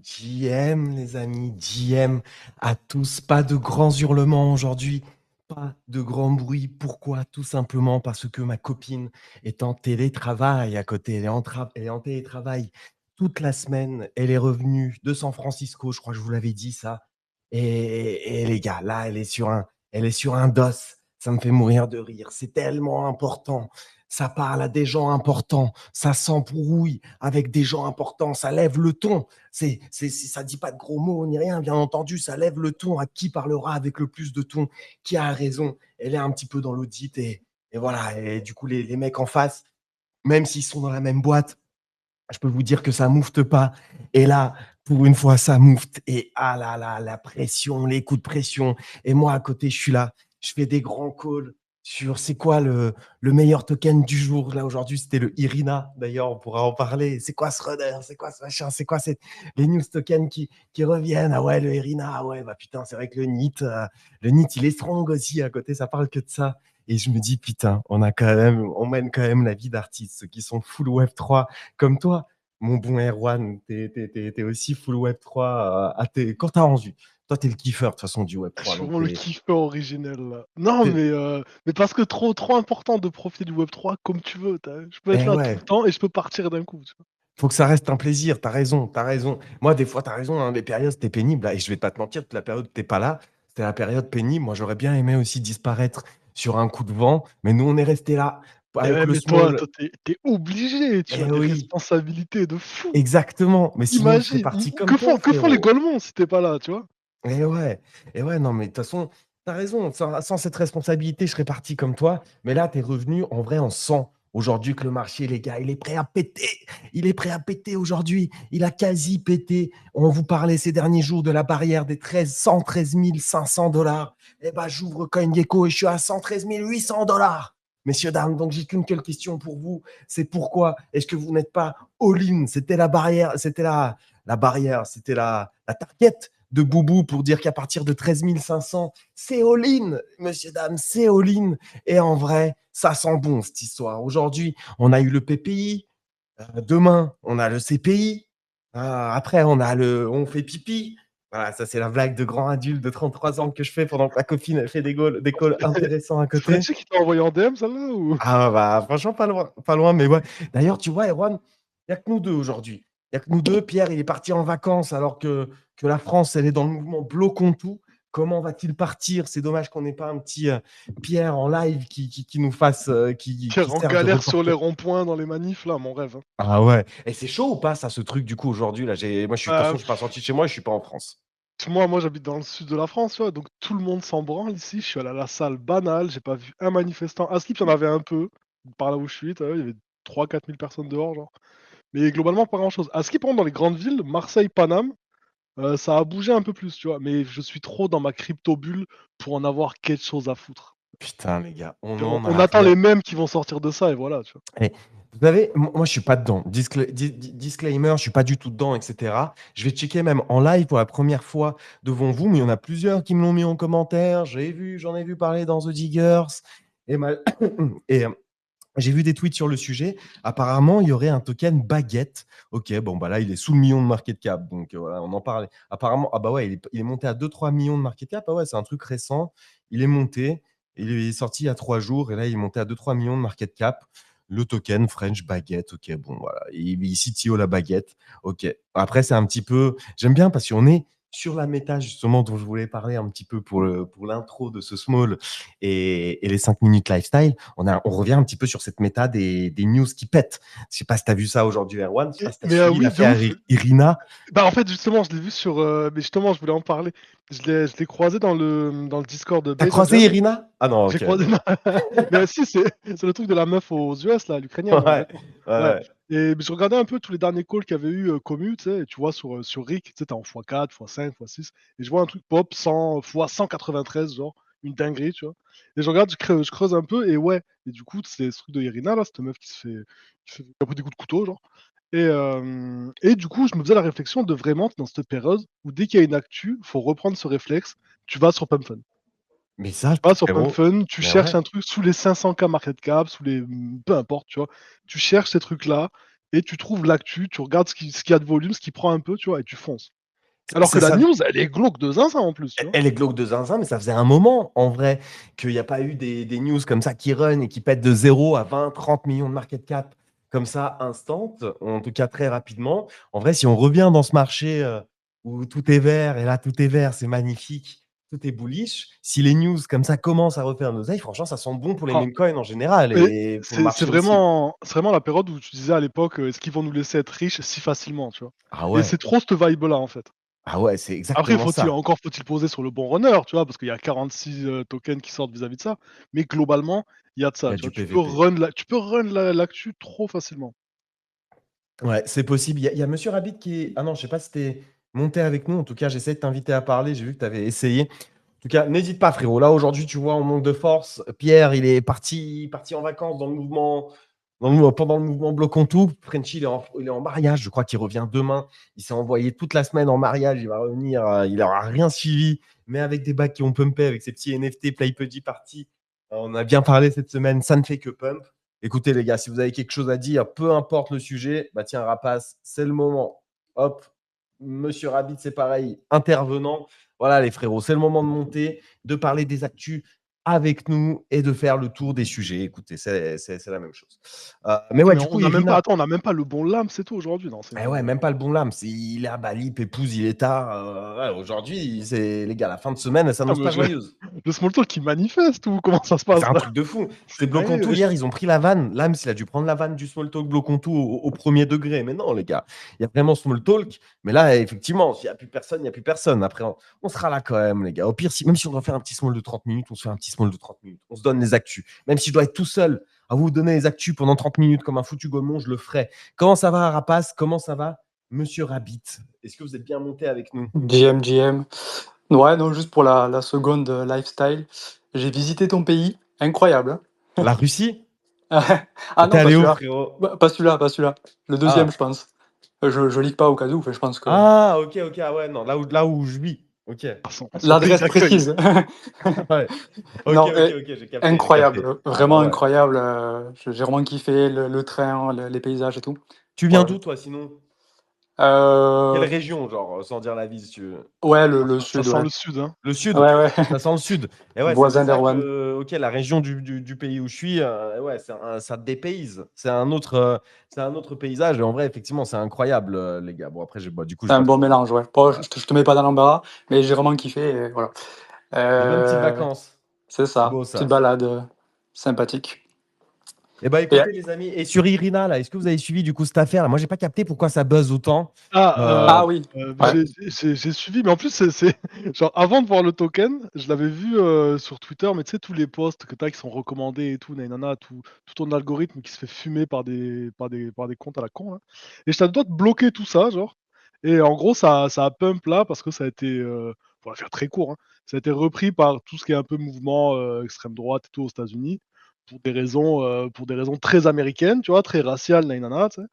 JM, les amis, JM à tous. Pas de grands hurlements aujourd'hui, pas de grands bruits. Pourquoi? Tout simplement parce que ma copine est en télétravail à côté. Elle est en télétravail toute la semaine. Elle est revenue de San Francisco, je crois que je vous l'avais dit ça. Et les gars, là, elle est sur un dos. Ça me fait mourir de rire. C'est tellement important. Ça parle à des gens importants, ça s'embrouille avec des gens importants, ça lève le ton. Ça dit pas de gros mots ni rien, bien entendu, ça lève le ton à qui parlera avec le plus de ton, qui a raison. Elle est un petit peu dans l'audit et voilà. Et du coup, les mecs en face, même s'ils sont dans la même boîte, je peux vous dire que ça moufte pas. Et là, pour une fois, ça moufte. Et ah là là, la pression, les coups de pression. Et moi, à côté, je suis là. Je fais des grands calls sur c'est quoi le meilleur token du jour. Là, aujourd'hui, c'était le Irina. D'ailleurs, on pourra en parler. C'est quoi ce rudder? C'est quoi ce machin? C'est quoi les news tokens qui reviennent? Ah ouais, le Irina. Ah ouais, bah putain, c'est vrai que le NIT, il est strong aussi. À côté, ça parle que de ça. Et je me dis, putain, on mène quand même la vie d'artistes, ceux qui sont full Web3 comme toi, mon bon Erwan, t'es aussi full Web3 quand t'as envie. Toi, t'es le kiffeur de toute façon du Je Web3. suis Donc vraiment le kiffeur originel là. Non, t'es- mais parce que trop important de profiter du Web3 comme tu veux. Je peux être eh là tout le ouais, temps et je peux partir d'un coup. Tu vois. faut que ça reste un plaisir. T'as raison, t'as raison. Moi, des fois, t'as raison. Hein, les périodes, c'était pénible. Là, et je vais pas te mentir, que la période où t'es pas là, c'était la période pénible. Moi, j'aurais bien aimé aussi disparaître sur un coup de vent. Mais nous, on est resté là Eh avec ouais, le mais toi, small. t'es obligé. Tu as Eh des oui, responsabilités de fou. exactement. Mais sinon, je serais Imagine, parti comme que toi, font les frérot. Golemons si t'es pas là, tu vois? Et ouais, non, mais de toute façon, tu as raison. Sans cette responsabilité, je serais parti comme toi. Mais là, tu es revenu. En vrai, on sent aujourd'hui que le marché, les gars, il est prêt à péter. Il est prêt à péter aujourd'hui. Il a quasi pété. On vous parlait ces derniers jours de la barrière des 113 500 dollars. Eh ben, j'ouvre CoinGecko et je suis à 113 800 dollars. Messieurs, dames, donc j'ai qu'une seule question pour vous. C'est pourquoi est-ce que vous n'êtes pas all-in? C'était la barrière, c'était la barrière, c'était la target de Boubou pour dire qu'à partir de 13 500, c'est all-in, monsieur, dame, c'est all-in. Et en vrai, ça sent bon, cette histoire. Aujourd'hui, on a eu le PPI. Demain, on a le CPI. Après, on fait pipi. Voilà, ça, c'est la blague de grand adulte de 33 ans que je fais pendant que ma copine elle fait des calls intéressants à C'est côté. Frenchie qui t'a envoyé en DM celle-là ou? Ah bah franchement pas loin, pas loin, mais ouais. D'ailleurs, tu vois, Erwan, il n'y a que nous deux aujourd'hui. Il n'y a que nous deux. Pierre, il est parti en vacances alors que la France, elle est dans le mouvement bloquons tout. Comment va-t-il partir? C'est dommage qu'on n'ait pas un petit Pierre en live qui nous fasse, qui Pierre en serve de galère sur les reporter. ronds-points dans les manifs là, mon rêve, hein. Ah ouais. Et c'est chaud ou pas ça, ce truc du coup aujourd'hui là? Moi, de toute façon, je suis pas Pff, sorti de chez moi, je suis pas en France. moi j'habite dans le sud de la France, tu vois? Donc tout le monde s'en branle ici. Je suis allé à la salle banale, j'ai pas vu un manifestant. À Skip, il y en avait un peu, par là où je suis, tu vois? Il y avait 3 000 à 4 000 personnes dehors, genre. Mais globalement, pas grand-chose. À Skip, par contre, dans les grandes villes, Marseille, Paname, ça a bougé un peu plus, tu vois? Mais je suis trop dans ma crypto bulle pour en avoir quelque chose à foutre. Putain, les gars, on On en on a attend rien. les mêmes qui vont sortir de ça et voilà, tu vois? Et vous savez, moi, je suis pas dedans. Disclaimer, je suis pas du tout dedans, etc. Je vais checker même en live pour la première fois devant vous, mais il y en a plusieurs qui me l'ont mis en commentaire. J'en ai vu parler dans The Diggers. Et, et j'ai vu des tweets sur le sujet. Apparemment, il y aurait un token baguette. Ok, bon, bah là, il est sous le million de market cap. Donc voilà, on en parlait. Apparemment, ah bah ouais, il est monté à 2-3 millions de market cap. Ah ouais, c'est un truc récent. Il est monté. Il est sorti il y a 3 jours. Et là, il est monté à 2-3 millions de market cap. Le token French Baguette. Ok, bon, voilà. Il CTO la baguette. Ok. Après, c'est un petit peu. J'aime bien parce qu'on est sur la méta, justement, dont je voulais parler un petit peu pour l'intro de ce small et les 5 minutes lifestyle. On revient un petit peu sur cette méta des news qui pètent. Je sais pas si tu as vu ça aujourd'hui, Erwan. Je sais pas si tu as Mais suivi oui, de l'affaire ouf. Irina. Bah, en fait, justement, je l'ai vu sur, mais justement, je voulais en parler. Je l'ai croisé dans le Discord de T'as Base croisé Agent. Irina? Ah non, J'ai ok. croisé mais si, c'est le truc de la meuf aux US là, l'ukrainienne, on est Ouais, d'accord. Ouais ouais. et je regardais un peu tous les derniers calls qu'il y avait eu, Commu, tu sais? Et tu vois sur Rick, tu sais, tu es en x4, x5, x6 et je vois un truc pop 100 fois 193 genre, une dinguerie, tu vois? Et je regarde, je creuse un peu et ouais et du coup, c'est ce truc de Irina là, cette meuf qui a pris des coups de couteau genre et du coup, je me faisais la réflexion de vraiment dans cette période où dès qu'il y a une actu, faut reprendre ce réflexe, tu vas sur PumpFun. Mais ça, Tu vas sur frérot, PumpFun, tu mais cherches ouais. un truc sous les 500K market cap, peu importe, tu vois? Tu cherches ces trucs-là, et tu trouves l'actu, tu regardes ce qu'il y a de volume, ce qui prend un peu, tu vois, et tu fonces. Alors que C'est la ça. news, elle est glauque de zinzin en plus, tu vois. Elle est glauque de zinzin, mais ça faisait un moment, en vrai, qu'il n'y a pas eu des news comme ça qui run et qui pètent de 0 à 20, 30 millions de market cap comme ça, instant, ou en tout cas très rapidement. En vrai, si on revient dans ce marché où tout est vert, et là tout est vert, c'est magnifique, tout est bullish, si les news comme ça commencent à refaire nos oseilles, franchement, ça sent bon pour les Ah, meme coins en général mais et pour le c'est marché aussi. vraiment la période où tu disais à l'époque, est-ce qu'ils vont nous laisser être riches si facilement, tu vois? Ah Et ouais, c'est trop cette vibe-là, en fait. ah ouais, c'est Après, exactement ça. faut-il poser sur le bon runner, tu vois? Parce qu'il y a 46 tokens qui sortent vis-à-vis de ça. Mais globalement, il y a de Il y ça, a tu du vois? PVP. Tu peux run l'actu trop facilement. Ouais, c'est possible. Il y a Monsieur Rabbit qui est. Ah non, je sais pas si t'es monté avec nous. En tout cas, j'essaie de t'inviter à parler. J'ai vu que tu avais essayé. En tout cas, n'hésite pas, frérot. Là, aujourd'hui, tu vois, on manque de force. Pierre, il est parti en vacances dans le mouvement, pendant le mouvement Bloquons tout. Frenchy, il est en mariage. Je crois qu'il revient demain. Il s'est envoyé toute la semaine en mariage. Il va revenir. Il n'aura rien suivi, mais avec des bacs qui ont pumpé, avec ses petits NFT Play Pudgy Party. On a bien parlé cette semaine. Ça ne fait que pump. Écoutez, les gars, si vous avez quelque chose à dire, peu importe le sujet, bah tiens, Rapace, c'est le moment. Hop, Monsieur Rabbit, c'est pareil, intervenant. Voilà, les frérots, c'est le moment de monter, de parler des actus avec nous et de faire le tour des sujets. Écoutez, c'est la même chose. Mais ouais, Mais du coup, on Irina, n'a même pas le bon lame, c'est tout aujourd'hui. Non, c'est eh ouais, même pas le bon lame. Il est à Bali, Pépouze, il est tard. Ouais, aujourd'hui, c'est les gars, la fin de semaine, elle ah, s'annonce mais pas joyeuse. le small talk qui manifeste ou comment ça se C'est passe un là? truc de fou. C'est C'est une bloquant dinguerie, tout. wesh. Hier, ils ont pris la vanne. Lams, il a dû prendre la vanne du small talk bloquant tout au premier degré. Mais non, les gars, il y a vraiment small talk. Mais là, effectivement, s'il n'y a plus personne, il n'y a plus personne. Après, on sera là quand même, les gars. Au pire, même si on doit faire un petit small de 30 minutes, on se fait un petit small de 30 minutes. On se donne les actus. Même si je dois être tout seul à vous donner les actus pendant 30 minutes comme un foutu golemon, je le ferai. Comment ça va, Rapace? Comment ça va, Monsieur Rabbit? Est-ce que vous êtes bien monté avec nous? GM. Ouais, non, juste pour la seconde lifestyle. J'ai visité ton pays. Incroyable, La Russie? hein. Ah T'es non, pas allé où, celui-là. frérot? Pas celui-là, pas celui-là. Le deuxième, Ah. je pense. Je lis pas au cas où, je pense que. Ah, ok, ok. Ah ouais, non, là où je vis. Ok. Son pays L'adresse d'accueil. précise. Ouais. Ok, Non, ok, ok, j'ai capté. incroyable, Ah bah vraiment ouais. incroyable. J'ai vraiment kiffé le train, les paysages et tout. Tu viens Voilà. d'où, toi, sinon? Quelle Euh, région, genre, sans dire la ville, si tu veux? ouais, Ah, le ça sud, sent ouais. le sud, hein. Le sud? Ouais, ouais. Ça sent le sud. Et ouais, c'est pour Voisin ça d'Erwan. que, ok, la région du pays où je suis, ouais, ça te dépayse. C'est un autre paysage. Et en vrai, effectivement, c'est incroyable, les gars. Bon, après, du coup, C'est j'ai un pas bon trop. mélange, ouais. Bon, je te mets pas dans l'embarras, mais j'ai vraiment kiffé, et voilà. Des bonnes petites Euh, vacances. c'est C'est ça, beau, petite ça. balade sympathique. Eh ben, Et, écoutez, les amis, et sur Irina, là, est-ce que vous avez suivi, du coup, cette affaire? Là, moi, j'ai pas capté pourquoi ça buzz autant. Ah, ah oui, ouais. j'ai suivi, mais en plus, genre, avant de voir le token, je l'avais vu sur Twitter, mais tu sais, tous les posts que t'as qui sont recommandés et tout, nanana, tout ton algorithme qui se fait fumer par des comptes à la con, là. Et j'étais à deux doigts de bloquer tout ça, genre. Et en gros, ça a pump là, parce que ça a été, pour la faire très court, hein, ça a été repris par tout ce qui est un peu mouvement extrême droite et tout aux États-Unis, pour des raisons très américaines, tu vois, très raciales, nanana, tu sais.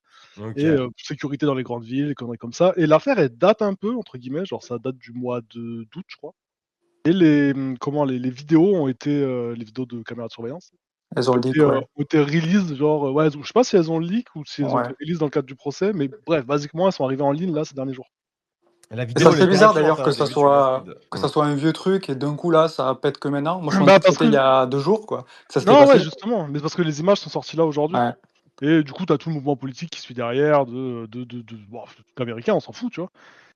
Et Ok. sécurité dans les grandes villes, des conneries comme ça. Et l'affaire, elle date un peu, entre guillemets, genre ça date du mois d'août, je crois. Et les vidéos les vidéos de caméras de surveillance, Elles ont le leak, ouais. ont été release, genre, ouais, je sais pas si elles ont leak ou si elles ont été Ouais. release dans le cadre du procès, mais bref, basiquement, elles sont arrivées en ligne là ces derniers jours. La Et ça vidéo, elle c'est est bizarre terrifiante, d'ailleurs hein, je l'ai vue sur BuzzFeed. que ça soit un vieux truc et d'un coup là, ça pète que maintenant. Moi je Bah pensais que parce c'était il y que, a 2 jours, quoi, que ça s'était non, ouais, passé. justement, mais parce que les images sont sorties là aujourd'hui. Ouais. Et du coup, t'as tout le mouvement politique qui suit derrière, bon, tout américain, on s'en fout, tu vois.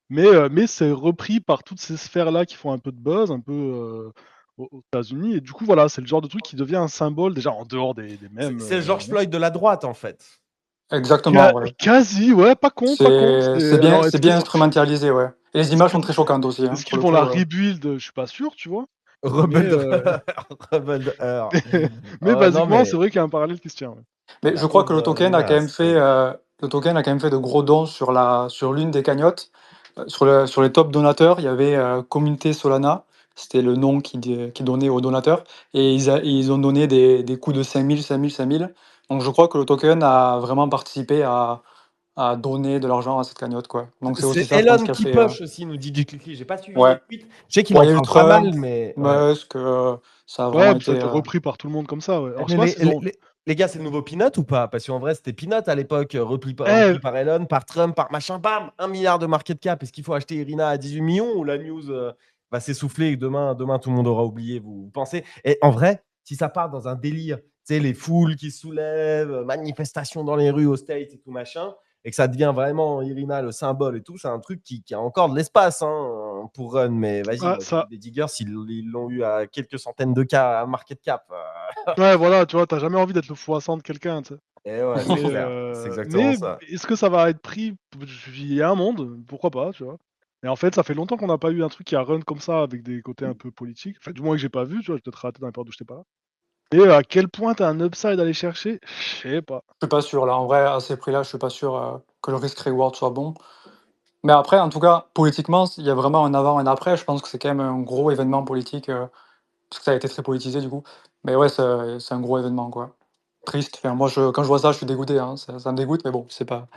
Mais c'est repris par toutes ces sphères-là qui font un peu de buzz, un peu aux États-Unis. Et du coup, voilà, c'est le genre de truc qui devient un symbole, déjà en dehors des mêmes. C'est le George Floyd de la droite, en fait. Exactement, ouais. Quasi, ouais, pas con, pas con. Alors, C'est bien instrumentalisé, ouais. Et les images sont très choquantes aussi, hein, est-ce pour qu'ils le vont la coup. rebuild? Je suis pas sûr, tu vois. Mais, Rebelle de... Rebelle de heure. mais Non, basiquement, c'est mais vrai qu'il y a un parallèle qui se tient. Ouais. Mais la je crois que pauvre le Nina, fait, le token a quand même fait de gros dons sur l'une des cagnottes. Sur les top donateurs, il y avait Communauté Solana, c'était le nom qui donnait aux donateurs, et ils ont donné des coups de 5 000. Donc je crois que le token a vraiment participé à donner de l'argent à cette cagnotte, quoi. Donc c'est aussi c'est ça, je pense, Elon qui a qui fait. push aussi, nous dit du clic. J'ai pas suivi les Ouais. tweets. Je sais qu'il Bon, en il y a eu parle pas Trump, mal, mais ouais. Musk, ça a Ouais, vraiment puis ça a été. été repris par tout le monde comme ça. Ouais. Alors, je sais Mais pas s'ils ont. Les gars, c'est le nouveau Peanut ou pas? Parce qu'en vrai, c'était Peanut à l'époque, Eh, repris par Elon, par Trump, par machin, bam, 1 milliard de market cap. Est-ce qu'il faut acheter Irina à 18 millions ou la news va s'essouffler et que demain, tout le monde aura oublié, vous pensez? Et en vrai, si ça part dans un délire, tu sais, les foules qui se soulèvent, manifestations dans les rues aux States et tout machin, et que ça devient vraiment Irina le symbole et tout, c'est un truc qui a encore de l'espace hein, pour run. Mais vas-y, ah, moi j'ai vu ça, des diggers, ils l'ont eu à quelques centaines de cas à market cap. ouais, voilà, tu vois, t'as jamais envie d'être le fou-assant de quelqu'un, tu sais. Et ouais, c'est Mais, clair. C'est exactement ça. est-ce que ça va être pris? Il y a un monde, pourquoi pas, tu vois. Et en fait, ça fait longtemps qu'on n'a pas eu un truc qui a run comme ça avec des côtés un peu politiques. Enfin, du moins que j'ai pas vu, tu vois, j'ai peut-être raté dans la période où j'étais pas là. Et à quel point t'as un upside à aller chercher? Je sais pas. Je suis pas sûr là, en vrai, à ces prix-là, je suis pas sûr, que le risk-reward soit bon. Mais après, en tout cas, politiquement, il y a vraiment un avant et un après. Je pense que c'est quand même un gros événement politique, parce que ça a été très politisé du coup. Mais ouais, c'est un gros événement, quoi. Triste, enfin moi quand je vois ça, je suis dégoûté, hein, ça me dégoûte, mais bon, c'est pas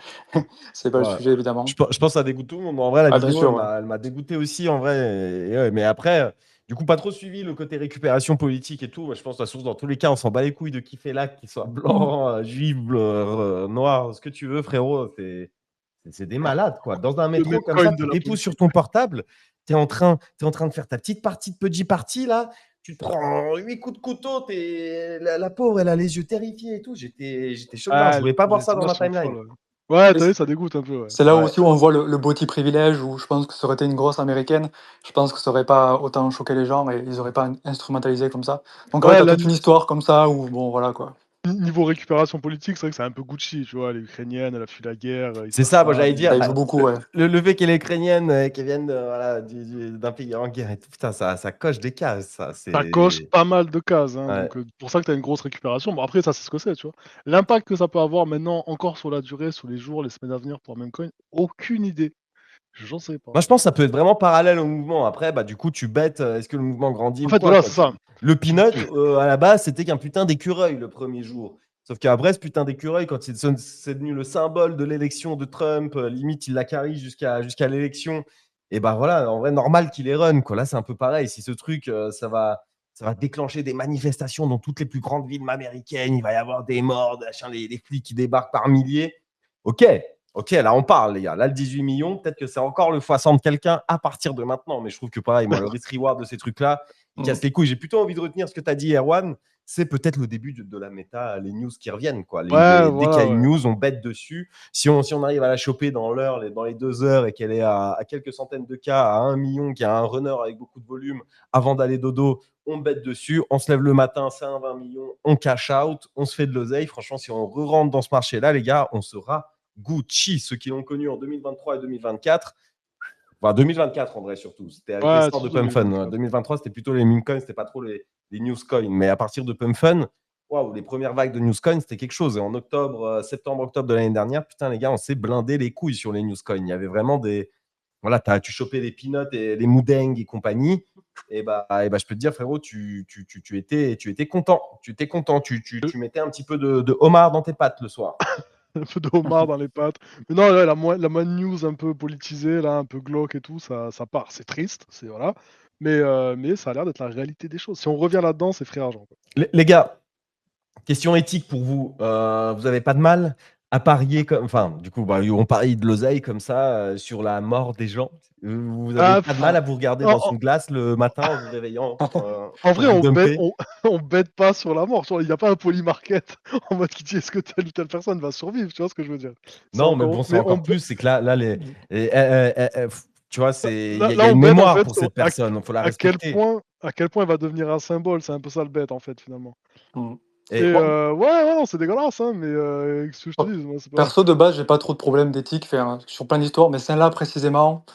c'est pas le Ouais. sujet Je, évidemment. pe- je pense que ça dégoûte tout le monde. En vrai, la Ah bien vidéo, sûr, ouais. elle m'a dégoûté aussi, en vrai. Et ouais, mais après, du coup, pas trop suivi le côté récupération politique et tout. Moi, je pense, de toute façon, dans tous les cas, on s'en bat les couilles de qui fait l'acte, qu'il soit blanc, juif, bleu, noir, ce que tu veux, frérot. C'est des malades, quoi. Dans un Le métro comme ça, Bitcoin de tu la déposes sur politique. ton portable, tu es en train de faire ta petite partie de Pudgy Party, là. Tu te prends 8 coups de couteau, la pauvre, elle a les yeux terrifiés et tout. J'étais chaud de marre. Je Ah, voulais pas voir les ça dans images ma sont timeline. folles, ouais. Ouais, Et tu vu, ça dégoûte un peu, ouais. c'est là Ouais. aussi où on voit le body privilège, où je pense que ça aurait été une grosse américaine, je pense que ça aurait pas autant choqué les gens et ils auraient pas instrumentalisé comme ça. Donc en fait, Ouais, tu là, toute une histoire comme ça où bon voilà quoi. niveau récupération politique, c'est vrai que c'est un peu Gucci, tu vois. Elle est ukrainienne, elle a fui la guerre, il se C'est passe ça, moi ça. j'allais dire, Ça y joue beaucoup, le, ouais. le fait qu'elle est ukrainienne, qu'elle vienne voilà, d'un pays en guerre et tout, putain, ça coche des cases, ça. Ça coche C'est. pas mal de cases, hein, Ouais. donc pour ça que tu as une grosse récupération. Bon, après, ça, c'est ce que c'est, tu vois. L'impact que ça peut avoir maintenant, encore sur la durée, sur les jours, les semaines à venir pour un même coin, aucune idée. J'en sais pas. Moi, je pense que ça peut être vraiment parallèle au mouvement. Après, bah, du coup, tu bêtes, est-ce que le mouvement grandit En ou fait, quoi, voilà, quoi. c'est ça. Le Tu, peanut, tu- à la base, c'était qu'un putain d'écureuil le premier jour. Sauf qu'après, ce putain d'écureuil, quand c'est devenu le symbole de l'élection de Trump, limite, il l'a carry jusqu'à l'élection. Et bah voilà, en vrai, normal qu'il les run, quoi. Là, c'est un peu pareil. Si ce truc, ça va déclencher des manifestations dans toutes les plus grandes villes américaines, il va y avoir des morts, les flics qui débarquent par milliers. Ok, ok, là on parle, les gars. Là, le 18 millions, peut-être que c'est encore le x100 de quelqu'un à partir de maintenant. Mais je trouve que pareil, moi, le risk-reward de ces trucs-là, il Mmh. casse les couilles. J'ai plutôt envie de retenir ce que tu as dit, Erwan. C'est peut-être le début de la méta, les news qui reviennent. Quoi. Ouais, Dès qu'il y a voilà, une ouais. news, on bête dessus. Si on arrive à la choper dans l'heure, dans les 2 heures, et qu'elle est à quelques centaines de cas, à 1 million, qu'il y a un runner avec beaucoup de volume, avant d'aller dodo, on bête dessus. On se lève le matin, c'est un 20 millions, on cash out, on se fait de l'oseille. Franchement, si on re-rentre dans ce marché-là, les gars, on sera Gucci, ceux qui l'ont connu en 2023 et 2024. Enfin, 2024 en vrai surtout. C'était avec Ouais, l'essor de surtout Pump Fun. 2024. 2023, c'était plutôt les meme coins, c'était pas trop les news coins. Mais à partir de Pump Fun, waouh, les premières vagues de news coins, c'était quelque chose. Et en septembre-octobre de l'année dernière, putain, les gars, on s'est blindé les couilles sur les news coins. Il y avait vraiment des. Voilà, tu chopais les peanuts et les moudengues et compagnie. Et bah, je peux te dire, frérot, tu étais content. Tu étais content. Tu mettais un petit peu de homard dans tes pattes le soir. Un peu de homard dans les pattes. Mais non, ouais, la news un peu politisée, là, un peu glauque et tout, ça part. C'est triste, c'est voilà. Mais ça a l'air d'être la réalité des choses. Si on revient là-dedans, c'est free argent, quoi. Les gars, question éthique pour vous. Vous n'avez pas de mal à parier comme. Enfin, du coup, bah, on parie de l'oseille comme ça sur la mort des gens. Vous n'avez Ah, pas de mal enfin, à vous regarder en, dans en- une glace le matin en vous réveillant en pour vrai, vous dumper. on bête pas sur la mort. Il n'y a pas un polymarket en mode qui dit est-ce que telle ou telle personne va survivre. Tu vois ce que je veux dire? C'est Non, mais encore, bon, c'est mais encore plus. C'est que là tu vois, il y là, a on une bête en mémoire fait pour sur cette personne. Il faut la respecter. à quel point elle va devenir un symbole. C'est un peu ça le bête en fait finalement. Mmh. Et Et ouais, ouais, non, c'est dégueulasse, hein, mais qu'est-ce que je te Oh, dis, moi, c'est pas. perso, de base, j'ai pas trop de problèmes d'éthique, enfin, sur plein d'histoires, mais celle-là précisément,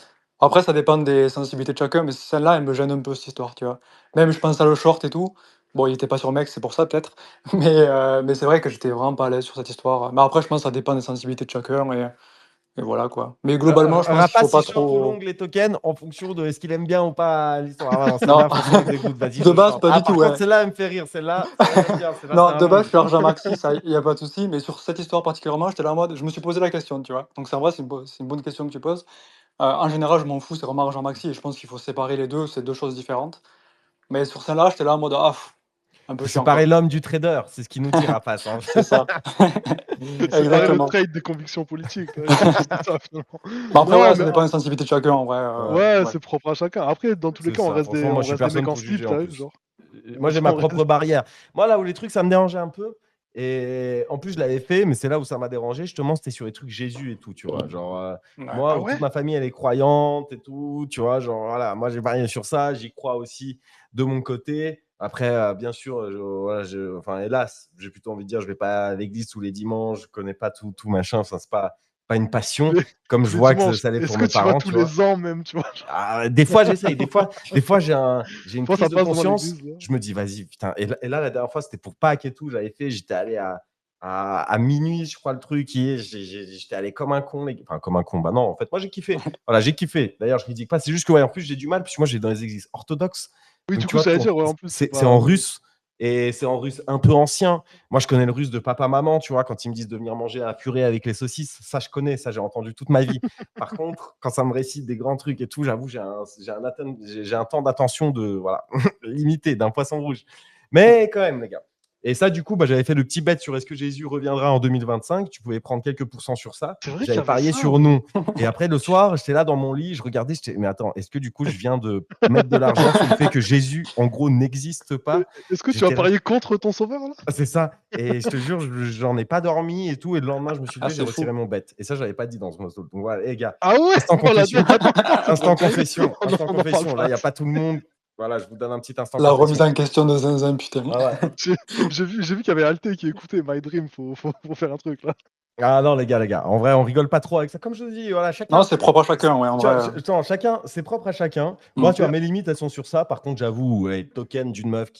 après ça dépend des sensibilités de chacun, mais celle-là, elle me gêne un peu cette histoire, tu vois? Même je pense à Le Short et tout, bon, il était pas sur Mec, c'est pour ça peut-être, mais c'est vrai que j'étais vraiment pas à l'aise sur cette histoire, mais après je pense que ça dépend des sensibilités de chacun et voilà quoi. Mais globalement, je pense qu'il faut Rapace, il pas short ou long trop les tokens en fonction de est-ce qu'il aime bien ou pas l'histoire. Ah, non, non, celle-là, franchement, elle me dégoûte. Vas-y, de je base, short. pas Ah, du tout, par contre, ouais. celle-là, elle me fait rire. Celle-là, j'aime bien. Celle-là, c'est Non, un de base, je move. suis argent maxi, ça, il y a pas de souci, mais sur cette histoire particulièrement, j'étais là en mode je me suis posé la question, tu vois? Donc c'est en vrai, c'est une bonne question que tu poses. En général, je m'en fous, c'est vraiment argent maxi et je pense qu'il faut séparer les 2, c'est 2 choses différentes. Mais sur celle-là, j'étais là en mode: «Ah pff». Un peu Faut chiant, séparer quoi. l'homme du trader, c'est ce qui nous tire à face. Hein. C'est ça. Séparer le Exactement. trade des convictions politiques. C'est ça, finalement. Bon, après, Non, voilà, mais ça dépend des sensibilités de chacun, en vrai. ouais, Ouais. c'est propre à chacun. Après, dans tous les C'est cas, on ça. reste Franchement, moi, je suis des mecs personne en pour slip, juger en t'as vu, plus. genre. Moi, j'ai ma On reste- propre barrière. Moi, là où les trucs, ça me dérangeait un peu. Et en plus, je l'avais fait, mais c'est là où ça m'a dérangé. Justement, c'était sur les trucs Jésus et tout, tu vois. Genre, Ouais. moi, Ah où toute ouais? ma famille, elle est croyante et tout, tu vois. Genre, voilà, moi, j'ai pas rien sur ça. J'y crois aussi de mon côté. Après, bien sûr, voilà, enfin, hélas, j'ai plutôt envie de dire, je vais pas à l'église tous les dimanches, je connais pas tout machin. Enfin, c'est pas une passion, tous les, comme tous je les vois que dimanches. ça l'est pour Est-ce que mes tu vas parents, tous tu vois. les ans même, tu vois? Ah, des fois, j'essaye. Des fois j'ai une Fois, prise ça de passe devant conscience. l'église. Là. Je me dis, vas-y, putain. Et là, la dernière fois, c'était pour Pâques et tout. J'avais fait, j'étais allé à minuit, je crois, le truc. J'étais allé comme un con. Enfin, comme un con. Bah non, en fait, moi, j'ai kiffé. Voilà, j'ai kiffé. D'ailleurs, je ne critique pas. C'est juste que, ouais, en plus, j'ai du mal. Puis moi, j'ai dans les églises orthodoxes. Oui, Donc, du tu coup, vois, j'allais dire, ouais, en plus, c'est c'est pas. en russe. Et c'est en russe un peu ancien. Moi, je connais le russe de papa-maman, tu vois, quand ils me disent de venir manger un purée avec les saucisses. Ça, je connais. Ça, j'ai entendu toute ma vie. Par contre, quand ça me récite des grands trucs et tout, j'avoue, j'ai un temps d'attention voilà, limité d'un poisson rouge. Mais quand même, les gars. Et ça, du coup, bah, j'avais fait le petit bet sur est-ce que Jésus reviendra en 2025. Tu pouvais prendre quelques pourcents sur ça. C'est vrai qu'il y J'avais avait parié ça, sur ouais. non. Et après, le soir, j'étais là dans mon lit, je regardais, mais attends, est-ce que du coup, je viens de mettre de l'argent sur le fait que Jésus, en gros, n'existe pas? Est-ce que tu as J'étais là, parié contre ton sauveur, là? c'est ça. Et je te jure, j'en ai pas dormi et tout. Et le lendemain, je me suis Ah, levé, j'ai c'est fou. retiré mon bet. Et ça, je l'avais pas dit dans ce morceau. Donc voilà, les gars, Ah ouais? instant Oh la confession. dingue. Attends, Instant j'aimerais bien. confession. Instant On en parle confession. Là, il pas. n'y a pas tout le monde. Voilà, je vous donne un petit instant La remise confession. en question de Zinzin, putain. Ah ouais. J'ai vu qu'il y avait Alté qui écoutait My Dream. Faut faire un truc, là. Ah non, les gars. En vrai, on rigole pas trop avec ça. Comme je vous dis, voilà, Non, chacun. c'est propre à chacun, ouais, en Tu vois, vrai. attends, chacun, c'est propre à chacun. Mm. Moi, tu vois, mes limites, elles sont sur ça. Par contre, j'avoue, les tokens d'une meuf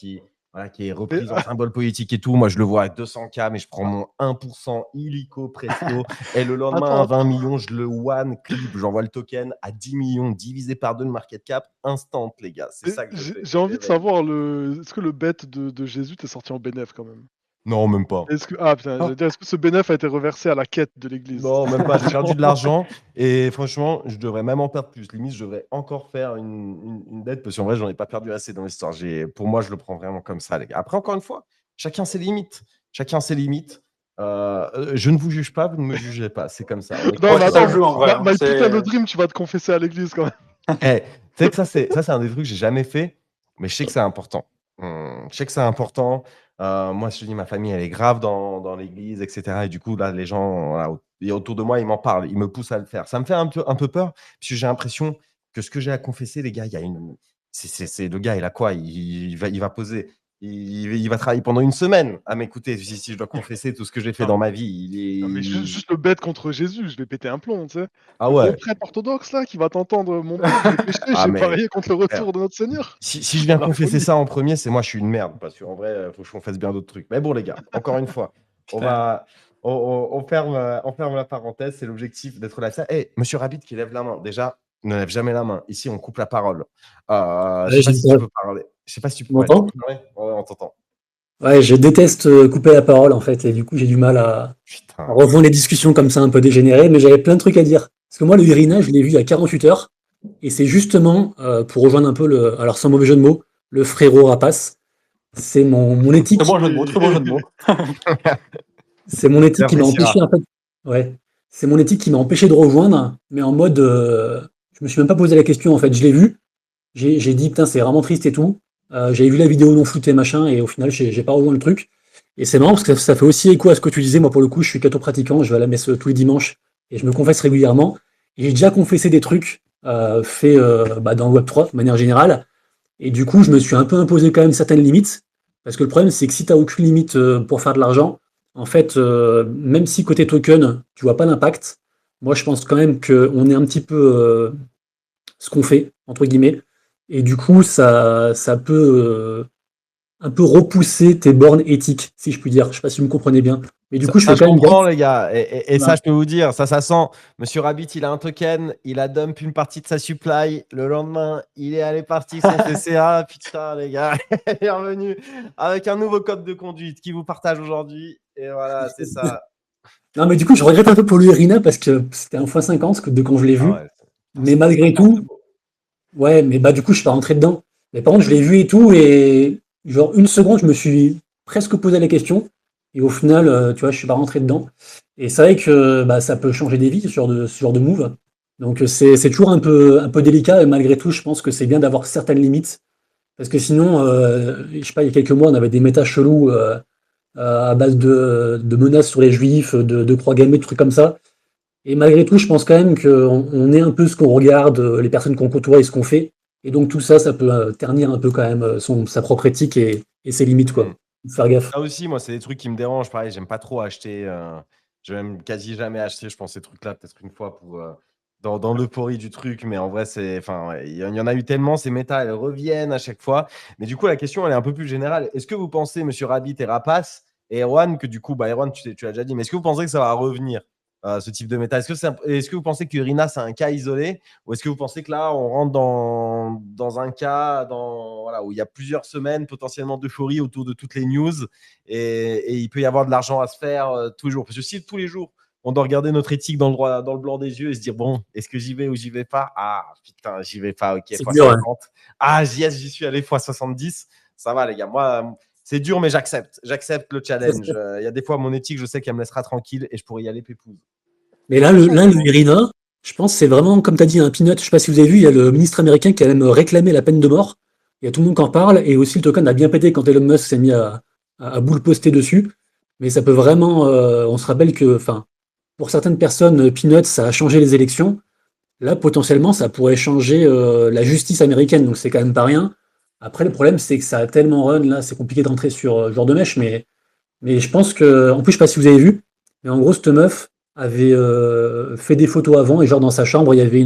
voilà, qui est Mais, reprise en symbole politique et tout, moi, je le vois à 200K, mais je prends mon 1% illico presto. Et le lendemain, à 20 millions, je le one clip. J'envoie le token à 10 millions divisé par 2 le market cap. Instant, les gars. C'est ça que je fais. j'ai envie de savoir est-ce que le bet de Jésus t'est sorti en bénéf quand même? Non, même pas. Ah putain, Ah. j'allais dire, est-ce que ce bénéf a été reversé à la quête de l'église? Non, même pas. J'ai perdu de l'argent et franchement, je devrais même en perdre plus. Limite, je devrais encore faire une dette parce qu'en vrai, j'en ai pas perdu assez dans l'histoire. Pour moi, je le prends vraiment comme ça, les gars. Après, encore une fois, chacun ses limites. Chacun ses limites. Je ne vous juge pas, vous ne me jugez pas. C'est comme ça. On est Non, mais c'est ça attends, le jeu, en vrai. My C'est- putain de dream, tu vas te confesser à l'église quand même. Eh, tu sais que ça, c'est un des trucs que j'ai jamais fait, mais je sais que c'est important. Je sais que c'est important. Moi, je te dis, ma famille, elle est grave dans l'église, etc. Et du coup, là, les gens voilà, autour de moi, ils m'en parlent, ils me poussent à le faire. Ça me fait un peu peur, parce que j'ai l'impression que ce que j'ai à confesser, les gars, il y a une. Le gars, il a quoi? Il va poser. Il va travailler pendant une semaine à m'écouter si je dois confesser tout ce que j'ai fait Non, dans ma vie. non, mais juste le bet contre Jésus, je vais péter un plomb, tu sais. Ah Le bon ouais. prêtre orthodoxe là qui va t'entendre, mon père, j'ai péché, Ah, j'ai mais parié contre le frère, retour de notre Seigneur. si je viens La confesser folie. ça en premier, c'est moi, je suis une merde. Parce qu'en vrai, il faut que je confesse bien d'autres trucs. Mais bon, les gars, encore une fois, on Putain. va. On ferme la parenthèse. C'est l'objectif d'être là. Hey, monsieur Rabbit qui lève la main. Déjà, ne lève jamais la main. Ici, on coupe la parole. Je sais pas si tu peux parler. Je sais pas si tu peux. Tu m'entends? Ouais, on t'entend. Ouais, je déteste couper la parole en fait, et du coup j'ai du mal à Putain. rejoindre les discussions comme ça un peu dégénérées, mais j'avais plein de trucs à dire. Parce que moi, le Irina, je l'ai vu il y a 48 heures, et c'est justement pour rejoindre un peu alors sans mauvais jeu de mots, le frérot rapace. C'est mon éthique, Très bon jeu de mots, très bon jeu de mots. c'est mon éthique qui m'a J'apprécieras. empêché en fait. Ouais, c'est mon éthique qui m'a empêché de rejoindre, mais en mode, je me suis même pas posé la question en fait. Je l'ai vu, j'ai dit putain c'est vraiment triste et tout. J'avais vu la vidéo non floutée machin et au final j'ai pas rejoint le truc. Et c'est marrant parce que ça fait aussi écho à ce que tu disais. Moi pour le coup je suis catho-pratiquant, je vais à la messe tous les dimanches et je me confesse régulièrement. Et j'ai déjà confessé des trucs faits dans le Web3 de manière générale. Et du coup je me suis un peu imposé quand même certaines limites. Parce que le problème c'est que si tu n'as aucune limite pour faire de l'argent, en fait même si côté token tu vois pas l'impact, moi je pense quand même qu'on est un petit peu ce qu'on fait, entre guillemets. Et du coup, ça peut un peu repousser tes bornes éthiques, si je puis dire. Je sais pas si vous me comprenez bien. Mais du coup, je Ça, fais je quand même comprends, gaffe. les gars. Et ça, Voilà. je peux vous dire, ça sent. Monsieur Rabbit, il a un token, il a dump une partie de sa supply. Le lendemain, il est allé partir son CCA. Putain, les gars, il est revenu avec un nouveau code de conduite qui vous partage aujourd'hui. Et voilà, c'est ça. Non, mais du coup, je regrette un peu pour l'Urina parce que c'était un x50 de quand je l'ai Ah vu. ouais. Mais malgré tout, ouais, mais bah du coup, je suis pas rentré dedans. Mais par contre, je l'ai vu et tout, et genre une seconde, je me suis presque posé la question. Et au final, tu vois, je suis pas rentré dedans. Et c'est vrai que bah, ça peut changer des vies, ce genre de move. Donc c'est toujours un peu délicat. Et malgré tout, je pense que c'est bien d'avoir certaines limites. Parce que sinon, je sais pas, il y a quelques mois, on avait des méta chelous à base de menaces sur les juifs, de croix gammées, de trucs comme ça. Et malgré tout, je pense quand même qu'on est un peu ce qu'on regarde, les personnes qu'on côtoie et ce qu'on fait. Et donc tout ça, ça peut ternir un peu quand même sa propre éthique et ses limites, quoi. Mmh. Faut faire gaffe. Ça aussi, moi, c'est des trucs qui me dérangent. Pareil, j'aime pas trop acheter. Je vais même quasi jamais acheter, je pense, ces trucs-là, peut-être une fois pour dans l'euphorie du truc. Mais en vrai, enfin, ouais, il y en a eu tellement. Ces méta, elles reviennent à chaque fois. Mais du coup, la question, elle est un peu plus générale. Est-ce que vous pensez, Monsieur Rabbit et Rapace et Erwan, que du coup, bah, Erwan, tu l'as déjà dit, mais est-ce que vous pensez que ça va revenir, ce type de méta? Est-ce que vous pensez que Irina, c'est un cas isolé? Ou est-ce que vous pensez que là, on rentre dans un cas voilà, où il y a plusieurs semaines potentiellement d'euphorie autour de toutes les news et il peut y avoir de l'argent à se faire tous les jours? Parce que si tous les jours, on doit regarder notre éthique dans le blanc des yeux et se dire, bon, est-ce que j'y vais ou j'y vais pas? Ah, putain, j'y vais pas, ok, C'est fois dur, ouais. 50. Ah, yes, j'y suis allé fois 70. Ça va, les gars. Moi, c'est dur, mais j'accepte. J'accepte le challenge. Il y a des fois, mon éthique, je sais qu'elle me laissera tranquille et je pourrais y aller pépouze. Mais là, Attention, le Irina, je pense que c'est vraiment, comme tu as dit, un peanut. Je sais pas si vous avez vu, il y a le ministre américain qui a même réclamé la peine de mort. Il y a tout le monde qui en parle. Et aussi, le token a bien pété quand Elon Musk s'est mis à boule poster dessus. Mais ça peut vraiment. On se rappelle que, enfin, pour certaines personnes, peanut, ça a changé les élections. Là, potentiellement, ça pourrait changer la justice américaine. Donc, c'est quand même pas rien. Après, le problème, c'est que ça a tellement run. Là, c'est compliqué de rentrer sur ce genre de mèche. Mais je pense que, en plus, je sais pas si vous avez vu, mais en gros, cette meuf avait fait des photos avant et genre dans sa chambre, il y avait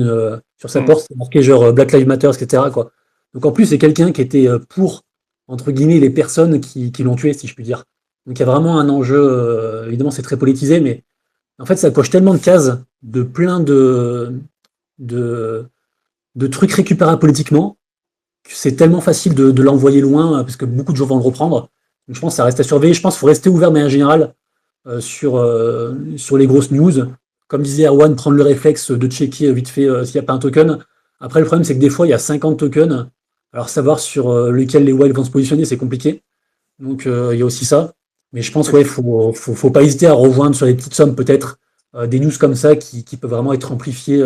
sur sa porte, c'était marqué genre Black Lives Matter, etc., quoi. Donc en plus, c'est quelqu'un qui était pour, entre guillemets, les personnes qui l'ont tué, si je puis dire. Donc il y a vraiment un enjeu, évidemment, c'est très politisé, mais en fait, ça coche tellement de cases de plein de, de trucs récupérables politiquement que c'est tellement facile de l'envoyer loin parce que beaucoup de gens vont le reprendre. Donc je pense que ça reste à surveiller. Je pense qu'il faut rester ouvert, mais en général, sur les grosses news. Comme disait Erwan, prendre le réflexe de checker vite fait s'il n'y a pas un token. Après, le problème, c'est que des fois, il y a 50 tokens. Alors, savoir sur lequel les whales vont se positionner, c'est compliqué. Donc, il y a aussi ça. Mais je pense, ouais, faut pas hésiter à rejoindre sur les petites sommes, peut-être, des news comme ça qui peuvent vraiment être amplifiées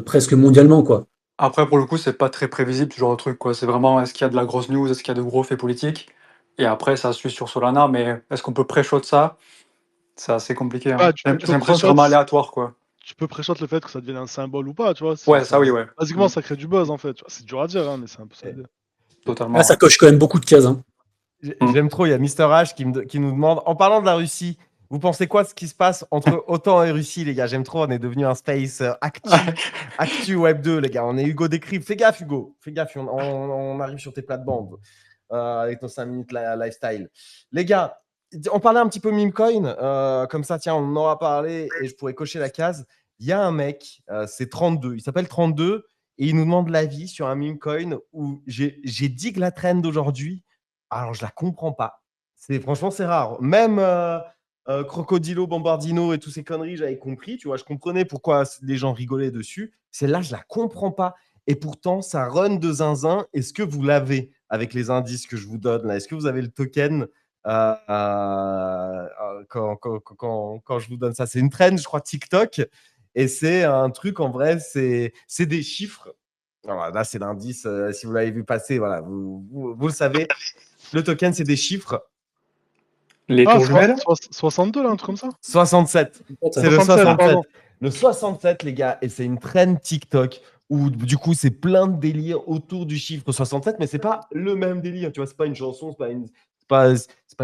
presque mondialement, quoi. Après, pour le coup, c'est pas très prévisible, ce genre de truc, quoi. C'est vraiment, est-ce qu'il y a de la grosse news, est-ce qu'il y a de gros faits politiques? Et après, ça suit sur Solana, mais est-ce qu'on peut pré-shot ça? C'est assez compliqué, hein. Ah, J'ai l'impression que c'est vraiment aléatoire, quoi. tu peux pré-shot le fait que ça devienne un symbole ou pas, tu vois. Ouais, ça oui, ouais. Basiquement, ça crée du buzz, en fait. Tu vois. C'est dur à dire, hein, mais c'est un peu ça. Eh, Totalement, Là, ça ouais. coche quand même beaucoup de cases, hein. J'aime trop, il y a Mister H qui nous demande, en parlant de la Russie, vous pensez quoi de ce qui se passe entre OTAN et Russie, les gars? J'aime trop, on est devenu un space actu Web 2, les gars. On est Hugo Décrypte. Fais gaffe, Hugo. Fais gaffe, on arrive sur tes plates-bandes avec nos 5 minutes lifestyle. Les gars, on parlait un petit peu meme coin. Comme ça, tiens, on en aura parlé et je pourrais cocher la case. Il y a un mec, c'est 32. Il s'appelle 32 et il nous demande l'avis sur un meme coin où j'ai dit que la trend d'aujourd'hui, alors je la comprends pas. Franchement, c'est rare. Même Crocodilo, Bombardino et toutes ces conneries, j'avais compris. Tu vois, je comprenais pourquoi les gens rigolaient dessus. Celle-là, je la comprends pas. Et pourtant, ça run de zinzin. Est-ce que vous l'avez avec les indices que je vous donne là? Est-ce que vous avez le token quand je vous donne ça? C'est une trend, je crois, TikTok. Et c'est un truc, en vrai, c'est des chiffres. Alors là, c'est l'indice. Si vous l'avez vu passer, voilà, vous le savez. Le token, c'est des chiffres. Les Ah, tours jumelles? 62, là, un truc comme ça. 67. C'est le 67, 67. pardon. Le 67, les gars, et c'est une trend TikTok où du coup, c'est plein de délires autour du chiffre 67, mais c'est pas le même délire. Tu vois, c'est pas une chanson, c'est pas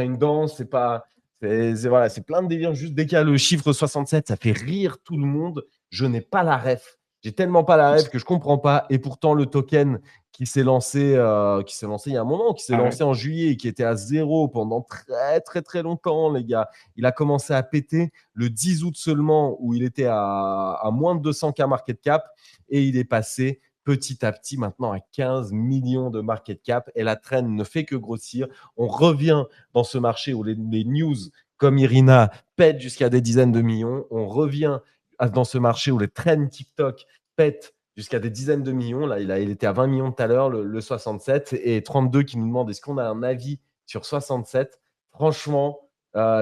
une danse, voilà, c'est plein de délires. Juste dès qu'il y a le chiffre 67, ça fait rire tout le monde. Je n'ai pas la ref. J'ai tellement pas la ref que je comprends pas. Et pourtant, le token qui s'est lancé il y a un moment, qui s'est lancé en juillet et qui était à 0 pendant très très très longtemps, les gars. Il a commencé à péter le 10 août seulement, où il était à moins de 200K market cap, et il est passé petit à petit maintenant à 15 millions de market cap, et la trend ne fait que grossir. On revient dans ce marché où les news comme Irina pètent jusqu'à des dizaines de millions. On revient dans ce marché où les trends TikTok pètent jusqu'à des dizaines de millions. Là, il était à 20 millions tout à l'heure, le 67, et 32 qui nous demandent est-ce qu'on a un avis sur 67. Franchement,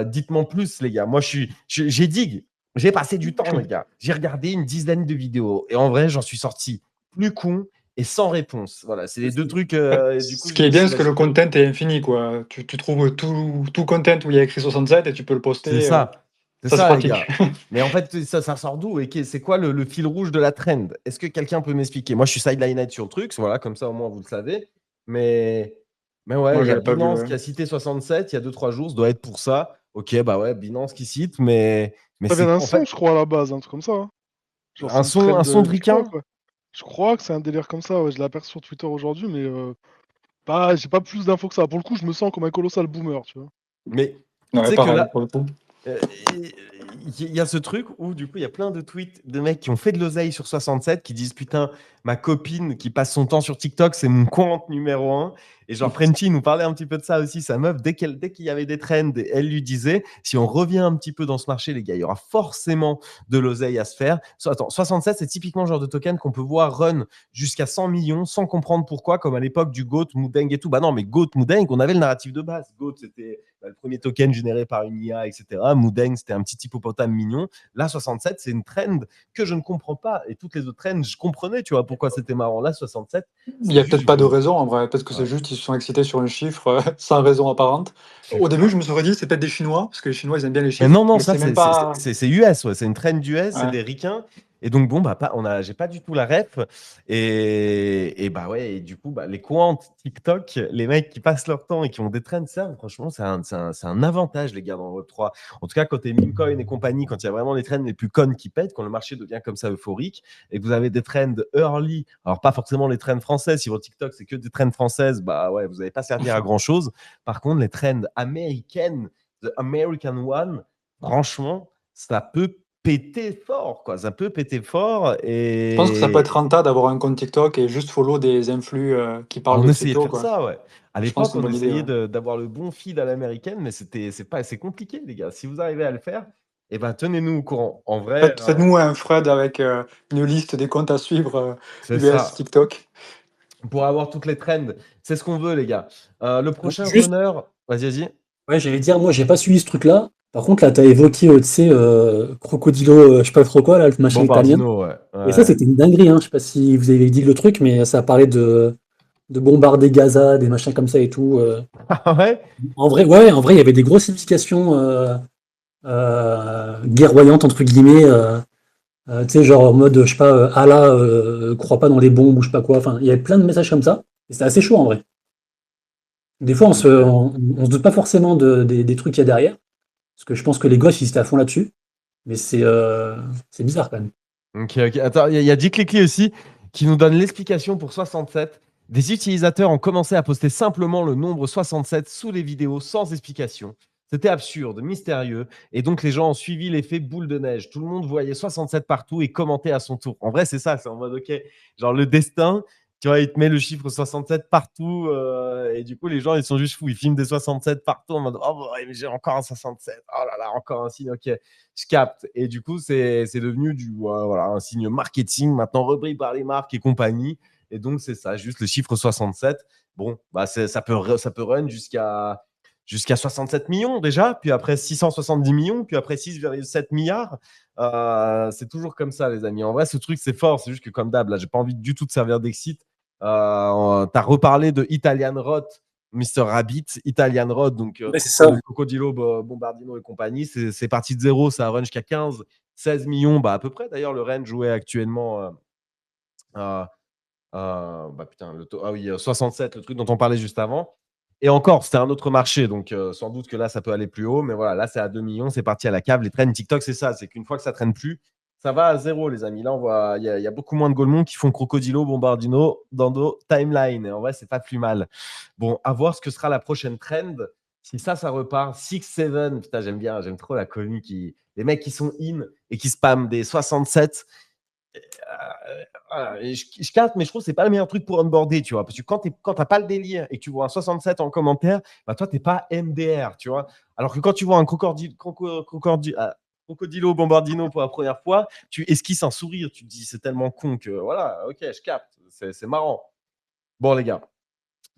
dites-moi plus, les gars. Moi, j'ai digue. J'ai passé du temps, les gars. J'ai regardé une dizaine de vidéos. Et en vrai, j'en suis sorti plus con et sans réponse. Voilà, c'est les deux trucs. Du coup, Ce je qui me est bien, dis, c'est que le content est infini, quoi. Tu trouves tout content où il y a écrit 67 et tu peux le c'est poster. ça. C'est Ça, c'est ça, les pratique. gars. Mais en fait, ça sort d'où? Et c'est quoi le fil rouge de la trend? Est-ce que quelqu'un peut m'expliquer? Moi, je suis sidelined sur le truc. Voilà, comme ça, au moins, vous le savez. Mais, mais ouais, Moi, il y je a l'ai pas vu. Binance Ouais. qui a cité 67 il y a 2-3 jours. Ça doit être pour ça. Ok, bah ouais, Binance qui cite. Mais Ça vient c'est d'un quoi, en son, fait, je crois, à la base, un truc comme ça. Hein. Genre, un c'est une son, trend un son de TikTok, ricain? ouais. Je crois que c'est un délire comme ça, ouais. Je l'ai aperçu sur Twitter aujourd'hui, mais j'ai pas plus d'infos que ça. Pour le coup, je me sens comme un colossal boomer, tu vois. Mais tu Ouais, sais que pareil, là, pour le coup. il y a ce truc où, du coup, il y a plein de tweets de mecs qui ont fait de l'oseille sur 67 qui disent putain, ma copine qui passe son temps sur TikTok, c'est mon compte numéro un. Et genre, Frenchy nous parlait un petit peu de ça aussi. Sa meuf, dès qu'il y avait des trends, elle lui disait si on revient un petit peu dans ce marché, les gars, il y aura forcément de l'oseille à se faire. Attends, 67, c'est typiquement le genre de token qu'on peut voir run jusqu'à 100 millions sans comprendre pourquoi, comme à l'époque du GOAT, Moudeng et tout. Bah non, mais GOAT, Moudeng, on avait le narratif de base. GOAT, c'était le premier token généré par une IA, etc. Moudeng, c'était un petit hippopotame mignon. Là, 67, c'est une trend que je ne comprends pas. Et toutes les autres trends, je comprenais, tu vois, pourquoi c'était marrant. Là, 67, Il n'y c'est a peut-être juste pas de du. raison en vrai. Peut-être que c'est Ouais. juste qu'ils se sont excités sur un chiffre sans raison apparente. Au début, je me serais dit c'est peut-être des Chinois, parce que les Chinois ils aiment bien les Mais chiffres, non, mais ça, c'est même pas. c'est US, ouais. C'est une trend US, c'est Ouais. des ricains. Et donc, bon, bah, j'ai pas du tout la ref. Et bah ouais, et du coup, bah, les quants TikTok, les mecs qui passent leur temps et qui ont des trends, ça, franchement, c'est un avantage, les gars, dans le Web3. En tout cas, quand t'es meme coin et compagnie, quand il y a vraiment les trends les plus connes qui pètent, quand le marché devient comme ça euphorique, et que vous avez des trends early, alors pas forcément les trends françaises, si votre TikTok c'est que des trends françaises, bah ouais, vous n'allez pas servir à grand chose. Par contre, les trends américaines, The American One, franchement, ça peut péter fort, quoi. Ça peut péter fort Je pense que ça peut et être rentable d'avoir un compte TikTok et juste follow des influx qui parlent on de essayait de crypto, faire quoi. ça, ouais. À Je pense que l'époque, c'est une on bonne idée, essayait ouais. d'avoir le bon feed à l'américaine, mais c'est compliqué, les gars. Si vous arrivez à le faire, eh ben, tenez-nous au courant. En vrai, Faites-nous un thread avec une liste des comptes à suivre c'est US ça. TikTok. Pour avoir toutes les trends, c'est ce qu'on veut, les gars. Le prochain Juste, runner, vas-y. ouais, j'allais dire, moi, j'ai pas suivi ce truc-là. Par contre, là, tu as évoqué, tu sais, Crocodilo, je sais pas trop quoi, là, le machin italien. Bombardino, ouais. Et ça, Ouais. c'était une dinguerie, hein. Je sais pas si vous avez dit le truc, mais ça parlait de bombarder Gaza, des machins comme ça et tout. Ah ouais? En vrai, il y avait des grosses significations guerroyantes, entre guillemets. Tu sais, genre en mode, je sais pas, Allah, croit pas dans les bombes ou je sais pas quoi. Enfin, il y avait plein de messages comme ça. Et c'était assez chaud en vrai. Des fois, Ok. on se doute pas forcément des trucs qu'il y a derrière. Parce que je pense que les gosses, ils étaient à fond là-dessus. Mais c'est bizarre quand même. Ok. Attends, il y a Diclicli aussi qui nous donne l'explication pour 67. Des utilisateurs ont commencé à poster simplement le nombre 67 sous les vidéos sans explication. C'était absurde, mystérieux, et donc les gens ont suivi l'effet boule de neige. Tout le monde voyait 67 partout et commentait à son tour. En vrai, c'est ça, c'est en mode, ok, genre le destin, tu vois, il te met le chiffre 67 partout, et du coup, les gens, ils sont juste fous. Ils filment des 67 partout en mode, oh, ouais, mais j'ai encore un 67. Oh là là, encore un signe, ok, je capte. Et du coup, c'est devenu voilà, un signe marketing, maintenant repris par les marques et compagnie. Et donc, c'est ça, juste le chiffre 67. Bon, bah, ça peut run jusqu'à 67 millions déjà, puis après 670 millions, puis après 6,7 milliards. C'est toujours comme ça, les amis. En vrai, ce truc, c'est fort. C'est juste que, comme d'hab, là, j'ai pas envie du tout de servir d'exit. Tu as reparlé de Italian Rot, Mr. Rabbit, Italian Rot, donc Ouais, c'est ça. Crocodilo, Bombardino et compagnie. C'est parti de zéro, ça run jusqu'à 15, 16 millions, bah, à peu près. D'ailleurs, le range joué actuellement. Bah putain, ah oui, 67, le truc dont on parlait juste avant. Et encore, c'était un autre marché, donc sans doute que là, ça peut aller plus haut. Mais voilà, là, c'est à 2 millions, c'est parti à la cave. Les trends TikTok, c'est ça, c'est qu'une fois que ça traîne plus, ça va à zéro, les amis. Là, on voit, il y a beaucoup moins de golemons qui font Crocodilo, Bombardino dans nos timelines. Et en vrai, c'est pas plus mal. Bon, à voir ce que sera la prochaine trend. Si ça repart, 6-7, putain, j'aime trop la commu les mecs qui sont in et qui spamment des 67. Je capte, mais je trouve que c'est pas le meilleur truc pour onboarder, tu vois. Parce que quand t'as pas le délire et que tu vois un 67 en commentaire, bah toi, t'es pas MDR, tu vois. Alors que quand tu vois un Crocodilo Bombardino pour la première fois, tu esquisses un sourire, tu te dis c'est tellement con que voilà, ok, je capte, c'est marrant. Bon les gars,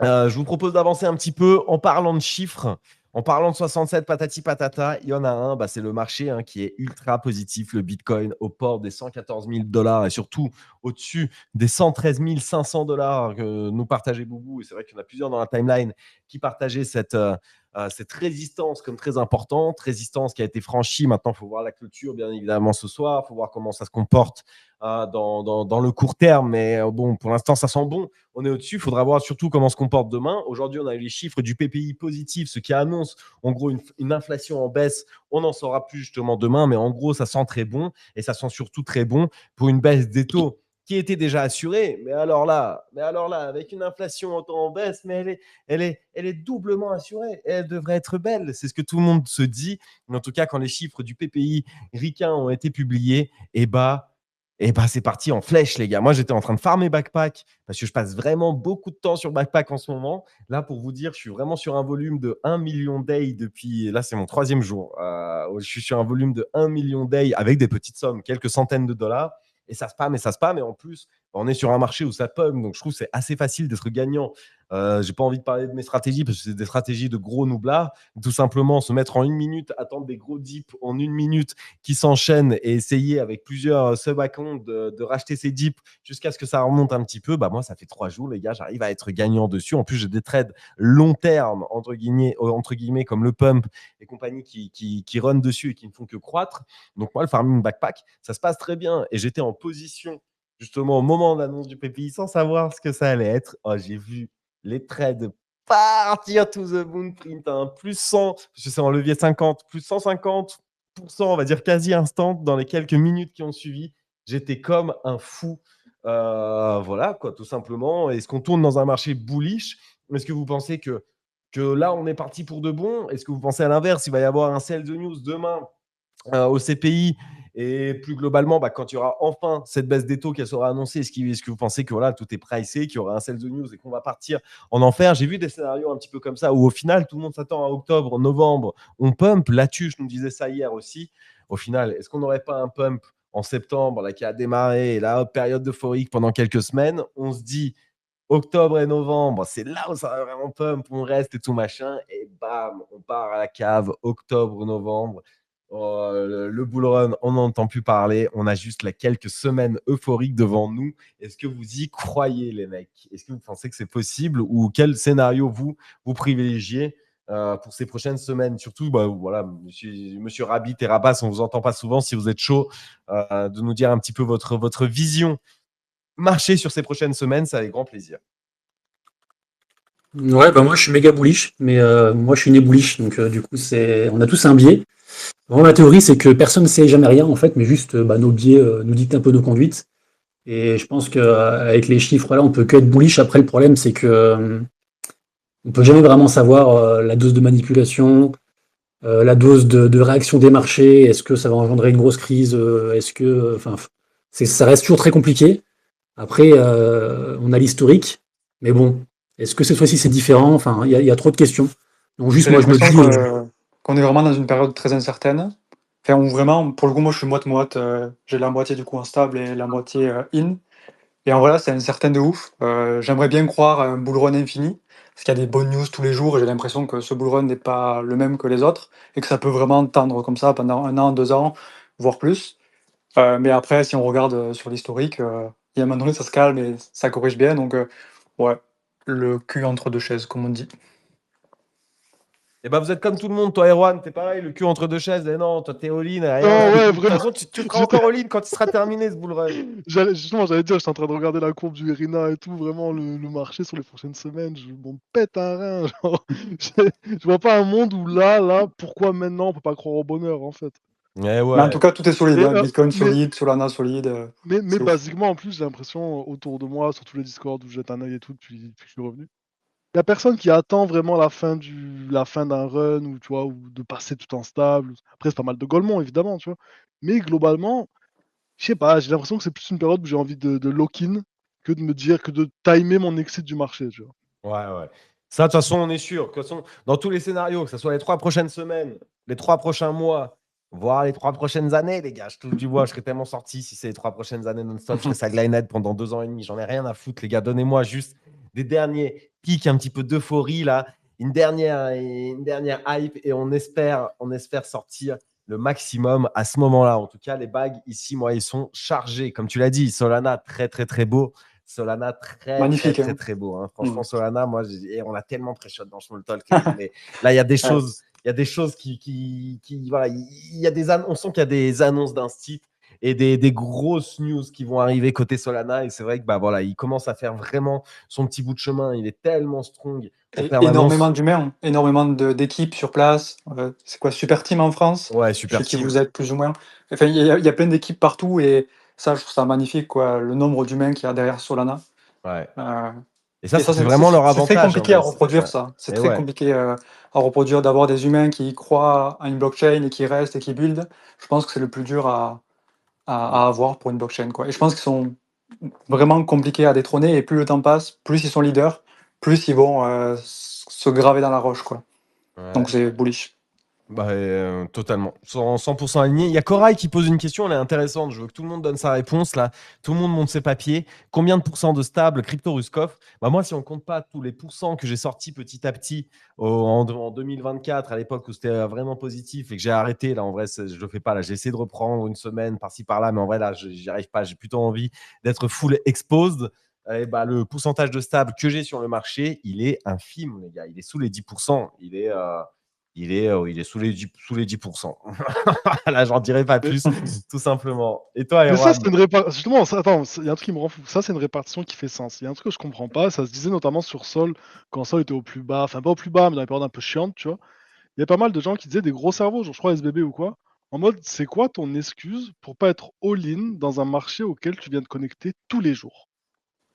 je vous propose d'avancer un petit peu en parlant de chiffres. En parlant de 67 patati patata, il y en a un, c'est le marché qui est ultra positif, le Bitcoin au port des 114 000 $ et surtout au-dessus des 113 500 $ que nous partageait Boubou. Et c'est vrai qu'il y en a plusieurs dans la timeline qui partageaient cette résistance comme très importante, résistance qui a été franchie. Maintenant, il faut voir la clôture, bien évidemment, ce soir. Il faut voir comment ça se comporte dans le court terme. Mais bon, pour l'instant, ça sent bon. On est au-dessus. Il faudra voir surtout comment se comporte demain. Aujourd'hui, on a eu les chiffres du PPI positif, ce qui annonce en gros une inflation en baisse. On n'en saura plus justement demain, mais en gros, ça sent très bon et ça sent surtout très bon pour une baisse des taux qui était déjà assurée. Mais alors là, avec une inflation autant en baisse, mais elle est doublement assurée. Et elle devrait être belle. C'est ce que tout le monde se dit. Mais en tout cas, quand les chiffres du PPI ricain ont été publiés, c'est parti en flèche, les gars. Moi, j'étais en train de farmer backpack parce que je passe vraiment beaucoup de temps sur backpack en ce moment. Là, pour vous dire, je suis vraiment sur un volume de 1 million day depuis. Là, c'est mon 3e jour. Je suis sur un volume de 1 million day avec des petites sommes, quelques centaines de dollars. Et ça spam. Et en plus, on est sur un marché où ça pump. Donc, je trouve que c'est assez facile d'être gagnant. J'ai pas envie de parler de mes stratégies parce que c'est des stratégies de gros noublards. Tout simplement, se mettre en 1 minute, attendre des gros dips en 1 minute qui s'enchaînent et essayer avec plusieurs sub-accounts de racheter ces dips jusqu'à ce que ça remonte un petit peu. Moi, ça fait 3 jours, les gars, j'arrive à être gagnant dessus. En plus, j'ai des trades long terme, entre guillemets, comme le pump et compagnie qui run dessus et qui ne font que croître. Donc, moi, le farming backpack, ça se passe très bien. Et j'étais en position, justement, au moment de l'annonce du PPI, sans savoir ce que ça allait être. Oh, j'ai vu les trades partir to the moon print, plus 100, je sais en levier 50, plus 150%, on va dire quasi instant dans les quelques minutes qui ont suivi. J'étais comme un fou. Voilà, quoi, tout simplement. Est-ce qu'on tourne dans un marché bullish? Est-ce que vous pensez que là, on est parti pour de bon? Est-ce que vous pensez à l'inverse? Il va y avoir un sell the news demain au CPI et plus globalement, quand il y aura enfin cette baisse des taux qui sera annoncée, est-ce que vous pensez que voilà, tout est pricé, qu'il y aura un sell the news et qu'on va partir en enfer? J'ai vu des scénarios un petit peu comme ça où au final, tout le monde s'attend à octobre, novembre, on pump. Latuche nous disait ça hier aussi. Au final, est-ce qu'on n'aurait pas un pump en septembre là, qui a démarré, là, période euphorique pendant quelques semaines? On se dit octobre et novembre, c'est là où ça va vraiment pump, on reste et tout machin, et bam, on part à la cave, octobre, novembre. Le bull run, on n'en entend plus parler. On a juste quelques semaines euphoriques devant nous. Est-ce que vous y croyez, les mecs? Est-ce que vous pensez que c'est possible? Ou quel scénario vous privilégiez pour ces prochaines semaines? Surtout, voilà, monsieur Rabbit et Rabas, on ne vous entend pas souvent. Si vous êtes chaud de nous dire un petit peu votre vision marché sur ces prochaines semaines, c'est avec grand plaisir. Ouais, moi je suis méga bullish, mais moi je suis né bullish, donc du coup on a tous un biais. Moi, ma théorie, c'est que personne ne sait jamais rien, en fait, mais juste nos biais nous dictent un peu nos conduites. Et je pense qu'avec les chiffres là, on peut que être bullish. Après, le problème, c'est que on peut jamais vraiment savoir la dose de manipulation, la dose de réaction des marchés. Est-ce que ça va engendrer une grosse crise? Est-ce que, enfin, ça reste toujours très compliqué. Après, on a l'historique, mais bon, est-ce que cette fois-ci c'est différent? Enfin, il y a trop de questions. Donc juste, J'ai moi, je me l'impression dis, qu'on est vraiment dans une période très incertaine. Enfin, où vraiment, pour le coup, moi, je suis moite-moite. J'ai la moitié du coup en stable et la moitié in. Et en vrai, là, c'est incertain de ouf. J'aimerais bien croire à un bull run infini, parce qu'il y a des bonnes news tous les jours, et j'ai l'impression que ce bull run n'est pas le même que les autres, et que ça peut vraiment tendre comme ça pendant 1 an, 2 ans, voire plus. Mais après, si on regarde sur l'historique, il y a un moment donné, ça se calme et ça corrige bien. Donc, ouais, le cul entre deux chaises, comme on dit. Vous êtes comme tout le monde, toi, Erwan, t'es pareil, le cul entre deux chaises. Et non, toi, t'es all-in, rien. Non, ouais, De toute vraiment. façon, tu seras encore all-in quand il sera terminé, ce bull run. Justement, j'allais dire, j'étais en train de regarder la courbe du RINA et tout, vraiment le marché sur les prochaines semaines, je m'en pète un rein. Genre, je vois pas un monde où là, pourquoi maintenant on peut pas croire au bonheur en fait. Mais Mais en tout ouais. cas, tout est solide, Mais, hein. Bitcoin mais, solide, Solana solide. mais C'est ouf. basiquement, en plus, j'ai l'impression autour de moi, sur tous les Discord où je jette un œil et tout depuis que je suis revenu, il y a personne qui attend vraiment la fin d'un run ou tu vois, ou de passer tout en stable. Après, c'est pas mal de golemons évidemment, tu vois. Mais globalement, je sais pas, j'ai l'impression que c'est plus une période où j'ai envie de lock-in que de me dire, que de timer mon exit du marché, tu vois. Ouais. Ça, de toute façon, on est sûr. De toute façon, dans tous les scénarios, que ce soit les 3 prochaines semaines, les 3 prochains mois, voir les 3 prochaines années, les gars. Je touche du bois, je serais tellement sorti si c'est les 3 prochaines années non-stop. Je ferais ça Glide pendant 2 ans et demi. J'en ai rien à foutre, les gars. Donnez-moi juste des derniers pics, un petit peu d'euphorie, là. Une dernière hype et on espère sortir le maximum à ce moment-là. En tout cas, les bags ici, moi, ils sont chargés. Comme tu l'as dit, Solana, très, très, très beau. Solana, très, très, Magnifique, très, hein. très beau. Hein. Franchement, Solana, moi, et on a tellement pré-shot dans Small Talk. Mais là, il y a des choses qui voilà, il y a on sent qu'il y a des annonces d'instit et des grosses news qui vont arriver côté Solana. Et c'est vrai que bah, voilà, il commence à faire vraiment son petit bout de chemin. Il est tellement strong en Et permanence. énormément d'humains, énormément d'équipes sur place. C'est quoi, Super Team en France? Ouais, Super Chez qui Team. vous êtes plus ou moins. Enfin, il y a plein d'équipes partout et ça, je trouve ça magnifique, quoi, le nombre d'humains qu'il y a derrière Solana. Ouais. Euh, Et ça, et ça, c'est vraiment leur c'est très avantage. compliqué En à vrai. reproduire, Ouais. ça. C'est Et très ouais. compliqué à reproduire, d'avoir des humains qui croient à une blockchain et qui restent et qui build. Je pense que c'est le plus dur à avoir pour une blockchain, quoi. Et je pense qu'ils sont vraiment compliqués à détrôner et plus le temps passe, plus ils sont leaders, plus ils vont se graver dans la roche, quoi. Ouais. Donc c'est bullish. Bah, totalement. 100% aligné. Il y a Corail qui pose une question, elle est intéressante. Je veux que tout le monde donne sa réponse là. Tout le monde monte ses papiers. Combien de pourcents de stable crypto Ruskov? Bah, moi, si on compte pas tous les pourcents que j'ai sortis petit à petit en 2024, à l'époque où c'était vraiment positif et que j'ai arrêté, là, en vrai, je le fais pas. Là, j'ai essayé de reprendre une semaine par-ci par-là, mais en vrai, là, j'y arrive pas. J'ai plutôt envie d'être full exposed. Et bah, le pourcentage de stable que j'ai sur le marché, il est infime, les gars. Il est sous les 10%. Il est sous les 10%. Là, j'en dirai pas Mais, plus, tout simplement. Et toi, mais ça, Erwan? c'est une répartition. Justement, attends, il y a un truc qui me rend fou. Ça, c'est une répartition qui fait sens. Il y a un truc que je comprends pas. Ça se disait notamment sur Sol, quand Sol était au plus bas. Enfin, pas au plus bas, mais dans les périodes un peu chiantes, tu vois. Il y a pas mal de gens qui disaient des gros cerveaux, genre, je crois SBB ou quoi. En mode, c'est quoi ton excuse pour pas être all-in dans un marché auquel tu viens de connecter tous les jours?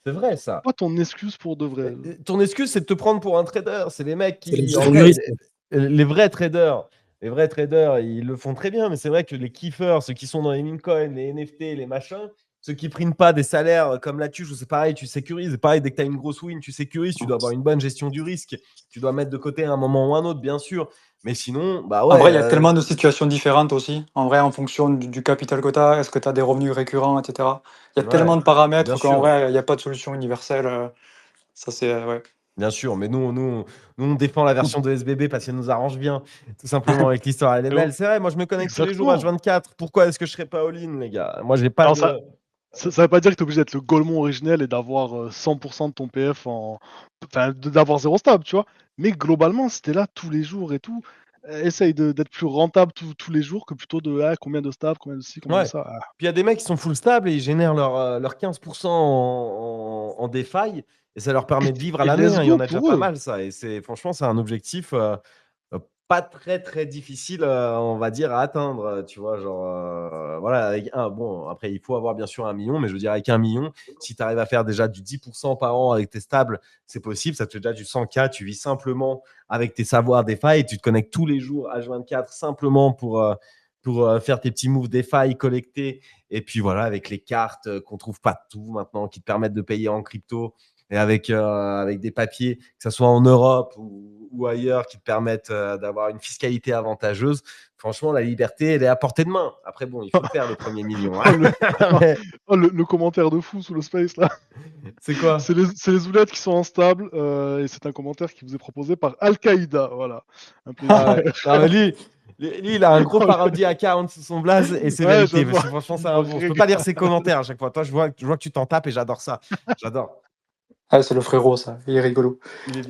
C'est vrai, ça. Quoi ton excuse pour de vrai? Ton excuse, c'est de te prendre pour un trader. C'est les mecs C'est la qui, en gestion du vrai, risque. les vrais traders, ils le font très bien. Mais c'est vrai que les kiffers, ceux qui sont dans les meme coins, les NFT, les machins, ceux qui prennent pas des salaires comme la tuche, c'est pareil, tu sécurises. Pareil, dès que tu as une grosse win, tu sécurises. Tu dois avoir une bonne gestion du risque. Tu dois mettre de côté à un moment ou un autre, bien sûr. Mais sinon, bah En ouais. vrai, il y a tellement de situations différentes aussi. En vrai, en fonction du capital que tu as, est-ce que tu as des revenus récurrents, etc. Il y a Ouais, tellement de bien paramètres qu'en sûr. vrai, il n'y a pas de solution universelle. Ça, c'est. Ouais. Bien sûr, mais nous, on défend la version de SBB parce qu'elle nous arrange bien, tout simplement avec l'histoire. Elle est Et on- belle. C'est vrai, moi je me connecte tous les jours à Exactement. 24. Pourquoi est-ce que je serais pas all-in, les gars? Moi, j'ai pas Alors, de. ça veut pas dire que tu es obligé d'être le Golemon originel et d'avoir 100% de ton PF Enfin, d'avoir zéro stable, tu vois. Mais globalement, si t'es là tous les jours et tout, essaye d'être plus rentable tous les jours que plutôt de combien de stable, combien de ci, combien de Ouais. ça. Puis il y a des mecs qui sont full stable et ils génèrent leur 15% en DeFi et ça leur permet de vivre à Et l'année. let's Hein. Il y en go a déjà pour pas eux. mal, ça. Et franchement, c'est un objectif pas très très difficile, on va dire, à atteindre. Tu vois, genre, voilà, avec bon, après, il faut avoir bien sûr 1 million, mais je veux dire, avec 1 million, si tu arrives à faire déjà du 10% par an avec tes stables, c'est possible. Ça te fait déjà du 100K. Tu vis simplement avec tes savoirs DeFi et tu te connectes tous les jours H24 simplement pour faire tes petits moves DeFi collectés. Et puis voilà, avec les cartes qu'on trouve pas de tout maintenant, qui te permettent de payer en crypto et avec des papiers, que ce soit en Europe ou ailleurs, qui te permettent d'avoir une fiscalité avantageuse. Franchement, la liberté, elle est à portée de main. Après, bon, il faut faire le premier million. Oh, le... Mais le commentaire de fou sous le space là. c'est quoi? C'est les oulettes qui sont instables et c'est un commentaire qui vous est proposé par Al-Qaïda. Voilà. Un plaisir. Ah ouais. Non, mais lui, il a un gros parodie account sous son blaze et c'est Ouais, vérité. j'avoue. Parce que franchement, c'est un bon. Je peux pas lire ses commentaires à chaque fois. Toi, je vois que tu t'en tapes et j'adore ça. J'adore. Ah, c'est le frérot, ça. Il est rigolo.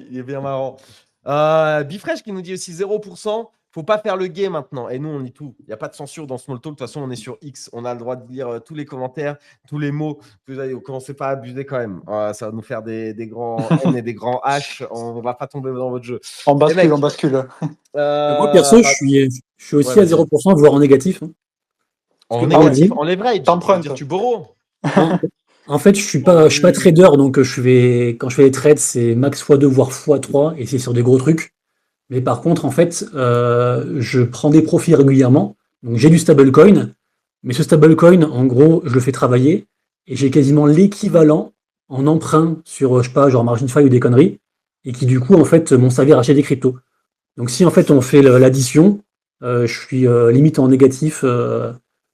Il est bien marrant. Bifresh qui nous dit aussi 0%. Faut pas faire le gay maintenant. Et nous, on lit tout. Il n'y a pas de censure dans Small Talk. De toute façon, on est sur X. On a le droit de lire tous les commentaires, tous les mots. Vous allez, commencez pas à abuser quand même. Ça va nous faire des grands N et des grands H. On ne va pas tomber dans votre jeu. On Les mecs, bascule, on bascule. Moi, perso, je suis aussi ouais, à vas-y. 0%, voire en négatif. Hein. En que, négatif, en leverage. Ça veut T'empruntes. dire tu borrows. En fait, je suis pas trader, donc quand je fais des trades, c'est max x2 voire x3, et c'est sur des gros trucs. Mais par contre, en fait, je prends des profits régulièrement. Donc j'ai du stablecoin, mais ce stablecoin, en gros, je le fais travailler, et j'ai quasiment l'équivalent en emprunt sur, je sais pas, genre MarginFi ou des conneries, et qui du coup, en fait, m'ont servi à racheter des cryptos. Donc si en fait on fait l'addition, je suis limite en négatif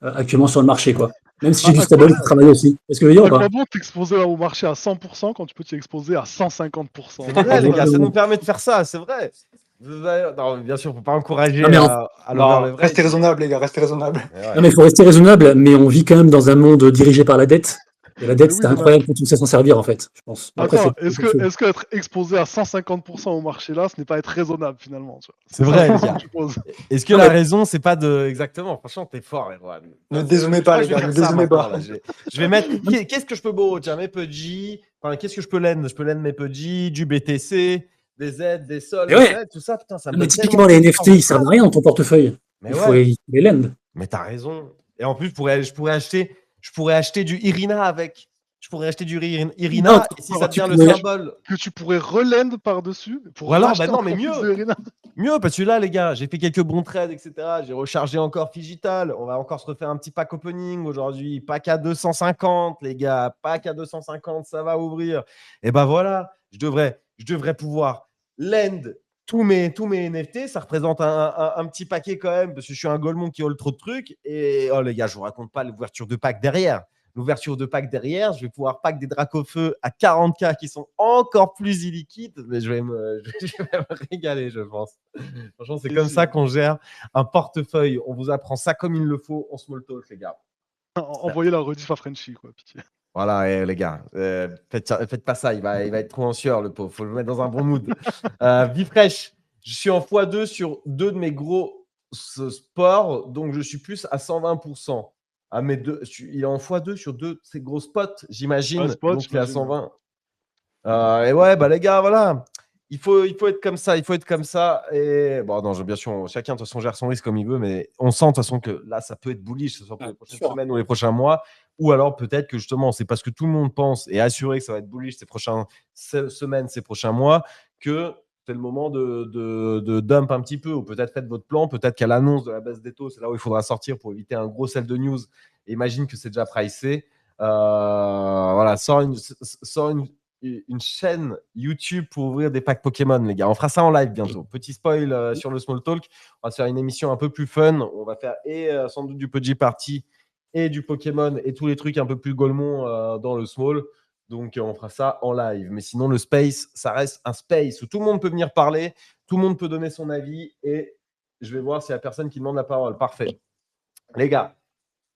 actuellement sur le marché, quoi. Même si j'ai du À stable qui travaille aussi. Est-ce que je veux dire ou À pas? quoi bon t'exposer au marché à 100% quand tu peux t'y exposer à 150%? C'est vrai, les gars, ça Exactement. nous permet de faire ça, c'est vrai. Non, bien sûr, faut pas encourager Non, mais à Non, l'overleverage. restez raisonnable, les gars, restez raisonnable. Mais ouais. Non, mais il faut rester raisonnable, mais on vit quand même dans un monde dirigé par la dette. Et la dette, Mais oui, c'est non, mais incroyable quand tu sais s'en servir, en fait, je pense. Bon, après, attends, c'est est-ce que être exposé à 150% au marché là, ce n'est pas être raisonnable finalement, tu vois? C'est ça vrai, la les question gars. que tu poses. Est-ce que Non, la mais raison, c'est pas de. Exactement, franchement, t'es fort, Erwan. Ne Enfin, dézoomez je pas, crois les que je vais gars, ne faire ça dézoomez maintenant. pas. Là. Je vais mettre. Qu'est-ce que je peux borrow? Tiens, mes pudgy. Enfin, qu'est-ce que je peux lend? Je peux lend mes pudgy, du BTC, des Z, des sols, mais des ouais, Z, tout ça. Putain, ça me non, mais donne tellement typiquement, les de NFT, force de ils servent à frappe. rien dans ton portefeuille. Mais Il faut ouais, les lend. mais t'as raison. Et en plus, je pourrais acheter du Irina avec. Je pourrais acheter du Non, Irina et si ça Alors, tu devient le pourrais, symbole. que tu pourrais relend par-dessus Ou pour alors, bah racheter non, mais encore plus mieux. de Irina. Mieux, parce que là, les gars, j'ai fait quelques bons trades, etc. J'ai rechargé encore Figital. On va encore se refaire un petit pack opening aujourd'hui. Pack à 250, les gars. Pack à 250, ça va ouvrir. Et ben voilà, je devrais pouvoir lend tous mes NFT. Ça représente un petit paquet quand même, parce que je suis un golemon qui haul trop de trucs. Et oh, les gars, je vous raconte pas l'ouverture de pack derrière. L'ouverture de pack derrière, je vais pouvoir pack des Dracofeu à 40K qui sont encore plus illiquides, mais je vais me régaler, je pense. Franchement, c'est comme ça qu'on gère un portefeuille. On vous apprend ça comme il le faut en small talk, les gars. Envoyez la rediff à Frenchy, quoi, pitié. Voilà, les gars, faites pas ça, il va être trop en sueur, le pauvre. Faut le mettre dans un bon mood. Vie fraîche, je suis en x2 sur deux de mes gros sports, donc je suis plus à 120%. Ah, mais il est en x2 sur deux de ses gros spots, Ouais, j'imagine. spot, Donc il est à j'imagine. 120. Et ouais, bah les gars, voilà. Il faut être comme ça, il faut être comme ça. Et bon, non, bien sûr, chacun de toute façon gère son risque comme il veut, mais on sent de toute façon que là, ça peut être bullish, que ce soit pour les prochaines sûr. semaines ou les prochains mois, ou alors peut-être que justement, c'est parce que tout le monde pense et assuré que ça va être bullish ces prochaines semaines, ces prochains mois, que c'est le moment de dump un petit peu, ou peut-être faites votre plan, peut-être qu'à l'annonce de la baisse des taux, c'est là où il faudra sortir pour éviter un gros sell de news. Et imagine que c'est déjà pricé. Voilà, sort une chaîne YouTube pour ouvrir des packs Pokémon, les gars. On fera ça en live bientôt. Petit spoil sur le Small Talk. On va se faire une émission un peu plus fun. On va faire sans doute du Pudgy Party et du Pokémon et tous les trucs un peu plus golemons dans le Small. Donc, on fera ça en live. Mais sinon, le Space, ça reste un Space où tout le monde peut venir parler, tout le monde peut donner son avis et je vais voir s'il y a personne qui demande la parole. Parfait. Les gars,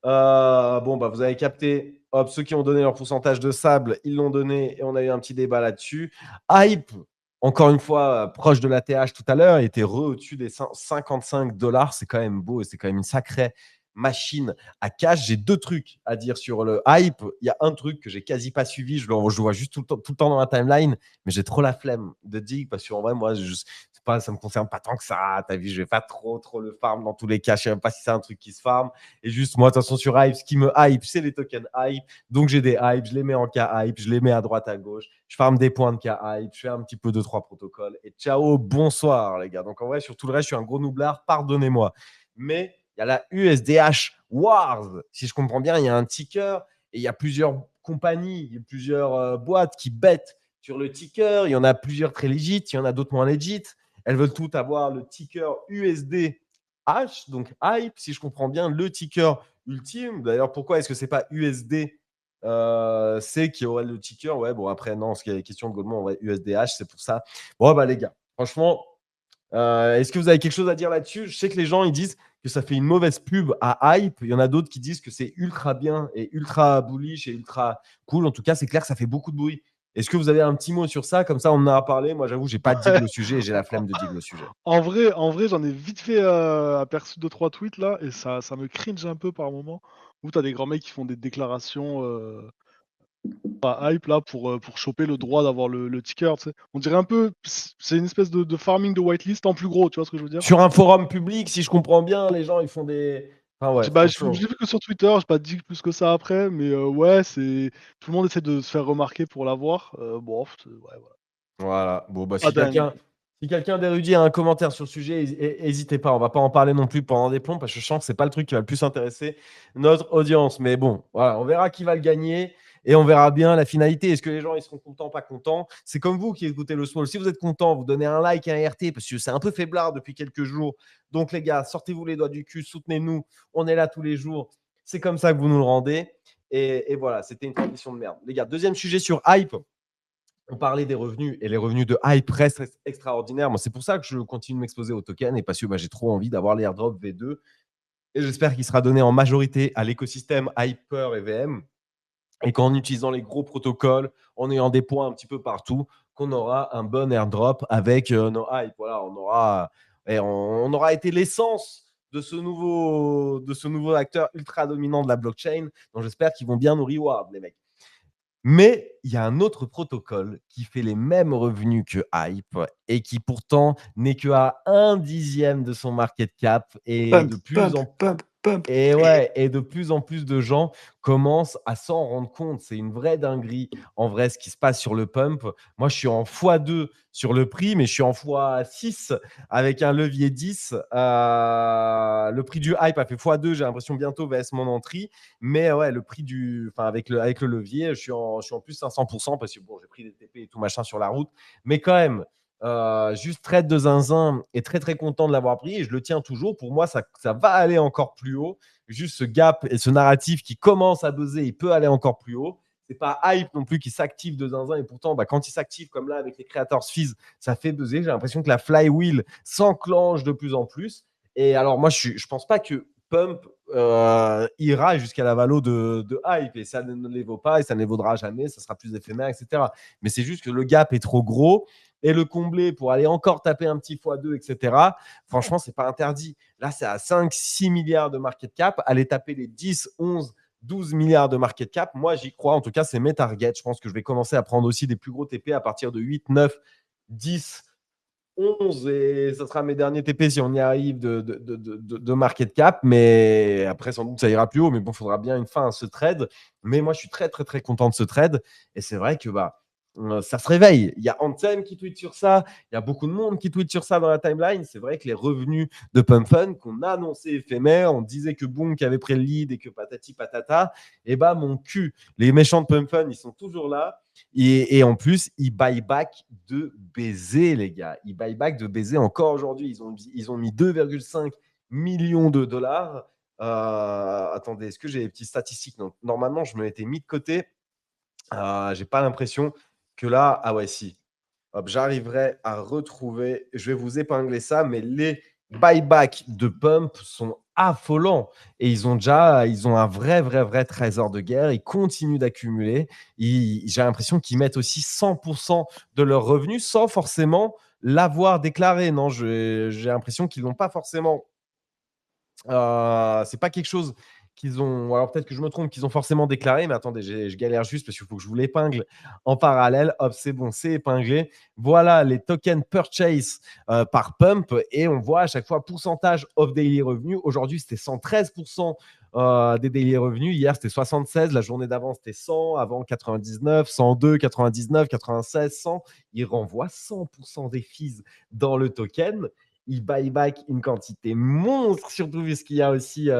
bon, bah, vous avez capté. Hop, ceux qui ont donné leur pourcentage de sable, ils l'ont donné et on a eu un petit débat là-dessus. Hype, encore une fois, proche de la TH tout à l'heure, il était au-dessus des 55 $. C'est quand même beau et c'est quand même une sacrée machine à cash. J'ai deux trucs à dire sur le hype. Il y a un truc que j'ai quasi pas suivi. Je le vois juste tout le temps dans la timeline, mais j'ai trop la flemme de dire parce qu'en vrai, moi, ça me concerne pas tant que ça. T'as vu, je vais pas trop le farm dans tous les cas. Je sais même pas si c'est un truc qui se farm. Et juste, moi, de toute façon, sur Hype, ce qui me hype, c'est les tokens Hype. Donc, j'ai des Hype, je les mets en cas Hype, je les mets à droite, à gauche. Je farme des points de cas Hype, je fais un petit peu 2-3 protocoles. Et ciao, bonsoir, les gars. Donc, en vrai, sur tout le reste, je suis un gros noublard. Pardonnez-moi. Mais il y a la USDH Wars. Si je comprends bien, il y a un ticker et il y a plusieurs compagnies, il y a plusieurs boîtes qui bêtent sur le ticker. Il y en a plusieurs très legit, il y en a d'autres moins legit. Elles veulent toutes avoir le ticker USD H, donc Hype, si je comprends bien, le ticker ultime. D'ailleurs, pourquoi est-ce que c'est pas USD C qui aurait le ticker? Ouais, bon, après, non, ce qui est question de Goldman, on va USDH, c'est pour ça. Bon, bah, les gars, franchement, est-ce que vous avez quelque chose à dire là-dessus? Je sais que les gens, ils disent que ça fait une mauvaise pub à Hype. Il y en a d'autres qui disent que c'est ultra bien et ultra bullish et ultra cool. En tout cas, c'est clair que ça fait beaucoup de bruit. Est-ce que vous avez un petit mot sur ça? Comme ça, on en a parlé. Moi, j'avoue, j'ai pas dit le sujet et j'ai la flemme de dire le sujet. En vrai, j'en ai vite fait aperçu 2-3 tweets là, et ça me cringe un peu par moment. Où t'as des grands mecs qui font des déclarations à Hype là pour choper le droit d'avoir le ticker. Tu sais. On dirait un peu, c'est une espèce de farming de whitelist en plus gros, tu vois ce que je veux dire? Sur un forum public, si je comprends bien, les gens, ils font des. Enfin, ouais, Bah, je franchement. l'ai vu que sur Twitter, j'ai pas dit plus que ça après, mais ouais, tout le monde essaie de se faire remarquer pour l'avoir. Bon, ouais, voilà. Voilà. Bon, bah, Pas dingue. si quelqu'un d'érudit a un commentaire sur le sujet, n'hésitez pas. On va pas en parler non plus pendant des plombs parce que je sens que c'est pas le truc qui va le plus intéresser notre audience. Mais bon, voilà, on verra qui va le gagner. et on verra bien la finalité. Est-ce que les gens ils seront contents, pas contents? C'est comme vous qui écoutez le small. Si vous êtes content, vous donnez un like et un RT parce que c'est un peu faiblard depuis quelques jours. Donc les gars, sortez-vous les doigts du cul, soutenez-nous. On est là tous les jours. C'est comme ça que vous nous le rendez. Et voilà, c'était une transition de merde. Les gars, deuxième sujet sur Hype. On parlait des revenus et les revenus de Hype restent extraordinaires. Moi, c'est pour ça que je continue de m'exposer aux tokens et parce que j'ai trop envie d'avoir l'airdrop V2 et j'espère qu'il sera donné en majorité à l'écosystème Hyper et VM et qu'en utilisant les gros protocoles, en ayant des points un petit peu partout, qu'on aura un bon airdrop avec nos Hype. Voilà, on aura été l'essence de ce nouveau acteur ultra dominant de la blockchain. Donc, j'espère qu'ils vont bien nous reward, les mecs. Mais il y a un autre protocole qui fait les mêmes revenus que Hype et qui pourtant n'est qu'à 1/10 de son market cap et Pump, de plus pump, en pump, pump. et de plus en plus de gens commencent à s'en rendre compte. C'est une vraie dinguerie, en vrai, ce qui se passe sur le pump. Moi, je suis en x2 sur le prix, mais je suis en x6 avec un levier 10. Le prix du Hype a fait x2, j'ai l'impression bientôt vs mon entrée. Mais ouais, le prix avec le levier, je suis en plus 500% parce que bon, j'ai pris des TP et tout machin sur la route. Mais quand même, juste trade de zinzin et très très content de l'avoir pris et je le tiens toujours. Pour moi, ça va aller encore plus haut. Juste ce gap et ce narratif qui commence à buzzer, il peut aller encore plus haut. C'est pas Hype non plus qui s'active de zinzin et pourtant, quand il s'active comme là avec les creators fees, ça fait buzzer. J'ai l'impression que la flywheel s'enclenche de plus en plus. Et alors moi, je pense pas que Pump ira jusqu'à la valo de Hype et ça ne les vaut pas et ça ne les vaudra jamais. Ça sera plus éphémère, etc. Mais c'est juste que le gap est trop gros et le combler pour aller encore taper un petit x2, etc. Franchement, c'est pas interdit. Là, c'est à 5-6 milliards de market cap. Aller taper les 10, 11, 12 milliards de market cap, moi, j'y crois. En tout cas, c'est mes targets. Je pense que je vais commencer à prendre aussi des plus gros TP à partir de 8, 9, 10, 11 et ça sera mes derniers TP si on y arrive de market cap. Mais après, sans doute, ça ira plus haut. Mais bon, il faudra bien une fin à ce trade. Mais moi, je suis très, très, très content de ce trade. Et c'est vrai que ça se réveille. Il y a Anthem qui tweet sur ça. Il y a beaucoup de monde qui tweet sur ça dans la timeline. C'est vrai que les revenus de Pump Fun qu'on a annoncé éphémères, on disait que Boom qui avait pris le lead et que patati patata, et mon cul. Les méchants de Pump Fun, ils sont toujours là. Et en plus, ils buy back de baiser, les gars. Ils buy back de baiser encore aujourd'hui. Ils ont mis 2,5 millions de dollars. Attendez, est-ce que j'ai les petites statistiques? Non. Normalement, je me l'étais mis de côté. J'ai pas l'impression que là, ah ouais, si. Hop, j'arriverai à retrouver, je vais vous épingler ça, mais les buybacks de Pump sont affolants et ils ont un vrai trésor de guerre. Ils continuent d'accumuler. J'ai l'impression qu'ils mettent aussi 100% de leurs revenus sans forcément l'avoir déclaré. Non, j'ai l'impression qu'ils n'ont pas forcément. C'est pas quelque chose qu'ils ont. Alors peut-être que je me trompe, qu'ils ont forcément déclaré, mais attendez, je galère juste parce qu'il faut que je vous l'épingle en parallèle. Hop, c'est bon, c'est épinglé. Voilà les tokens purchase par Pump et on voit à chaque fois pourcentage of daily revenue. Aujourd'hui, c'était 113% des daily revenus. Hier, c'était 76. La journée d'avant, c'était 100. Avant, 99, 102, 99, 96, 100. Il renvoie 100% des fees dans le token. Il buy back une quantité monstre, surtout vu ce qu'il y a aussi de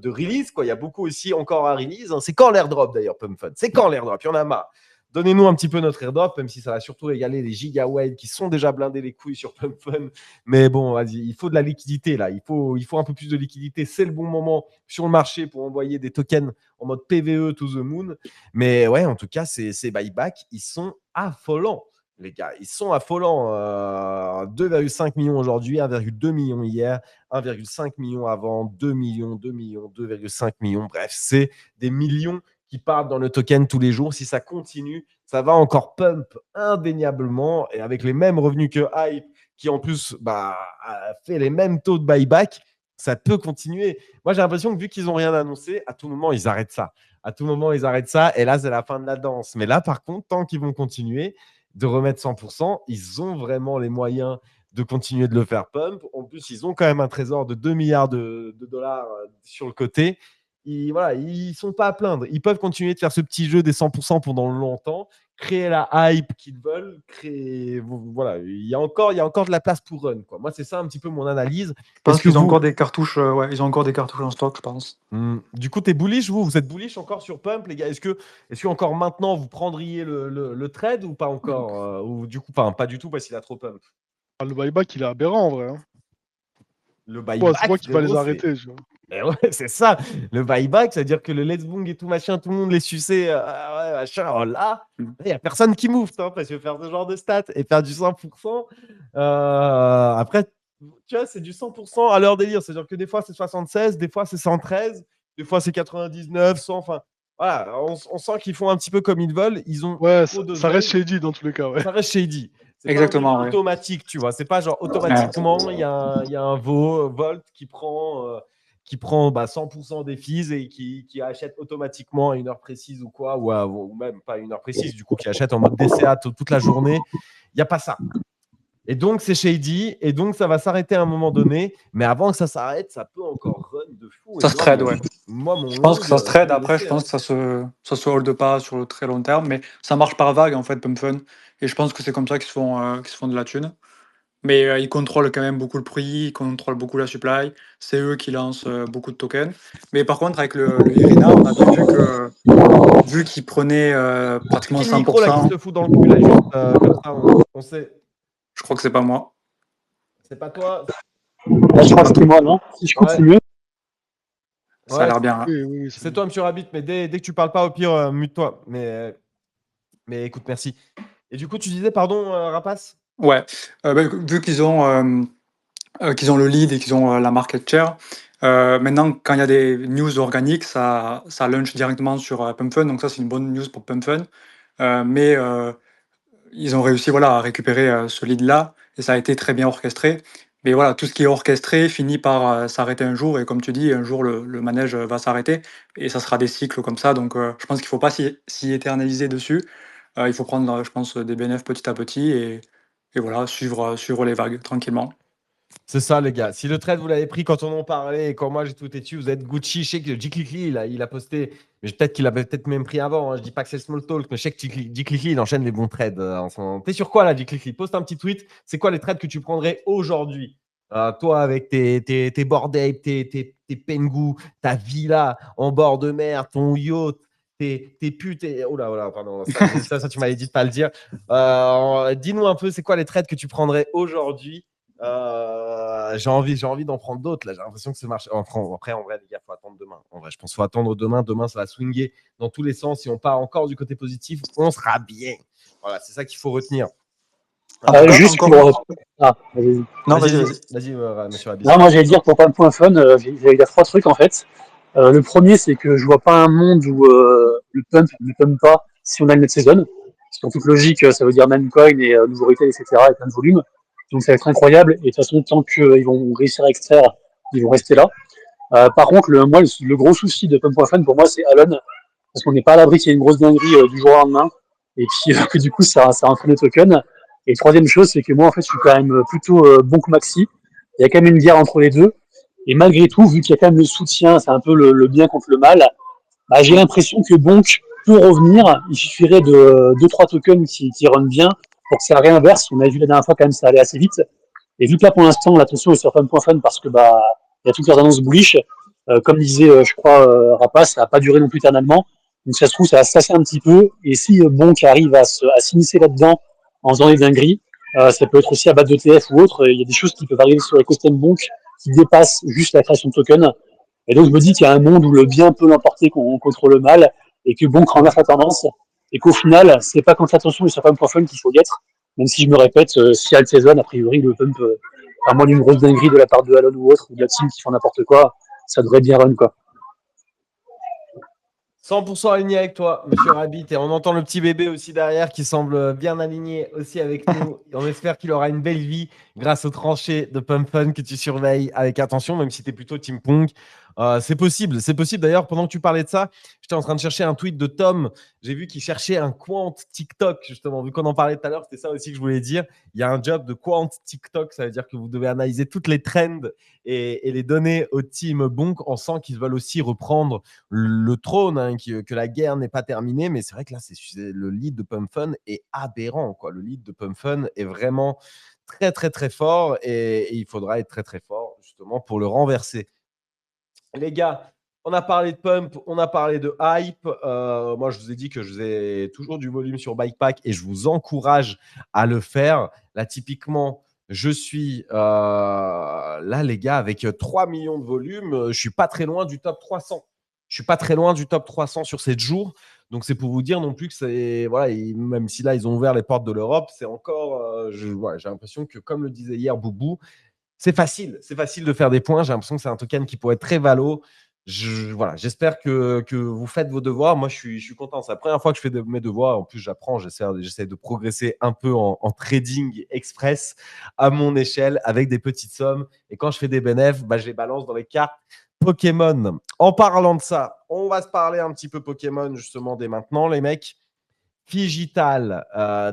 release. Quoi. Il y a beaucoup aussi encore à release. Hein. C'est quand l'airdrop d'ailleurs, Pump Fun? C'est quand l'airdrop? Il y en a marre. Donnez-nous un petit peu notre airdrop, même si ça va surtout régaler les gigawades qui sont déjà blindés les couilles sur Pump Fun. Mais bon, vas-y, il faut de la liquidité là. Il faut un peu plus de liquidité. C'est le bon moment sur le marché pour envoyer des tokens en mode PVE to the moon. Mais ouais, en tout cas, ces buybacks, ils sont affolants. Les gars, ils sont affolants. 2,5 millions aujourd'hui, 1,2 million hier, 1,5 million avant, 2 millions, 2 millions, 2,5 millions. Bref, c'est des millions qui partent dans le token tous les jours. Si ça continue, ça va encore pump indéniablement. Et avec les mêmes revenus que Hype, qui en plus a fait les mêmes taux de buyback, ça peut continuer. Moi, j'ai l'impression que vu qu'ils n'ont rien annoncé, à tout moment, ils arrêtent ça. À tout moment, ils arrêtent ça. Et là, c'est la fin de la danse. Mais là, par contre, tant qu'ils vont continuer de remettre 100%, ils ont vraiment les moyens de continuer de le faire pump. En plus, ils ont quand même un trésor de 2 milliards de dollars sur le côté. Ils ne sont pas à plaindre. Ils peuvent continuer de faire ce petit jeu des 100% pendant longtemps. créer la hype qu'ils veulent, voilà, il y a encore de la place pour run, quoi. Moi, c'est ça un petit peu mon analyse. Je pense Est-ce que qu'ils ont vous, encore des cartouches, ils ont encore des cartouches en stock, je pense. du coup, t'es bullish, vous êtes bullish encore sur Pump, les gars? Est-ce que encore maintenant vous prendriez le trade ou pas encore ou du coup, pas du tout parce qu'il a trop Pump. Ah, le buyback, il est aberrant en vrai. Hein. Le Ouais, buyback, c'est moi qui va les frérot, arrêter. Je... Eh ouais, c'est ça. Le buyback, c'est-à-dire que le Let's Bong et tout machin, tout le monde les suçait, ouais, machin. Alors là, il n'y a personne qui move, hein, parce que faire ce genre de stats et faire du 100%, après, tu vois, c'est du 100% à leur délire. C'est-à-dire que des fois, c'est 76, des fois, c'est 113, des fois, c'est 99, 100. Enfin, voilà, on sent qu'ils font un petit peu comme ils veulent. Ils ont Ouais, trop de ça reste veille. shady dans tous les cas. Ouais. Ça reste shady. C'est pas un truc Exactement, ouais. automatique, tu vois. C'est pas genre automatiquement, il y a un Volt qui prend 100% des fees et qui achète automatiquement à une heure précise ou quoi, ou même pas à une heure précise, du coup, qui achète en mode DCA toute la journée. Il n'y a pas ça. Et donc, c'est shady, et donc, ça va s'arrêter à un moment donné. Mais avant que ça s'arrête, ça peut encore run de fou. Ça se trade, ouais. Moi, mon Je pense que ça se long, trade. je peux le Après, je laisser, pense que ça se hold pas sur le très long terme, mais ça marche par vague, en fait, Pump Fun. Et je pense que c'est comme ça qu'ils se font de la thune. Mais ils contrôlent quand même beaucoup le prix, ils contrôlent beaucoup la supply. C'est eux qui lancent beaucoup de tokens. Mais par contre, avec le Irina, on a bien vu que, vu qu'ils prenaient pratiquement Qui le micro là qui se 100%, le fout dans le cul là, juste comme ça, on sait. je crois que c'est pas moi. C'est pas toi. Là, je crois que c'était moi, non? Si je coupe, Ouais. c'est mieux. Ça a l'air bien. Hein. Oui, C'est toi, Monsieur Rabbit, mais dès que tu parles pas, au pire, mute-toi. Mais écoute, merci. Et du coup, tu disais, pardon, Rapace? Ouais, vu qu'ils ont le lead et qu'ils ont la market share, maintenant, quand il y a des news organiques, ça launch directement sur Pump Fun. Donc ça, c'est une bonne news pour Pump Fun. Mais ils ont réussi voilà, à récupérer ce lead-là et ça a été très bien orchestré. Mais voilà, tout ce qui est orchestré finit par s'arrêter un jour et comme tu dis, un jour le manège va s'arrêter et ça sera des cycles comme ça. Donc je pense qu'il ne faut pas s'y éternaliser dessus. Il faut prendre, je pense, des bénéfices petit à petit et voilà, suivre les vagues tranquillement. C'est ça, les gars. Si le trade, vous l'avez pris quand on en parlait et quand moi j'ai tout été dessus, vous êtes Gucci. Je sais que Jiklikli, il a posté, mais peut-être qu'il avait peut-être même pris avant. Hein. Je dis pas que c'est le small talk, mais je sais que Jiklikli, il enchaîne les bons trades en ce moment. T'es sur quoi là, Jiklikli? Poste un petit tweet. C'est quoi les trades que tu prendrais aujourd'hui? Toi, avec tes Bored Ape, tes Pengu, ta villa en bord de mer, ton yacht, tes putes. Oh là, pardon. Ça, tu m'avais dit de pas le dire. Dis-nous un peu, c'est quoi les trades que tu prendrais aujourd'hui? J'ai envie d'en prendre d'autres. Là, j'ai l'impression que ce marché. Après, en vrai, les gars, faut attendre demain. En vrai, je pense qu'il faut attendre demain. Demain, ça va swinguer dans tous les sens. Si on part encore du côté positif, on sera bien. Voilà, c'est ça qu'il faut retenir. Juste pour. Ah, vas-y. Non, vas-y. Vas-y, monsieur Abis. Non, moi, j'allais dire pour Pump.fun, il y a trois trucs en fait. Le premier, c'est que je vois pas un monde où le pump ne pump pas si on a une net season. Parce qu'en toute logique, ça veut dire même coin et nouveau retail, etc. et plein de volume. Donc ça va être incroyable. Et de toute façon, tant qu'ils vont réussir à extraire, ils vont rester là. Par contre, moi, le gros souci de Pump.fun, pour moi, c'est Alon. Parce qu'on n'est pas à l'abri qu'il y ait une grosse dinguerie du jour au lendemain. Et puis que du coup, ça entraîne les tokens. Et troisième chose, c'est que moi, en fait, je suis quand même plutôt bon que Maxi. Il y a quand même une guerre entre les deux. Et malgré tout, vu qu'il y a quand même le soutien, c'est un peu le bien contre le mal, bah, j'ai l'impression que Bonk peut revenir. Il suffirait de 2-3 tokens qui run bien pour que ça réinverse. On a vu la dernière fois quand même ça allait assez vite. Et vu que là pour l'instant l'attention est sur Fun.fun parce que bah il y a toutes leurs annonces bullish, comme disait je crois Rapace, ça n'a pas duré non plus éternellement. Donc ça se trouve ça va se tasser un petit peu. Et si Bonk arrive à s'immiscer là-dedans en faisant des dingueries, ça peut être aussi à base d'ETF ou autre. Il y a des choses qui peuvent arriver sur les custom Bonk qui dépassent juste la création de tokens. Et donc je me dis qu'il y a un monde où le bien peut l'emporter contre le mal et que Bonk renverse la tendance et qu'au final c'est pas contre l'attention et sur Fun.fun qu'il faut y être. Même si je me répète, si Alt Season, a priori, le pump, à moins d'une grosse dinguerie de la part de Alon ou autre, ou de la team qui font n'importe quoi, ça devrait bien run, quoi. 100% aligné avec toi, monsieur Rabbit. Et on entend le petit bébé aussi derrière qui semble bien aligné aussi avec nous. Et on espère qu'il aura une belle vie grâce aux tranchées de Pump Fun que tu surveilles avec attention, même si tu es plutôt Team Pong. C'est possible, c'est possible. D'ailleurs, pendant que tu parlais de ça, j'étais en train de chercher un tweet de Tom. J'ai vu qu'il cherchait un quant TikTok, justement. Vu qu'on en parlait tout à l'heure, c'était ça aussi que je voulais dire. Il y a un job de quant TikTok. Ça veut dire que vous devez analyser toutes les trends et les donner au team Bonk. On sent qu'ils veulent aussi reprendre le trône, hein, que la guerre n'est pas terminée. Mais c'est vrai que là, le lead de Pump Fun est aberrant, quoi. Le lead de Pump Fun est vraiment très, très, très fort et il faudra être très, très fort, justement, pour le renverser. Les gars, on a parlé de pump, on a parlé de hype. Moi, je vous ai dit que je faisais toujours du volume sur Bikepack et je vous encourage à le faire. Là, typiquement, je suis là, les gars, avec 3 millions de volume. Je suis pas très loin du top 300. Je suis pas très loin du top 300 sur 7 jours. Donc, c'est pour vous dire non plus que c'est. Voilà, même si là, ils ont ouvert les portes de l'Europe, c'est encore. Voilà, j'ai l'impression que, comme le disait hier Boubou, c'est facile de faire des points. J'ai l'impression que c'est un token qui pourrait être très valo. Voilà, j'espère que vous faites vos devoirs. Moi, je suis content. C'est la première fois que je fais mes devoirs. En plus, j'apprends. J'essaie de progresser un peu en trading express à mon échelle avec des petites sommes. Et quand je fais des bénéfices, je les balance dans les cartes Pokémon. En parlant de ça, on va se parler un petit peu Pokémon justement dès maintenant, les mecs. Figital.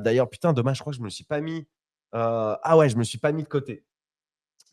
D'ailleurs, putain, dommage, je crois que je me suis pas mis. Ah ouais, je me suis pas mis de côté.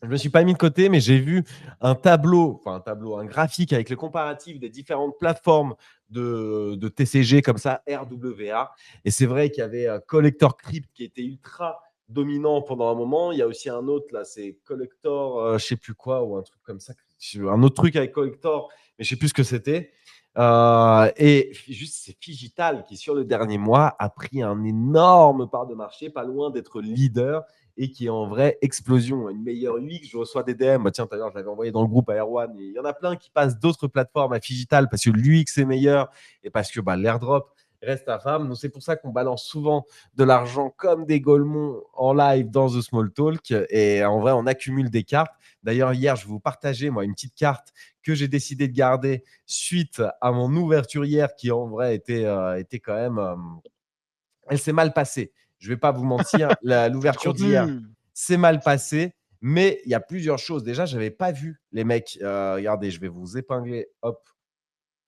Je me suis pas mis de côté, mais j'ai vu un un graphique avec le comparatif des différentes plateformes de TCG comme ça, RWA. Et c'est vrai qu'il y avait Collector Crypt qui était ultra dominant pendant un moment. Il y a aussi un autre, là, c'est Collector, je sais plus quoi, ou un truc comme ça. Un autre truc avec Collector, mais je sais plus ce que c'était. Et juste, c'est Figital qui, sur le dernier mois, a pris un énorme part de marché, pas loin d'être leader et qui est en vraie explosion. Une meilleure UX, je reçois des DM. Tiens, tout à l'heure, je l'avais envoyé dans le groupe à Erwan. Il y en a plein qui passent d'autres plateformes à Figital parce que l'UX est meilleur et parce que l'airdrop reste infâme. Donc, c'est pour ça qu'on balance souvent de l'argent comme des golemons en live dans The Small Talk. Et en vrai, on accumule des cartes. D'ailleurs, hier, je vais vous partager, moi, une petite carte que j'ai décidé de garder suite à mon ouverture hier qui, en vrai, était quand même… elle s'est mal passée. Je ne vais pas vous mentir, l'ouverture d'hier s'est mal passée, mais il y a plusieurs choses. Déjà, je n'avais pas vu les mecs. Regardez, je vais vous épingler. Hop.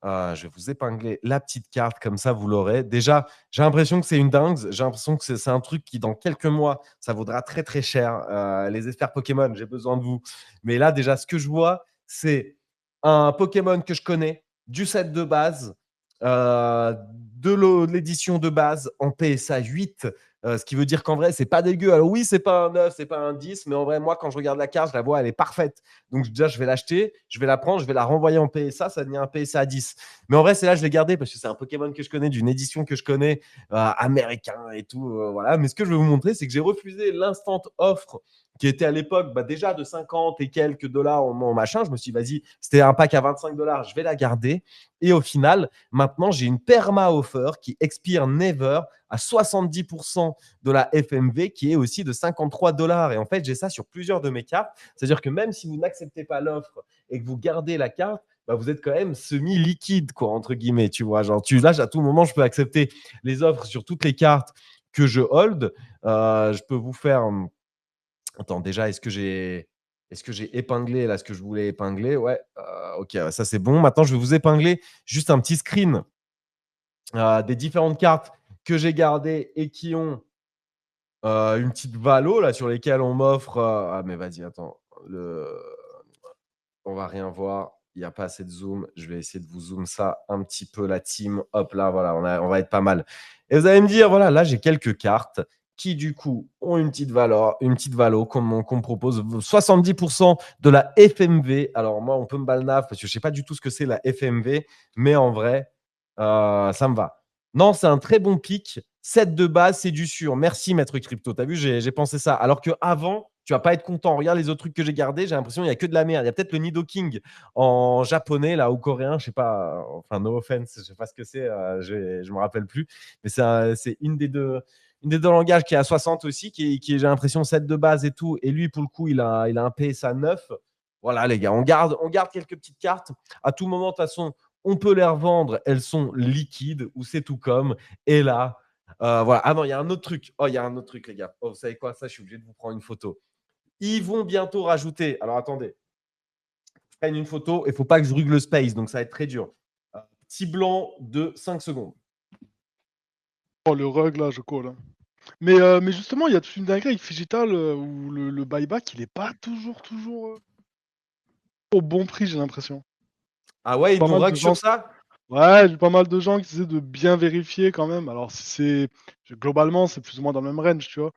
Je vais vous épingler la petite carte, comme ça vous l'aurez. Déjà, j'ai l'impression que c'est une dingue. J'ai l'impression que c'est un truc qui, dans quelques mois, ça vaudra très très cher. Les experts Pokémon, j'ai besoin de vous. Mais là, déjà, ce que je vois, c'est un Pokémon que je connais, du set de base, de l'édition de base en PSA 8. Ce qui veut dire qu'en vrai, c'est pas dégueu. Alors oui, c'est pas un 9, c'est pas un 10, mais en vrai, moi, quand je regarde la carte, je la vois, elle est parfaite. Donc déjà, je vais l'acheter, je vais la prendre, je vais la renvoyer en PSA, ça devient un PSA 10. Mais en vrai, c'est là, je l'ai gardé parce que c'est un Pokémon que je connais, d'une édition que je connais, américain et tout. Voilà. Mais ce que je vais vous montrer, c'est que j'ai refusé l'instant offre qui était à l'époque déjà de 50 et quelques dollars en machin. Je me suis dit, vas-y, c'était un pack à 25 dollars, je vais la garder. Et au final, maintenant, j'ai une perma offer qui expire never à 70% de la FMV qui est aussi de 53 dollars. Et en fait, j'ai ça sur plusieurs de mes cartes. C'est-à-dire que même si vous n'acceptez pas l'offre et que vous gardez la carte, vous êtes quand même semi-liquide, quoi, entre guillemets. Tu vois, genre, là, à tout moment, je peux accepter les offres sur toutes les cartes que je hold. Je peux vous faire… Attends, déjà, est-ce que j'ai épinglé là ce que je voulais épingler? Ouais, ok, ça c'est bon. Maintenant, je vais vous épingler juste un petit screen des différentes cartes que j'ai gardées et qui ont une petite valo là sur lesquelles on m'offre. Ah, mais vas-y, attends. On va rien voir. Il n'y a pas assez de zoom. Je vais essayer de vous zoom ça un petit peu, la team. Hop là, voilà, on va être pas mal. Et vous allez me dire, voilà, là, j'ai quelques cartes qui, du coup, ont une petite valo qu'on me propose. 70% de la FMV. Alors, moi, on peut me balnaf parce que je ne sais pas du tout ce que c'est la FMV. Mais en vrai, ça me va. Non, c'est un très bon pic. 7 de base, c'est du sûr. Merci, Maître Crypto. Tu as vu, j'ai pensé ça. Alors qu'avant, tu vas pas être content. Regarde les autres trucs que j'ai gardés. J'ai l'impression qu'il n'y a que de la merde. Il y a peut-être le Nidoking en japonais là ou coréen. Je sais pas. Enfin, no offense. Je sais pas ce que c'est. Je me rappelle plus. Mais c'est une des deux langages qui est à 60 aussi, qui j'ai l'impression 7 de base et tout. Et lui, pour le coup, il a un PSA 9. Voilà, les gars. On garde quelques petites cartes. À tout moment, de toute façon, on peut les revendre. Elles sont liquides ou c'est tout comme. Et là, voilà. Ah non, il y a un autre truc. Oh, il y a un autre truc, les gars. Oh, vous savez quoi? Ça, je suis obligé de vous prendre une photo. Ils vont bientôt rajouter. Alors attendez, prenne une photo et il ne faut pas que je rugue le space, donc ça va être très dur. Petit blanc de 5 secondes. Oh, le rug, là, je colle. Hein. Mais justement, il y a toute une dinguerie avec Figital où le buyback, il est pas toujours au bon prix, j'ai l'impression. Ah ouais, ils Pas nous mal de rug gens. sur ça? Ouais, j'ai pas mal de gens qui essaient de bien vérifier quand même. Alors, globalement, c'est plus ou moins dans le même range, tu vois.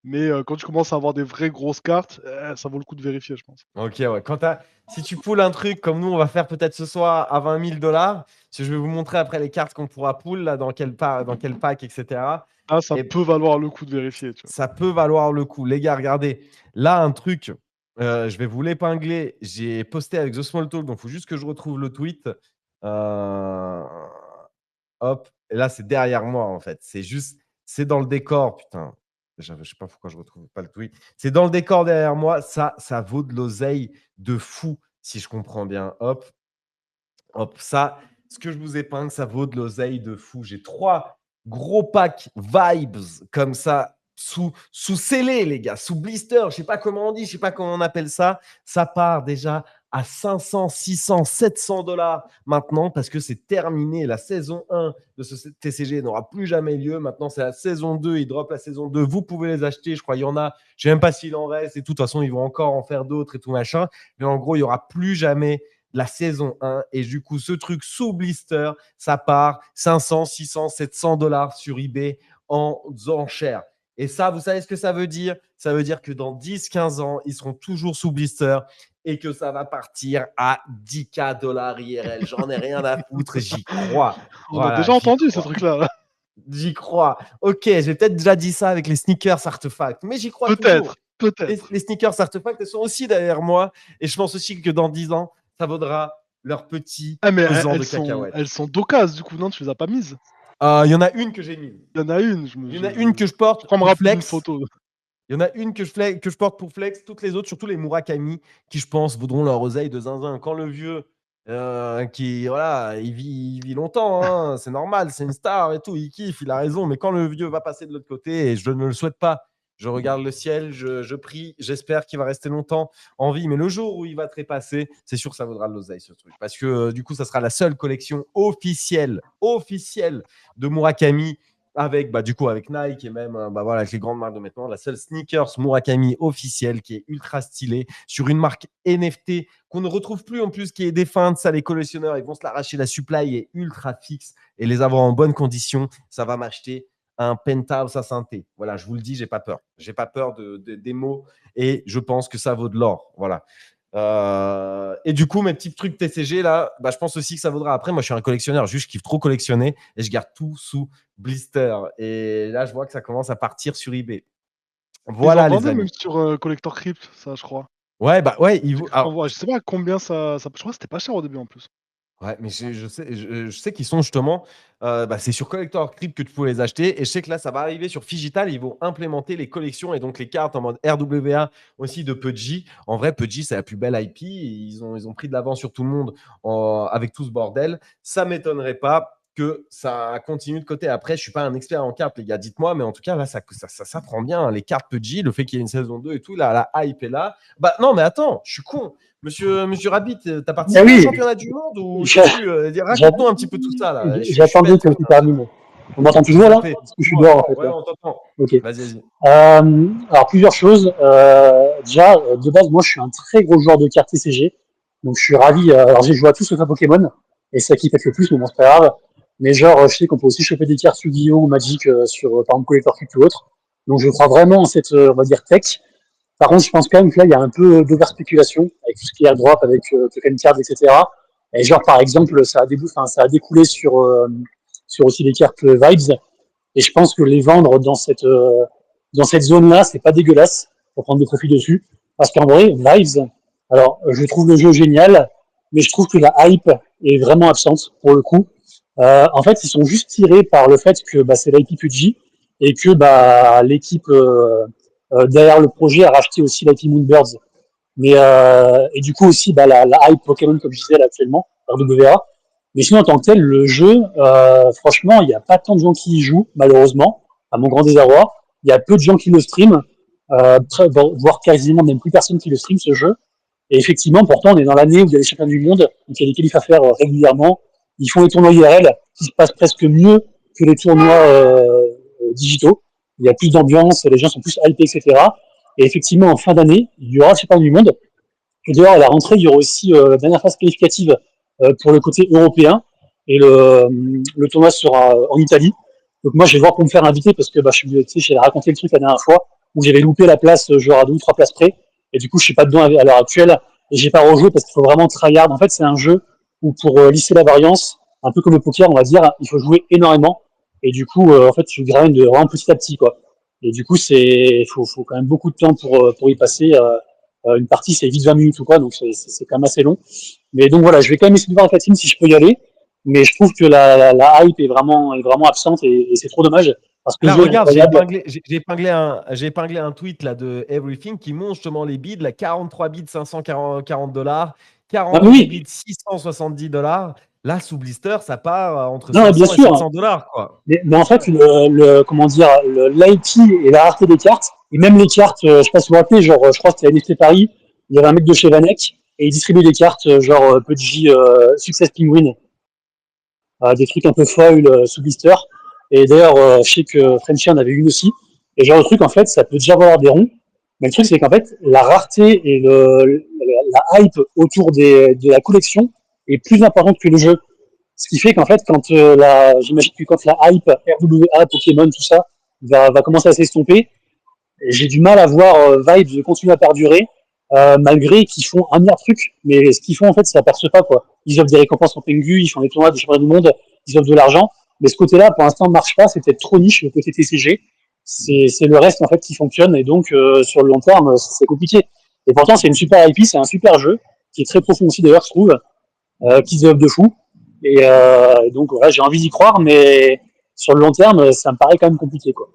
Mais quand tu commences à avoir des vraies grosses cartes, ça vaut le coup de vérifier, je pense. Ok, ouais. Si tu poules un truc comme nous, on va faire peut-être ce soir à 20 000 $, je vais vous montrer après les cartes qu'on pourra pull, là, dans quel pack, etc. Ah, ça Et peut valoir le coup de vérifier, tu vois. ça peut valoir le coup. Les gars, regardez. Là, un truc, je vais vous l'épingler. J'ai posté avec The Small Talk, donc il faut juste que je retrouve le tweet. Hop. Et là, c'est derrière moi, en fait. C'est dans le décor, putain. Je ne sais pas pourquoi je ne retrouve pas le tweet. C'est dans le décor derrière moi. Ça vaut de l'oseille de fou, si je comprends bien. Hop. Hop. Ça, ce que je vous épingle, ça vaut de l'oseille de fou. J'ai 3 gros packs vibes comme ça, sous scellé, les gars, sous blister. Je ne sais pas comment on dit, je ne sais pas comment on appelle ça. Ça part déjà à 500, 600, 700 $ maintenant parce que c'est terminé. La saison 1 de ce TCG n'aura plus jamais lieu. Maintenant, c'est la saison 2. Ils drop la saison 2. Vous pouvez les acheter. Je crois qu'il y en a. Je ne sais même pas s'il en reste et tout. De toute façon, ils vont encore en faire d'autres et tout machin. Mais en gros, il n'y aura plus jamais la saison 1. Et du coup, ce truc sous blister, ça part 500, 600, 700 $ sur eBay en enchères. Et ça, vous savez ce que ça veut dire? Ça veut dire que dans 10-15 ans, ils seront toujours sous blister et que ça va partir à 10K $ IRL. J'en ai rien à foutre, j'y crois. On a Voilà, déjà j'y entendu crois. ces trucs-là. J'y crois. Ok, j'ai peut-être déjà dit ça avec les sneakers artefacts, mais j'y crois toujours. Peut-être. Les sneakers artefacts, elles sont aussi derrière moi. Et je pense aussi que dans 10 ans, ça vaudra leur petit Ah, mais pesant de cacahuètes. elles sont d'occasion, du coup, non, tu les as pas mises. Il y en a une que j'ai mise. Il y en a une. Il y en a une que je porte prends me pour rappeler une flex. photo. Il y en a une que je porte pour flex. Toutes les autres, surtout les Murakami, qui je pense vaudront leur oseille de zinzin. Quand le vieux, voilà, il vit longtemps, hein, c'est normal, c'est une star et tout, il kiffe, il a raison. Mais quand le vieux va passer de l'autre côté, et je ne le souhaite pas, je regarde le ciel, je prie, j'espère qu'il va rester longtemps en vie. Mais le jour où il va trépasser, c'est sûr que ça vaudra de l'oseille, ce truc. Parce que du coup, ça sera la seule collection officielle de Murakami avec Nike et même voilà, avec les grandes marques de maintenant, la seule sneakers Murakami officielle qui est ultra stylée sur une marque NFT qu'on ne retrouve plus en plus, qui est défunte. Ça, les collectionneurs, ils vont se l'arracher. La supply est ultra fixe et les avoir en bonne condition, ça va m'acheter un penthouse à synthé. Voilà, je vous le dis, j'ai pas peur. J'ai pas peur des mots et je pense que ça vaut de l'or. Voilà. Et du coup, mes petits trucs TCG, là, je pense aussi que ça vaudra. Après, moi, je suis un collectionneur, juste je kiffe trop collectionner et je garde tout sous blister. Et là, je vois que ça commence à partir sur eBay. Voilà, ils en les vendaient amis. même sur Collector Crypt, ça, je crois. Ouais, Alors, je sais pas combien ça. Je crois que c'était pas cher au début en plus. Ouais, mais je sais qu'ils sont justement. C'est sur Collector Crypt que tu peux les acheter. Et je sais que là, ça va arriver sur Figital. Ils vont implémenter les collections et donc les cartes en mode RWA aussi de Pudgy. En vrai, Pudgy, c'est la plus belle IP. Ils ont pris de l'avance sur tout le monde avec tout ce bordel. Ça ne m'étonnerait pas que ça continue de côté. Après, je ne suis pas un expert en cartes, les gars. Dites-moi, mais en tout cas, là, ça prend bien. Hein, les cartes Pudgy, le fait qu'il y ait une saison 2 et tout, là, la hype est là. Non, mais attends, je suis con. Monsieur Rabbit, t'as participé au championnat du monde ou raconte-nous un petit peu tout ça là. J'attendais que tu termines. On m'entend toujours là? Parce que je suis dehors en fait. Ouais, on t'entend. Ok. Vas-y. Alors plusieurs choses. Déjà, de base, moi je suis un très gros joueur de cartes TCG. Donc je suis ravi. Alors j'ai joué à tout sauf à Pokémon. Et c'est ça qui pète le plus, mais bon, c'est pas grave. Mais genre, je sais qu'on peut aussi choper des cartes Yu-Gi-Oh! Ou Magic sur par exemple Collector Crypt ou autre. Donc je crois vraiment en cette, on va dire, tech. Par contre, je pense quand même que là, il y a un peu d'over-spéculation avec tout ce qui est airdrop, avec token cards, etc. Et genre, par exemple, ça a découlé sur aussi des cartes Vibes. Et je pense que les vendre dans cette zone-là, c'est pas dégueulasse pour prendre des profits dessus. Parce qu'en vrai, Vibes, alors, je trouve le jeu génial, mais je trouve que la hype est vraiment absente pour le coup. En fait, ils sont juste tirés par le fait que c'est l'IP PUBG et que l'équipe derrière le projet a racheté aussi l'IP Moonbirds. Mais et du coup aussi la hype Pokémon comme je disais là actuellement, RWA. Mais sinon en tant que tel, le jeu, franchement, il n'y a pas tant de gens qui y jouent, malheureusement, à mon grand désarroi. Il y a peu de gens qui le streament, voire quasiment même plus personne qui le stream ce jeu. Et effectivement, pourtant, on est dans l'année où il y a les championnats du monde, donc il y a des qualifs à faire régulièrement. Ils font les tournois IRL qui se passent presque mieux que les tournois digitaux. Il y a plus d'ambiance, les gens sont plus hypés, etc. Et effectivement, en fin d'année, il y aura le championnat du monde. Et d'ailleurs, à la rentrée, il y aura aussi la dernière phase qualificative pour le côté européen. Et le tournoi sera en Italie. Donc moi, je vais voir pour me faire inviter parce que j'avais raconté le truc la dernière fois où j'avais loupé la place, genre à 2 ou 3 places près. Et du coup, je suis pas dedans à l'heure actuelle. Et j'ai pas rejoué parce qu'il faut vraiment tryhard. En fait, c'est un jeu où pour lisser la variance, un peu comme le poker, on va dire, il faut jouer énormément. Et du coup, en fait, tu grind vraiment petit à petit, quoi. Et du coup, faut quand même beaucoup de temps pour y passer. Une partie, c'est vite 20 minutes ou quoi, donc c'est quand même assez long. Mais donc voilà, je vais quand même essayer de voir avec la team si je peux y aller. Mais je trouve que la hype est vraiment absente et c'est trop dommage parce que le Là, jeu est regarde, incroyable. j'ai épinglé un tweet là, de Everything qui montre justement les bids. Là, 43 bids, $540, Ah, mais 42 oui, bids, $670. Là, sous Blister, ça part entre non, bien 500 et sûr. 700 $, quoi. Mais en fait, comment dire, l'IP et la rareté des cartes, et même les cartes, je sais pas si vous vous rappelez, genre, je crois que c'était à NFT Paris, il y avait un mec de chez Vanek, et il distribuait des cartes, genre, Pudgy, Success Penguin, des trucs un peu foil sous blister. Et d'ailleurs, je sais que Frenchy en avait une aussi. Et genre, le truc, en fait, ça peut déjà valoir des ronds. Mais le truc, c'est qu'en fait, la rareté et la hype autour de la collection est plus importante que le jeu. Ce qui fait qu'en fait, j'imagine que quand la hype RWA, Pokémon, tout ça, va commencer à s'estomper, j'ai du mal à voir Vibes de continuer à perdurer, malgré qu'ils font un milliard de trucs. Mais ce qu'ils font, en fait, ça perce pas, quoi. Ils offrent des récompenses en Pengu, ils font des tournois de championnat du monde, ils offrent de l'argent. Mais ce côté-là, pour l'instant, ne marche pas. C'est peut-être trop niche, le côté TCG. C'est le reste, en fait, qui fonctionne. Et donc, sur le long terme, c'est compliqué. Et pourtant, c'est une super IP, c'est un super jeu, qui est très profond aussi, d'ailleurs, je trouve, qui se développe de fou. Et donc, ouais, j'ai envie d'y croire, mais sur le long terme, ça me paraît quand même compliqué, quoi.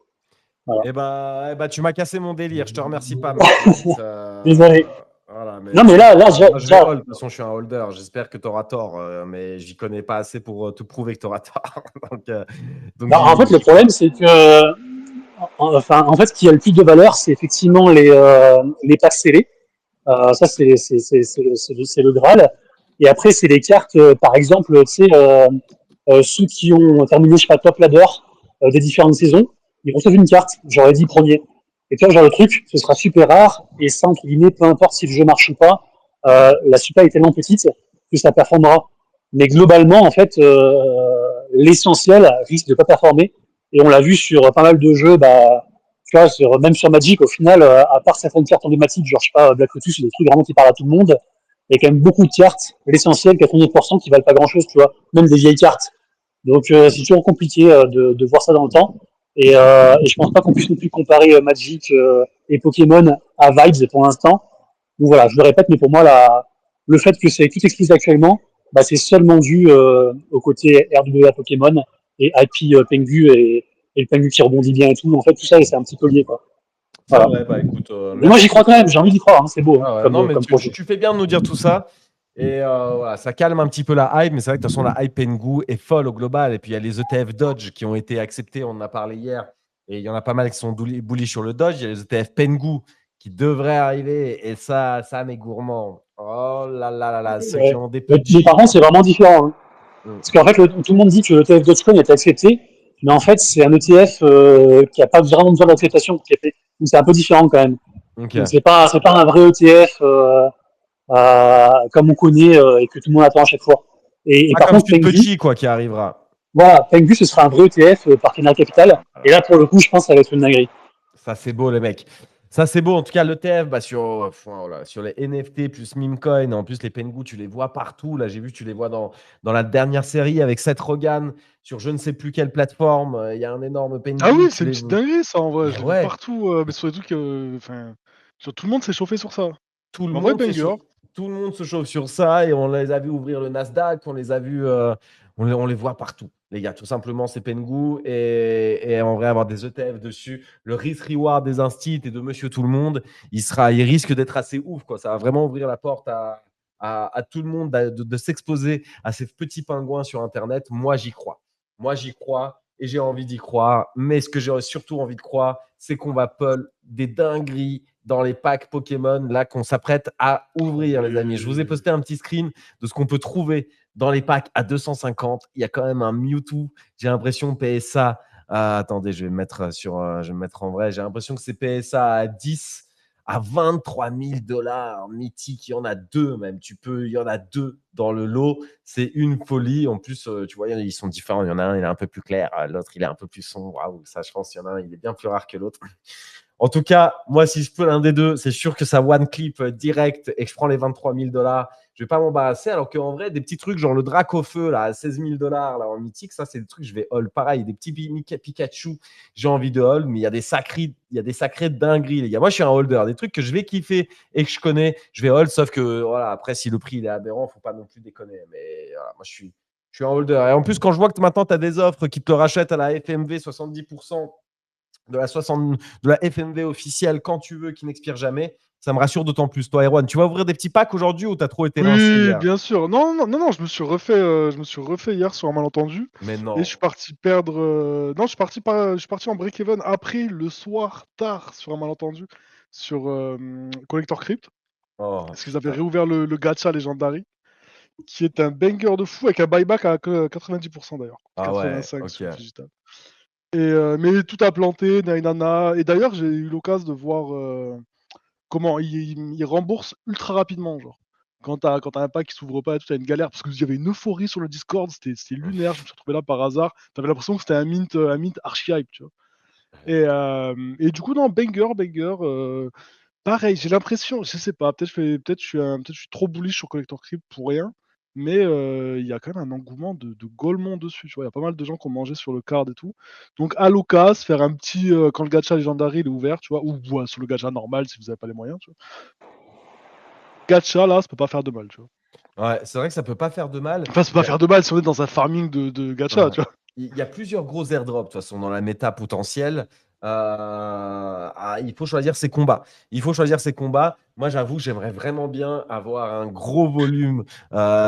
Voilà. Tu m'as cassé mon délire. Je te remercie pas, mec. Désolé. Voilà, mais Non, mais là, moi, je vais hold. De toute façon, je suis un holder. J'espère que tu auras tort, mais j'y connais pas assez pour te prouver que tu auras tort. donc bah, en fait, le problème, c'est que, en fait, ce qui a le plus de valeur, c'est effectivement les packs scellés. Ça, c'est le Graal. Et après, c'est les cartes, par exemple, tu sais, ceux qui ont terminé, je sais pas, top ladder des différentes saisons, ils reçoivent une carte, j'aurais dit premier. Et tu vois, genre le truc, ce sera super rare, et ça, entre guillemets, peu importe si le jeu marche ou pas, la super est tellement petite que ça performera. Mais globalement, en fait, l'essentiel risque de pas performer. Et on l'a vu sur pas mal de jeux, tu vois, même sur Magic, au final, à part certaines cartes emblématiques, genre, je sais pas, Black Lotus, des trucs vraiment qui parlent à tout le monde, il y a quand même beaucoup de cartes, l'essentiel, 90%, qui valent pas grand chose, tu vois, même des vieilles cartes. Donc, c'est toujours compliqué de voir ça dans le temps. Et je pense pas qu'on puisse non plus comparer Magic et Pokémon à Vibes pour l'instant. Donc voilà, je le répète, mais pour moi, le fait que c'est tout explosé actuellement, c'est seulement dû au côté RWA Pokémon et IP Pengu et le Pengu qui rebondit bien et tout. En fait, tout ça, c'est un petit peu lié, quoi. c'est Voilà. vrai, bah écoute, Mais moi, j'y merci crois quand beaucoup. même, j'ai envie d'y croire, hein, c'est beau Ah ouais, non, comme, mais comme projet. tu fais bien de nous dire tout ça. Et voilà, ça calme un petit peu la hype, mais c'est vrai que de toute façon, la hype Pengu est folle au global. Et puis, il y a les ETF Dodge qui ont été acceptés, on en a parlé hier. Et il y en a pas mal qui sont bullish sur le Dodge. Il y a les ETF Pengu qui devraient arriver. Et ça mes gourmands. Oh là là là là, ceux qui Ouais. ont des Mais par Pudgy. contre, c'est vraiment différent, hein. Mm. Parce qu'en fait, tout le monde dit que l'ETF Dogecoin est accepté, mais en fait, c'est un ETF qui n'a pas vraiment besoin d'acceptation. Donc, c'est un peu différent quand même. Ok. Donc, c'est pas un vrai ETF comme on connaît et que tout le monde attend à chaque fois. Et Pas par comme contre, Sud Pengu, Petit, quoi, qui arrivera. voilà, Pengu, ce sera un vrai ETF partenariat capital. Et là, pour le coup, je pense que ça va être une dinguerie. Ça, c'est beau, les mecs. Ça, c'est beau. En tout cas, l'ETF, sur les NFT plus Memecoin, en plus, les Pengu, tu les vois partout. Là, j'ai vu, tu les vois dans la dernière série avec Seth Rogen sur je ne sais plus quelle plateforme. Il y a un énorme Ah Pengu. oui, Tu c'est une les petite dinguerie ça en vrai, Mais je l'ai vu ouais, partout, mais sur des trucs, tout le monde s'est chauffé sur ça. tout le En vrai monde, banger. tout le monde se chauffe sur ça et on les a vus ouvrir le Nasdaq. On les a vus, on les voit partout, les gars. Tout simplement, c'est Pengu et en vrai, avoir des ETF dessus, le risk-reward des instits et de monsieur tout le monde, il risque d'être assez ouf, quoi. Ça va vraiment ouvrir la porte à tout le monde de s'exposer à ces petits pingouins sur Internet. Moi, j'y crois. Moi, j'y crois. et j'ai envie d'y croire. Mais ce que j'ai surtout envie de croire, c'est qu'on va pull des dingueries dans les packs Pokémon là qu'on s'apprête à ouvrir, les amis. Je vous ai posté un petit screen de ce qu'on peut trouver dans les packs à 250. Il y a quand même un Mewtwo. J'ai l'impression PSA. Attendez, je vais me mettre en vrai. J'ai l'impression que c'est PSA à 10 à 23 000 $. Mythique, il y en a deux même. Il y en a deux dans le lot. C'est une folie. En plus, tu vois, ils sont différents. Il y en a un, il est un peu plus clair. L'autre, il est un peu plus sombre. Waouh, ça, je pense qu'il y en a un, il est bien plus rare que l'autre. En tout cas, moi, si je peux l'un des deux, c'est sûr que ça one clip direct et que je prends les 23 000 $. Je vais pas m'embarrasser. Alors qu'en vrai, des petits trucs genre le Drac au feu là, à 16 000 $ là, en mythique, ça, c'est des trucs que je vais haul. Pareil, des petits Pikachu, j'ai envie de haul, mais il y a des sacrés dingueries, les gars. Moi, je suis un holder. Des trucs que je vais kiffer et que je connais, je vais haul. Sauf que, voilà, après, si le prix il est aberrant, faut pas non plus déconner. Mais voilà, moi, je suis un holder. Et en plus, quand je vois que maintenant, tu as des offres qui te le rachètent à la FMV 70%, de la FMV officielle quand tu veux, qui n'expire jamais, ça me rassure d'autant plus. Toi, Erwan, tu vas ouvrir des petits packs aujourd'hui ou tu as trop été rincé Oui, hier? bien sûr. Non, je me suis refait hier sur un malentendu. Mais Et non. je suis parti perdre. Non, je suis parti en break-even après, le soir, tard, sur un malentendu, sur Collector Crypt. Oh, Parce qu'ils avaient putain. réouvert le gacha Legendary, qui est un banger de fou, avec un buyback à 90% d'ailleurs. Ah ouais, 85 ok. sur Digital. Mais tout a planté, nanana. Et d'ailleurs, j'ai eu l'occasion de voir comment ils remboursent ultra rapidement, genre. Quand t'as un pack qui s'ouvre pas, tu as une galère, parce qu'il y avait une euphorie sur le Discord, c'était lunaire, je me suis retrouvé là par hasard. T'avais l'impression que c'était un mint archi hype, tu vois. Et du coup, non, banger. Pareil, j'ai l'impression, je sais pas, peut-être je suis trop bullish sur Collector Crypt pour rien, mais il y a quand même un engouement de Golemon dessus, tu vois. Il y a pas mal de gens qui ont mangé sur le card et tout. Donc à l'occasion, faire un petit quand le gacha Legendary il est ouvert, tu vois, ou ouais, sur le gacha normal si vous n'avez pas les moyens, tu vois. Gacha là, ça peut pas faire de mal, tu vois. Ouais, c'est vrai que ça peut pas faire de mal. Enfin, ça peut pas faire de mal si on est dans un farming de gacha, Ouais. tu vois. Il y a plusieurs gros airdrops de toute façon dans la méta potentielle. Il faut choisir ses combats. Moi, j'avoue, j'aimerais vraiment bien avoir un gros volume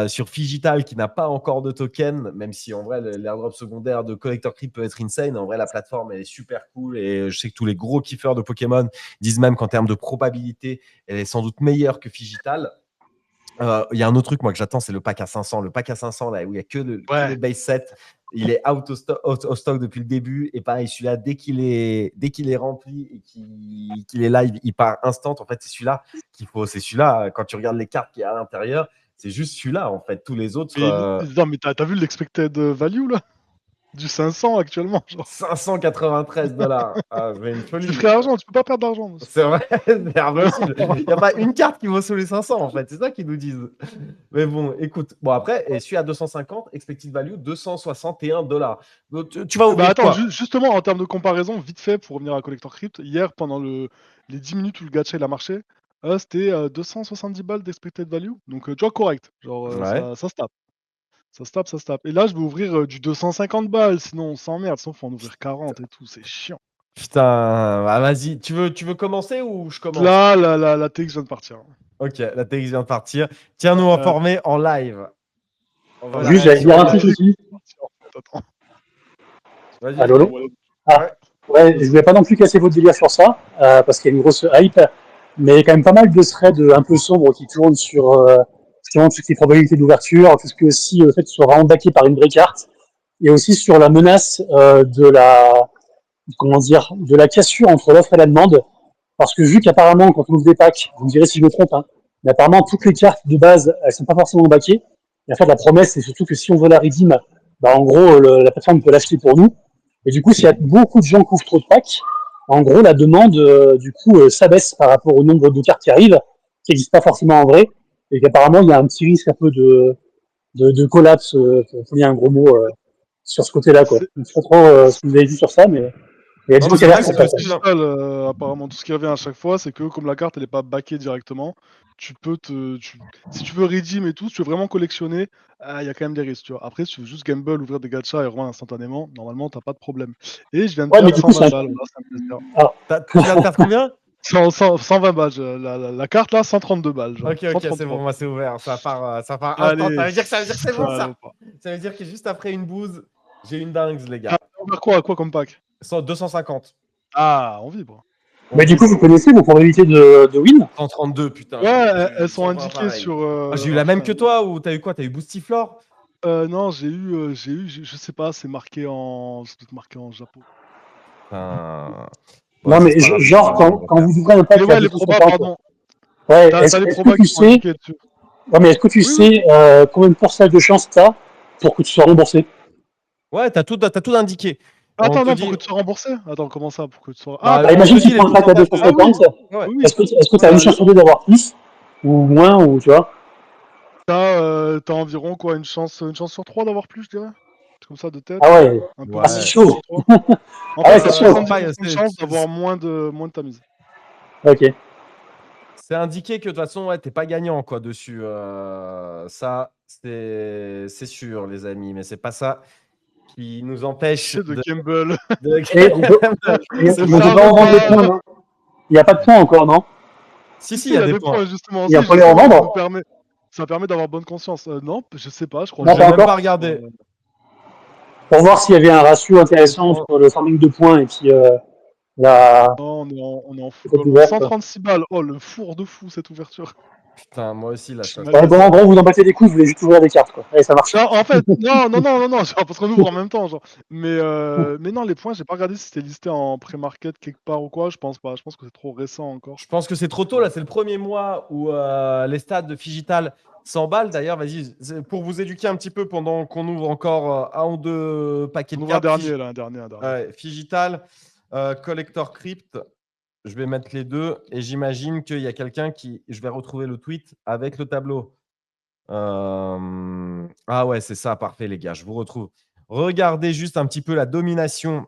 sur Figital qui n'a pas encore de token, même si en vrai, l'airdrop secondaire de Collector Crypt peut être insane. En vrai, la plateforme, elle est super cool et je sais que tous les gros kiffeurs de Pokémon disent même qu'en termes de probabilité, elle est sans doute meilleure que Figital. Il y a un autre truc, moi, que j'attends, c'est le pack à 500. Le pack à 500, là, où il n'y a que les base sets. Il est out of stock depuis le début. Et pareil, celui-là, dès qu'il est rempli et qu'il est live, il part instant. En fait, c'est celui-là qu'il faut. C'est celui-là, quand tu regardes les cartes qu'il y a à l'intérieur, c'est juste celui-là, en fait. Tous les autres, Non, mais t'as vu l'expected value là? Du 500 actuellement, genre. 593 $. Ah, c'est une C'est folie. free argent, tu peux pas perdre d'argent. C'est vrai, c'est impossible. Il n'y a pas une carte qui vaut sous les 500, en fait. C'est ça qu'ils nous disent. Mais bon, écoute. Bon, après, et celui à 250, expected value, 261 $. Donc, tu vas Bah ouvrir attends, quoi? justement, en termes de comparaison, vite fait, pour revenir à Collector Crypt, hier, pendant les 10 minutes où le gacha il a marché, c'était 270 balles d'expected value. Donc, tu vois, correct. Genre, Ouais. ça se tape. Ça se tape. Et là, je vais ouvrir du 250 balles, sinon on s'emmerde. Sinon, faut en ouvrir 40 et tout. C'est chiant. Putain, bah, vas-y. Tu veux commencer ou je commence? Là, la TX vient de partir. Ok, la TX vient de partir. Tiens-nous informés en live. On veut la Juste, j'allais réaction dire en un truc live. aussi. Attends. Vas-y, Allô, allô. vas-y. Ah, Ouais. ouais, je voulais pas non plus casser votre délire sur ça, parce qu'il y a une grosse hype, mais il y a quand même pas mal de threads un peu sombres qui tournent sur justement toutes les probabilités d'ouverture, tout ce que aussi le fait de soit vraiment backé par une vraie carte, et aussi sur la menace de la cassure entre l'offre et la demande, parce que vu qu'apparemment quand on ouvre des packs, vous me direz si je me trompe, hein, mais apparemment toutes les cartes de base elles sont pas forcément backées, et en fait la promesse c'est surtout que si on veut la redeem, bah en gros la plateforme peut l'acheter pour nous. Et du coup, s'il y a beaucoup de gens qui ouvrent trop de packs, en gros, la demande, s'abaisse par rapport au nombre de cartes qui arrivent, qui n'existent pas forcément en vrai, et qu'apparemment, il y a un petit risque un peu de collapse, pour dire un gros mot, sur ce côté-là, quoi. C'est Je ne sais pas trop ce que vous avez vu sur ça, mais il y a des Non, trucs c'est à vrai l'air que pour c'est ça. possible. Digital, apparemment, tout ce qui revient à chaque fois, c'est que comme la carte elle est pas backée directement, tu peux si tu veux redeem et tout, si tu veux vraiment collectionner, il y a quand même des risques, tu vois. Après, si tu veux juste gamble, ouvrir des gachas et revendre instantanément, normalement, t'as pas de problème. Et je viens de Ouais, mais perdre du coup, 120 balles, voilà, c'est un plaisir. alors, Tu viens de perdre combien? 120 balles, la carte là, 132 balles, genre. Ok, c'est 133. bon, moi c'est ouvert. Ça part instant. Allez, Ça veut dire que c'est bon ça. salope. Ça veut dire que juste après une bouse, J'ai une dingue, les gars. On va quoi comme pack? 250. Ah, on vibre. Mais du coup, vous connaissez vos probabilités de win? 132, putain. Ouais, elles sont 120 indiquées pareil. sur. J'ai eu la même que toi ou t'as eu quoi? T'as eu Boostiflore? Non, j'ai eu, je sais pas, c'est marqué en. C'est peut-être marqué en Japon. Enfin, Non, ouais, mais c'est pas grave, genre, je vais quand vous ouvrez un pack Mais à ouais, les probas, 250, pardon. ouais, T'as est-ce les que probas tu qui sont sais, indiqués dessus. ouais, mais est-ce que tu Oui, sais combien de pourcentage de chance t'as pour que tu sois remboursé? Ouais, t'as tout indiqué. On Attends, te non, dit, pour que tu sois remboursé? Attends, comment ça, pour que tu sois. bah, Bah, on te imagine que dit tu les prends un pack à pourcentages de. 250, Ouais. Oui. est-ce que tu as Ouais, une chance sur deux d'avoir plus ou moins, ou tu vois? t'as environ quoi, une chance sur 3 d'avoir plus, je dirais? Comme ça, de tête. Ah ouais, Un peu ah moins c'est Ouais. de 3 chaud. sur 3. En Ah fait, ouais, t'as c'est chaud. C'est pas. 70% de chance d'avoir moins de ta mise. Ok. C'est indiqué que de toute façon, ouais, t'es pas gagnant quoi dessus. Ça, c'est sûr, les amis, mais c'est pas ça qui nous empêche C'est de de. gamble. Et on peut, C'est on peut ça, pas revendre les repas. points, non? Il n'y a pas de points encore, non? Si, Si, il y il a y a des des points. points, justement. Il y a Si, pas les justement, revendre? ça permet d'avoir bonne conscience. Non, je sais pas, je crois Non, J'ai pas pas. même encore. pas regardé. Pour voir s'il y avait un ratio Ça intéressant dépend. entre le farming de points et puis la Non, on est en full cette gold. ouverte. 136 balles. Oh, le four de fou, cette ouverture. Putain, moi aussi, là, Je suis ça. Ouais, bon, en magasin. gros, vous en battez des coups, vous voulez juste ouvrir des cartes, quoi. Allez, ça marche. Non, en fait, non, genre, parce qu'on ouvre en même temps, genre. Mais non, les points, j'ai pas regardé si c'était listé en pré-market quelque part ou quoi. Je pense pas. Je pense que c'est trop récent encore. Je pense que c'est trop tôt, là. C'est le premier mois où les stades de Figital s'emballent. D'ailleurs, vas-y, pour vous éduquer un petit peu pendant qu'on ouvre encore un ou deux paquets On de ouvre un cartes. dernier, là, un dernier. Ouais, Figital, Collector Crypt. Je vais mettre les deux et j'imagine qu'il y a quelqu'un qui. Je vais retrouver le tweet avec le tableau. Ah ouais, c'est ça, parfait, les gars. Je vous retrouve. Regardez juste un petit peu la domination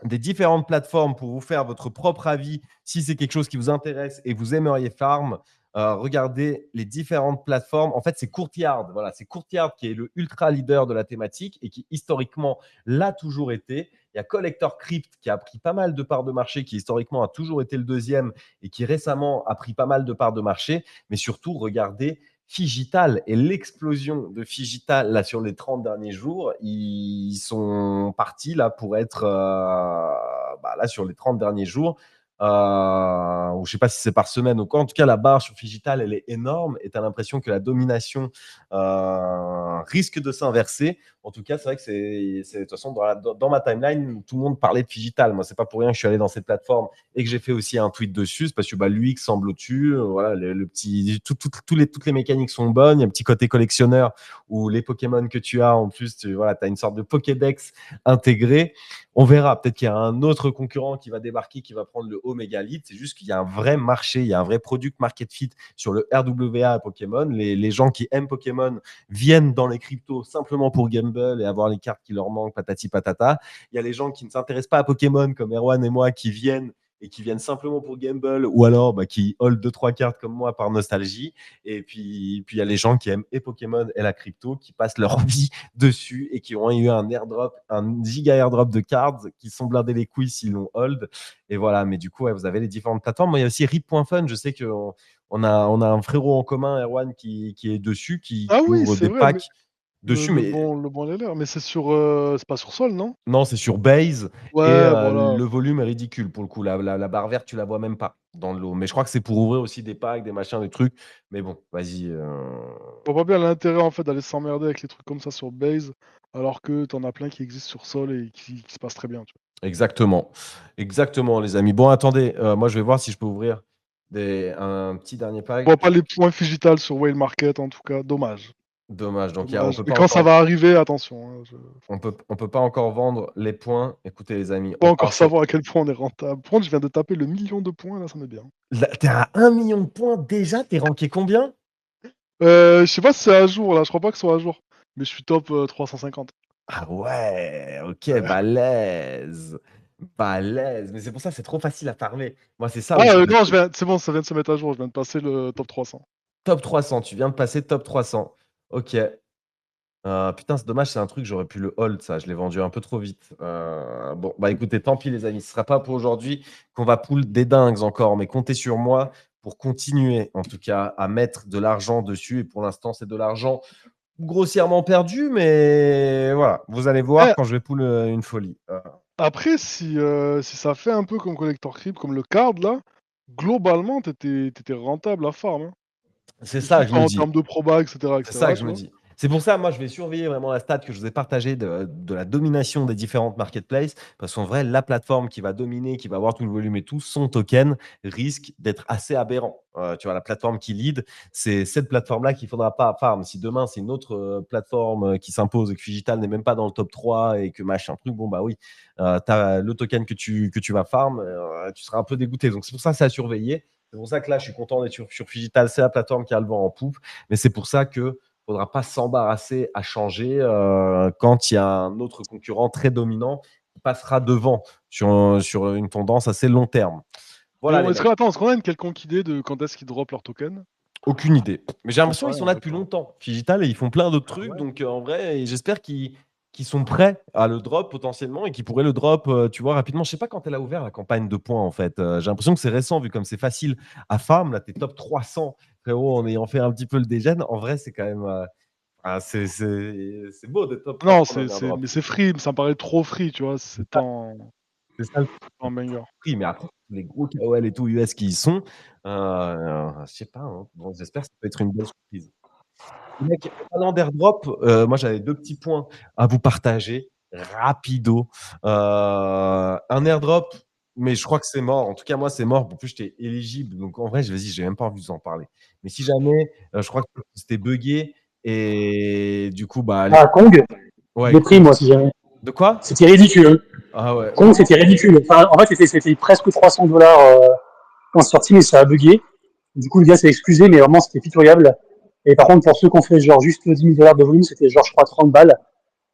des différentes plateformes pour vous faire votre propre avis si c'est quelque chose qui vous intéresse et vous aimeriez farm. Regardez les différentes plateformes. En fait, c'est Courtyard. Voilà, c'est Courtyard qui est le ultra leader de la thématique et qui historiquement l'a toujours été. Il y a Collector Crypt qui a pris pas mal de parts de marché, qui historiquement a toujours été le deuxième et qui récemment a pris pas mal de parts de marché. Mais surtout, regardez Figital et l'explosion de Figital là sur les 30 derniers jours, ils sont partis là pour être là sur les 30 derniers jours. Je ne sais pas si c'est par semaine ou quoi. En tout cas, la barre sur Figital, elle est énorme et tu as l'impression que la domination risque de s'inverser. En tout cas, c'est vrai que de toute façon, dans ma timeline, tout le monde parlait de Figital. Moi, c'est pas pour rien que je suis allé dans cette plateforme et que j'ai fait aussi un tweet dessus. C'est parce que l'UX semble au-dessus. Voilà, le petit, toutes les mécaniques sont bonnes. Il y a un petit côté collectionneur où les Pokémon que tu as, en plus, tu as une sorte de Pokédex intégré. On verra. Peut-être qu'il y a un autre concurrent qui va débarquer, qui va prendre le Omega Lead. C'est juste qu'il y a un vrai marché, il y a un vrai product market fit sur le RWA à Pokémon. Les gens qui aiment Pokémon viennent dans les cryptos simplement pour gamble et avoir les cartes qui leur manquent, patati patata. Il y a les gens qui ne s'intéressent pas à Pokémon, comme Erwan et moi, qui viennent simplement pour gamble ou alors qui hold 2-3 cartes comme moi par nostalgie. Et puis il y a les gens qui aiment et Pokémon et la crypto, qui passent leur vie dessus et qui ont eu un airdrop, un giga airdrop de cards, qui sont blindés les couilles s'ils l'ont hold. Et voilà, mais du coup, ouais, vous avez les différentes plateformes. Moi, il y a aussi Rip.fun. Je sais qu'on a un frérot en commun, Erwan, qui est dessus, qui Ah oui, ouvre c'est des vrai, mais packs dessus. Mais le bon Leller. Mais c'est pas sur Sol, non? non, c'est sur base et Ouais, voilà. le volume est ridicule pour le coup. La barre verte, tu la vois même pas dans le lot. Mais je crois que c'est pour ouvrir aussi des packs, des machins, des trucs. Mais bon, vas-y. Je vois pas bien l'intérêt, en fait, d'aller s'emmerder avec les trucs comme ça sur Base, alors que t'en as plein qui existent sur Sol et qui se passent très bien, tu Exactement. Exactement, les amis. Bon, attendez, moi je vais voir si je peux ouvrir un petit dernier vois. Je pack. vois pas les points Figital sur Whale Market, en tout cas. Dommage. Dommage. Donc, on Dommage. peut Mais pas quand ça encore, va arriver, attention. Hein, on peut pas encore vendre les points. Écoutez, les amis, pas on encore part sur. savoir à quel point on est rentable. Par contre, je viens de taper le 1 000 000 de points, là, ça m'est bien. Là, t'es à 1 million de points déjà. T'es ranké combien? Je sais pas si c'est à jour, là. Je crois pas que ce soit à jour. Mais je suis top 350. Ah ouais, ok, Ouais. balèze. Balèze. Mais c'est pour ça, c'est trop facile à farmer. Moi, c'est ça où je Non, c'est bon, ça vient de se mettre à jour. Je viens de passer le top 300. top 300. Tu viens de passer top 300. Ok. Putain, c'est dommage, c'est un truc, j'aurais pu le hold, ça. Je l'ai vendu un peu trop vite. Bon, bah écoutez, tant pis, les amis. Ce ne sera pas pour aujourd'hui qu'on va pull des dingues encore, mais comptez sur moi pour continuer, en tout cas, à mettre de l'argent dessus. Et pour l'instant, c'est de l'argent grossièrement perdu, mais voilà, vous allez voir Eh, quand je vais pull une folie. après, si ça fait un peu comme Collector Creep, comme le card là, globalement, t'étais rentable à farm. Hein. C'est Et ça surtout que je me en dis. termes de proba, C'est ça que je tu me vois. dis. C'est pour ça, moi, je vais surveiller vraiment la stat que je vous ai partagée de la domination des différentes marketplaces, parce qu'en vrai, la plateforme qui va dominer, qui va avoir tout le volume et tout, son token risque d'être assez aberrant. Tu vois, la plateforme qui lead, c'est cette plateforme-là qu'il ne faudra pas farm. Si demain, c'est une autre plateforme qui s'impose et que Figital n'est même pas dans le top 3 et que machin truc, bon, bah oui, tu as le token que tu vas farm, tu seras un peu dégoûté. Donc, c'est pour ça que c'est à surveiller. C'est pour ça que là, je suis content d'être sur Figital. C'est la plateforme qui a le vent en poupe. Mais c'est pour ça que il ne faudra pas s'embarrasser à changer quand il y a un autre concurrent très dominant qui passera devant sur une tendance assez long terme. Mais Voilà les mecs, est-ce qu'on a une quelconque idée de quand est-ce qu'ils dropent leur token? aucune idée. Mais j'ai J'en sais l'impression qu'ils sont rien, là depuis d'accord. longtemps. Figital, et ils font plein d'autres Ah trucs. ouais. Donc en vrai, j'espère qu'ils sont prêts à le drop potentiellement et qu'ils pourraient le drop, tu vois, rapidement. Je sais pas quand elle a ouvert la campagne de points en fait. J'ai l'impression que c'est récent vu comme c'est facile à farm. Là, t'es top 300, frérot, en ayant fait un petit peu le dégène. En vrai, c'est quand même... c'est beau d'être top Non, 300 d'un airdrop. mais c'est free, mais ça me paraît trop free, tu vois. C'est C'est ça, tant, c'est ça le tant banger. prix. Mais après, les gros KOL et tout US qui y sont, je sais pas. Hein. Bon, j'espère que ça peut être une belle surprise. Les mecs, en parlant d'airdrop, moi j'avais deux petits points à vous partager. Rapido. Un airdrop, mais je crois que c'est mort. En tout cas, moi, c'est mort. En plus, j'étais éligible. Donc, en vrai, vas-y, j'ai même pas envie de vous en parler. Mais si jamais, je crois que c'était buggé. Et du coup, bah, allez. Ah, Kong, je Ouais, l'ai pris, Kong. moi, si jamais. De quoi? C'était ridicule. Ah ouais. Kong, c'était ridicule. Enfin, en fait, c'était presque 300 $ quand c'est sorti, mais ça a bugué. Du coup, le gars s'est excusé, mais vraiment, c'était pitoyable. Et par contre, pour ceux qui ont fait genre juste 10 000 $ de volume, c'était genre, je crois, 30 balles.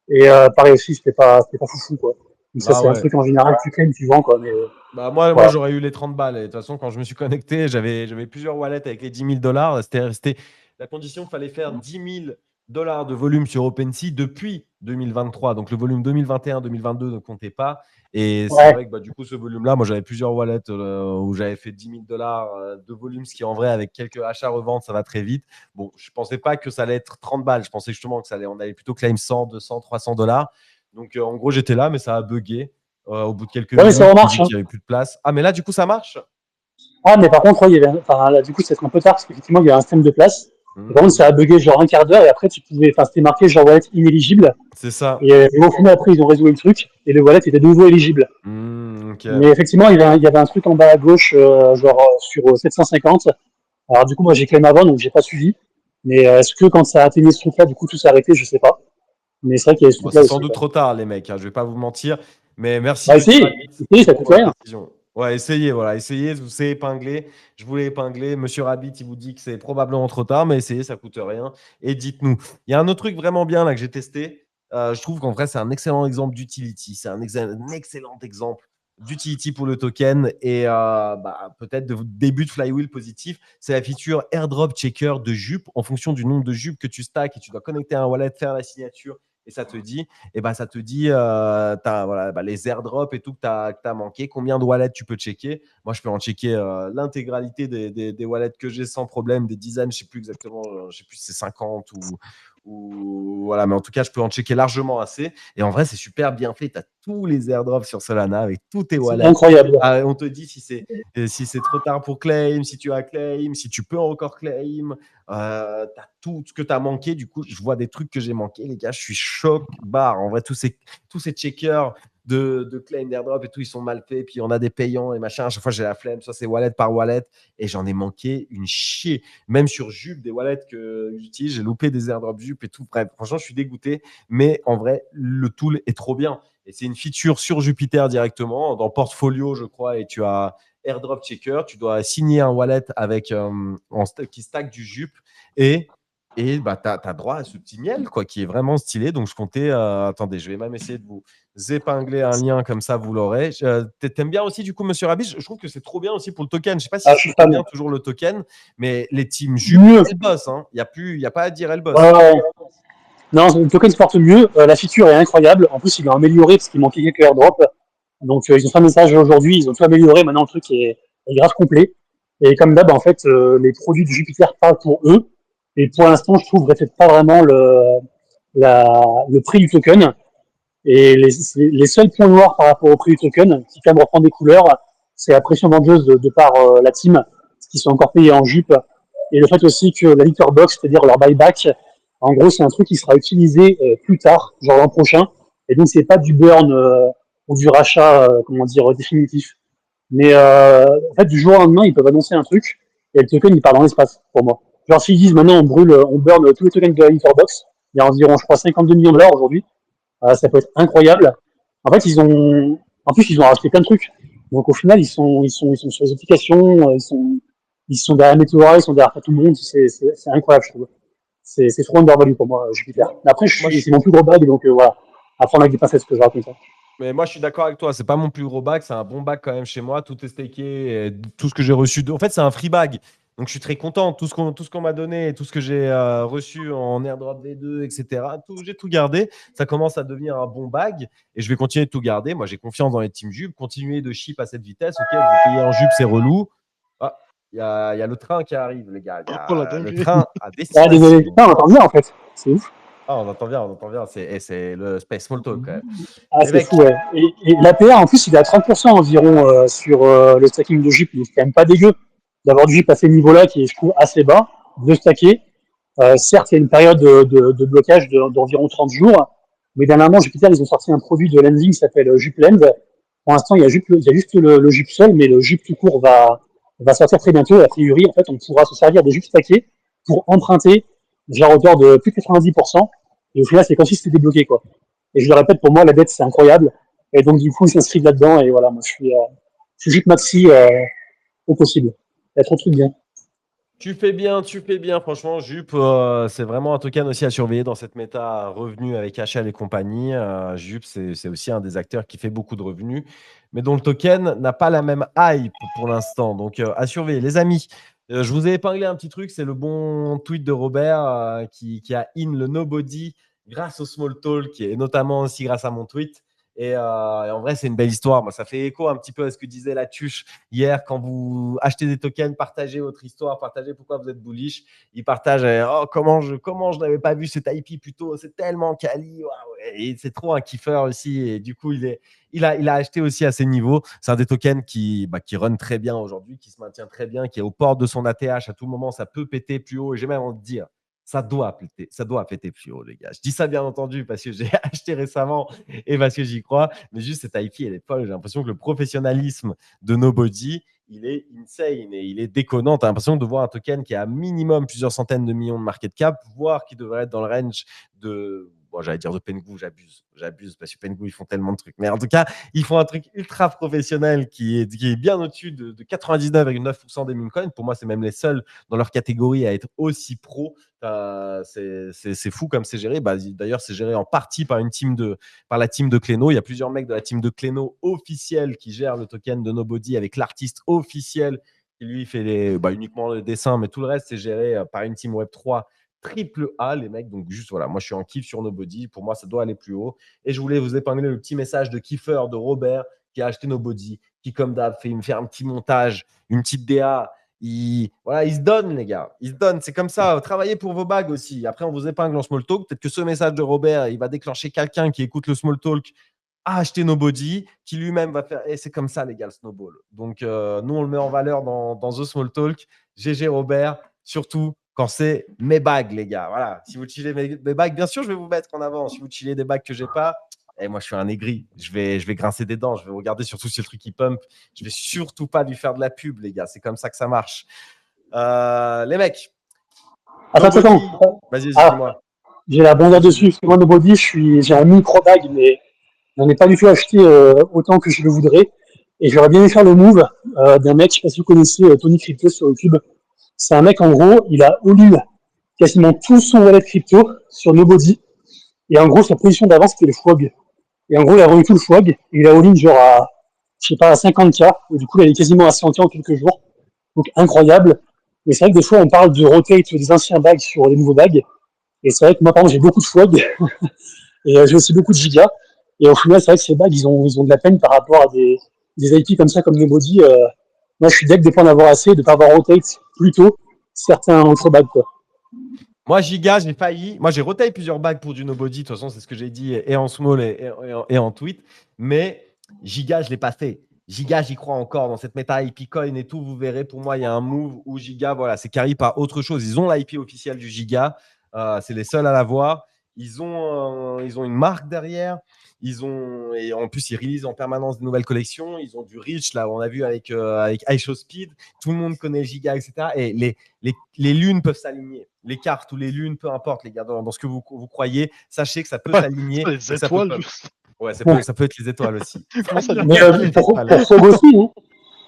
Et pareil aussi, c'était pas foufou, quoi. Donc ça, Ah c'est un ouais. truc en général que tu claimes, tu vends, quoi. Mais Bah moi voilà. j'aurais eu les 30 balles. Et de toute façon, quand je me suis connecté, j'avais plusieurs wallets avec les 10 000 $. C'était la condition, il fallait faire 10 000 $ de volume sur OpenSea depuis 2023. Donc le volume 2021-2022 ne comptait pas. Et c'est Ouais. vrai que bah, du coup, ce volume-là, moi j'avais plusieurs wallets où j'avais fait 10 000 $ de volume, ce qui en vrai, avec quelques achats-reventes, ça va très vite. Bon, je ne pensais pas que ça allait être 30 balles. Je pensais justement que on allait plutôt claim 100, 200, 300 $. Donc en gros, j'étais là, mais ça a bugué. Au bout de quelques Ouais, mais ça minutes, il me remarche, dit hein. qu'il n'y avait plus de place. Ah, mais là, du coup, ça marche? Ah, mais par contre, ouais, il y avait, enfin, là, du coup, c'est un peu tard, parce qu'effectivement, il y a un système de place. Et par contre, ça a bugué genre un quart d'heure, et après, enfin, c'était marqué genre wallet inéligible. C'est ça. Et au final, après, ils ont résolu le truc, et le wallet était de nouveau éligible. Ok. Mais effectivement, il y avait un truc en bas à gauche, genre sur 750. Alors du coup, moi j'ai claim avant, donc j'ai pas suivi. Mais est-ce que quand ça a atteint ce truc-là, du coup tout s'est arrêté, je sais pas. Mais c'est vrai qu'il y a ce Bon, truc-là c'est sans aussi, doute quoi. trop tard, les mecs. Hein, je vais pas vous mentir. Mais merci, Bah monsieur essayez, Rabbit, essayez, ça coûte pour la rien. précision. Ouais, essayez, voilà. Essayez, vous savez épingler. Je voulais épingler. Monsieur Rabbit, il vous dit que c'est probablement trop tard, mais essayez, ça coûte rien. Et dites-nous. Il y a un autre truc vraiment bien là que j'ai testé. Je trouve qu'en vrai, c'est un excellent exemple d'utility. C'est un excellent exemple d'utility pour le token et bah, peut-être de début de flywheel positif. C'est la feature airdrop checker de Jup en fonction du nombre de Jup que tu stacks et tu dois connecter un wallet, faire la signature et ça te dit, voilà, bah, les airdrops et tout que tu as manqué, combien de wallets tu peux checker. Moi, je peux en checker l'intégralité des wallets que j'ai sans problème, des dizaines, je ne sais plus exactement, je sais plus si c'est 50 ou voilà, mais en tout cas, je peux en checker largement assez. Et en vrai, c'est super bien fait. Tu as tous les airdrops sur Solana avec tous tes C'est wallets. incroyable. On te dit si c'est trop tard pour claim, si tu as claim, si tu peux encore claim. Tu as tout ce que tu as manqué. Du coup, je vois des trucs que j'ai manqué, les gars. Je suis choc barre. En vrai, tous ces checkers de claim d'airdrop et tout, ils sont mal faits. Puis on a des payants et machin. À chaque fois, j'ai la flemme. Soit c'est wallet par wallet. Et j'en ai manqué une chier. Même sur Jup, des wallets que j'utilise, j'ai loupé des airdrops Jup et tout. Bref, franchement, je suis dégoûté. Mais en vrai, le tool est trop bien. Et c'est une feature sur Jupiter directement, dans Portfolio, je crois, et tu as airdrop checker. Tu dois signer un wallet avec, qui stack du Jup et bah, tu as droit à ce petit miel quoi, qui est vraiment stylé. Donc, je comptais. Attendez, je vais même essayer de vous épingler un lien comme ça, vous l'aurez. T'aimes bien aussi, du coup, monsieur Rabi? Je trouve que c'est trop bien aussi pour le token. Je ne sais pas si Ah, c'est je suis trop fan. bien toujours le token, mais les teams Jup, Mieux. elles bossent. Hein. Il n'y a pas à dire, elles bossent. Ouais, ouais. Non, le token se porte mieux. La feature est incroyable. En plus, ils l'ont amélioré parce qu'il manquait quelques airdrops. Donc, ils ont fait un message aujourd'hui. Ils ont tout amélioré. Maintenant, le truc est grave complet. Et comme d'hab, en fait, les produits de Jupiter parlent pour eux. Et pour l'instant, je trouve, reflète pas vraiment le prix du token. Et les seuls points noirs par rapport au prix du token, qui quand même reprend des couleurs, c'est la pression vendeuse de par la team, qui sont encore payés en jupe, et le fait aussi que la litter box, c'est-à-dire leur buyback, en gros, c'est un truc qui sera utilisé plus tard, genre l'an prochain, et donc c'est pas du burn ou du rachat, comment dire, définitif. Mais en fait, du jour au lendemain, ils peuvent annoncer un truc, et le token, il part dans l'espace, pour moi. Genre, s'ils disent maintenant, on burn tous les tokens de la litter box, il y a environ, je crois, 52 millions de dollars aujourd'hui, ça peut être incroyable. En fait, en plus, ils ont rajouté plein de trucs. Donc, au final, ils sont sur les applications, ils sont derrière Meteora, ils sont derrière tout le monde. C'est incroyable, je trouve. C'est trop undervalue pour moi, Jupiter. Moi, Mais après, moi, je c'est mon plus gros bag, donc voilà. À prendre avec des pincettes, ce que je raconte. Mais moi, je suis d'accord avec toi. C'est pas mon plus gros bag, c'est un bon bag quand même chez moi. Tout est staké, et tout ce que j'ai reçu. En fait, c'est un free bag. Donc, je suis très content. Tout ce qu'on m'a donné, tout ce que j'ai reçu en airdrop V2, etc. J'ai tout gardé. Ça commence à devenir un bon bag et je vais continuer de tout garder. Moi, j'ai confiance dans les teams Jup. Continuer de ship à cette vitesse. Ok, vous payez en Jup, c'est relou. Ah, il y a le train qui arrive, les gars. Il y Oh la a le dinguerie. train à Ah, destination. désolé. Non, on entend bien, en fait. C'est ouf. Ah, on entend bien, on entend bien. C'est le Space Small Talk quand même. Ah, Les c'est mecs, fou, ouais. Et l'APR, en plus, il est à 30% environ sur le stacking de Jup. Donc, c'est quand même pas dégueu d'avoir du Jup à ces niveaux-là, qui est, je trouve, assez bas, de stacker. Certes, il y a une période de blocage d'environ 30 jours, mais dernièrement, Jupiter, ils ont sorti un produit de lending qui s'appelle Juplend. Pour l'instant, il y a juste le Jup seul, mais le Jup tout court va sortir très bientôt. A priori, en fait, on pourra se servir des Jup stackés pour emprunter, déjà à hauteur de plus de 90%. Et au final, c'est comme si c'était débloqué, quoi. Et je le répète, pour moi, la dette, c'est incroyable. Et donc, du coup, ils s'inscrivent là-dedans. Et voilà, moi, je suis Jup Maxi au possible. Il y a trop de trucs bien. tu fais bien, tu fais bien. Franchement, Jup, c'est vraiment un token aussi à surveiller dans cette méta revenu avec HL et compagnie. Jup, c'est aussi un des acteurs qui fait beaucoup de revenus, mais dont le token n'a pas la même hype pour l'instant. Donc, à surveiller. Les amis, je vous ai épinglé un petit truc. C'est le bon tweet de Robert qui a in le nobody grâce au small talk et notamment aussi grâce à mon tweet. Et en vrai, c'est une belle histoire. Moi, ça fait écho un petit peu à ce que disait la tuche hier, quand vous achetez des tokens, partagez votre histoire, partagez pourquoi vous êtes bullish. Il partage comment je n'avais pas vu cet IP plus tôt, c'est tellement quali. Waouh. Et c'est trop un kiffeur aussi. Et du coup, il a acheté aussi à ces niveaux. C'est un des tokens qui run très bien aujourd'hui, qui se maintient très bien, qui est aux portes de son ATH. À tout moment, ça peut péter plus haut. Et j'ai même envie de dire, ça doit péter plus haut, les gars. Je dis ça bien entendu parce que j'ai acheté récemment et parce que j'y crois. Mais juste, cette IP, elle est folle. J'ai l'impression que le professionnalisme de Nobody, il est insane et il est déconnant. Tu as l'impression de voir un token qui a minimum plusieurs centaines de millions de market cap, voire qui devrait être dans le range de. Bon, j'allais dire de Pengu, j'abuse parce que Pengu, ils font tellement de trucs. Mais en tout cas, ils font un truc ultra professionnel qui est bien au-dessus de 99,9% des meme coins. Pour moi, c'est même les seuls dans leur catégorie à être aussi pro. C'est fou comme c'est géré. D'ailleurs, c'est géré en partie par la team de Cléno. Il y a plusieurs mecs de la team de Cléno officielle qui gèrent le token de Nobody avec l'artiste officiel qui lui fait uniquement le dessin, mais tout le reste, c'est géré par une team Web3 triple A, les mecs. Donc, juste voilà, moi, je suis en kiff sur Nobody. Pour moi, ça doit aller plus haut. Et je voulais vous épingler le petit message de kiffer de Robert qui a acheté Nobody, qui, comme d'hab, me fait un petit montage, une petite DA. Il se donne, les gars. Il se donne. C'est comme ça. Travaillez pour vos bagues aussi. Après, on vous épingle en small talk. Peut-être que ce message de Robert, il va déclencher quelqu'un qui écoute le small talk à acheter Nobody, qui lui-même va faire. Et c'est comme ça, les gars, le snowball. Donc, nous, on le met en valeur dans The Small Talk. GG Robert, surtout quand c'est mes bagues, les gars. Voilà. Si vous chillez mes bagues, bien sûr, je vais vous mettre en avant. Si vous chillez des bagues que j'ai pas, moi, je suis un aigri. Je vais grincer des dents. Je vais regarder surtout si le truc il pump. Je vais surtout pas lui faire de la pub, les gars. C'est comme ça que ça marche. Les mecs. Attends. Vas-y, Ah, dis-moi. j'ai la bonheur dessus. Parce que moi, Nobody, j'ai un micro bag, mais j'en ai pas du tout acheté autant que je le voudrais. Et j'aurais bien aimé faire le move d'un mec, je sais pas si vous connaissez Tony Crypto sur YouTube. C'est un mec, en gros, il a all-in quasiment tout son wallet crypto sur Nobody. Et en gros, sa position d'avant, c'était le FWOG. Et en gros, il a remis tout le FWOG. Et il a all-in genre à, je sais pas, à 50K. Et du coup, il est quasiment à 100K en quelques jours. Donc, incroyable. Mais c'est vrai que des fois, on parle de rotate des anciens bags sur les nouveaux bags. Et c'est vrai que moi, par exemple, j'ai beaucoup de FWOG. Et j'ai aussi beaucoup de gigas. Et au final, c'est vrai que ces bags, ils ont de la peine par rapport à des IP comme ça, comme Nobody. Moi, je suis deck de pas en avoir assez, de pas avoir rotate plus tôt certains autres bags, quoi. Moi, Giga, j'ai failli. Moi, j'ai retaillé plusieurs bagues pour du nobody. De toute façon, c'est ce que j'ai dit et en small et en tweet. Mais Giga, je ne l'ai pas fait. Giga, j'y crois encore dans cette méta IP coin et tout. Vous verrez, pour moi, il y a un move où Giga, voilà, c'est carry par autre chose. Ils ont l'IP officielle du Giga. C'est les seuls à l'avoir. Ils ont une marque derrière. Et en plus, ils release en permanence de nouvelles collections. Ils ont du Reach, là, on a vu avec iShow Speed. Tout le monde connaît Giga, etc. Et les lunes peuvent s'aligner. Les cartes ou les lunes, peu importe, les gars, dans ce que vous croyez, sachez que ça peut s'aligner. Les et ça peut étoiles, pop. juste. Ouais, ça peut être les étoiles aussi. Comment ça, Mais Les pour étoiles. Fog aussi, hein.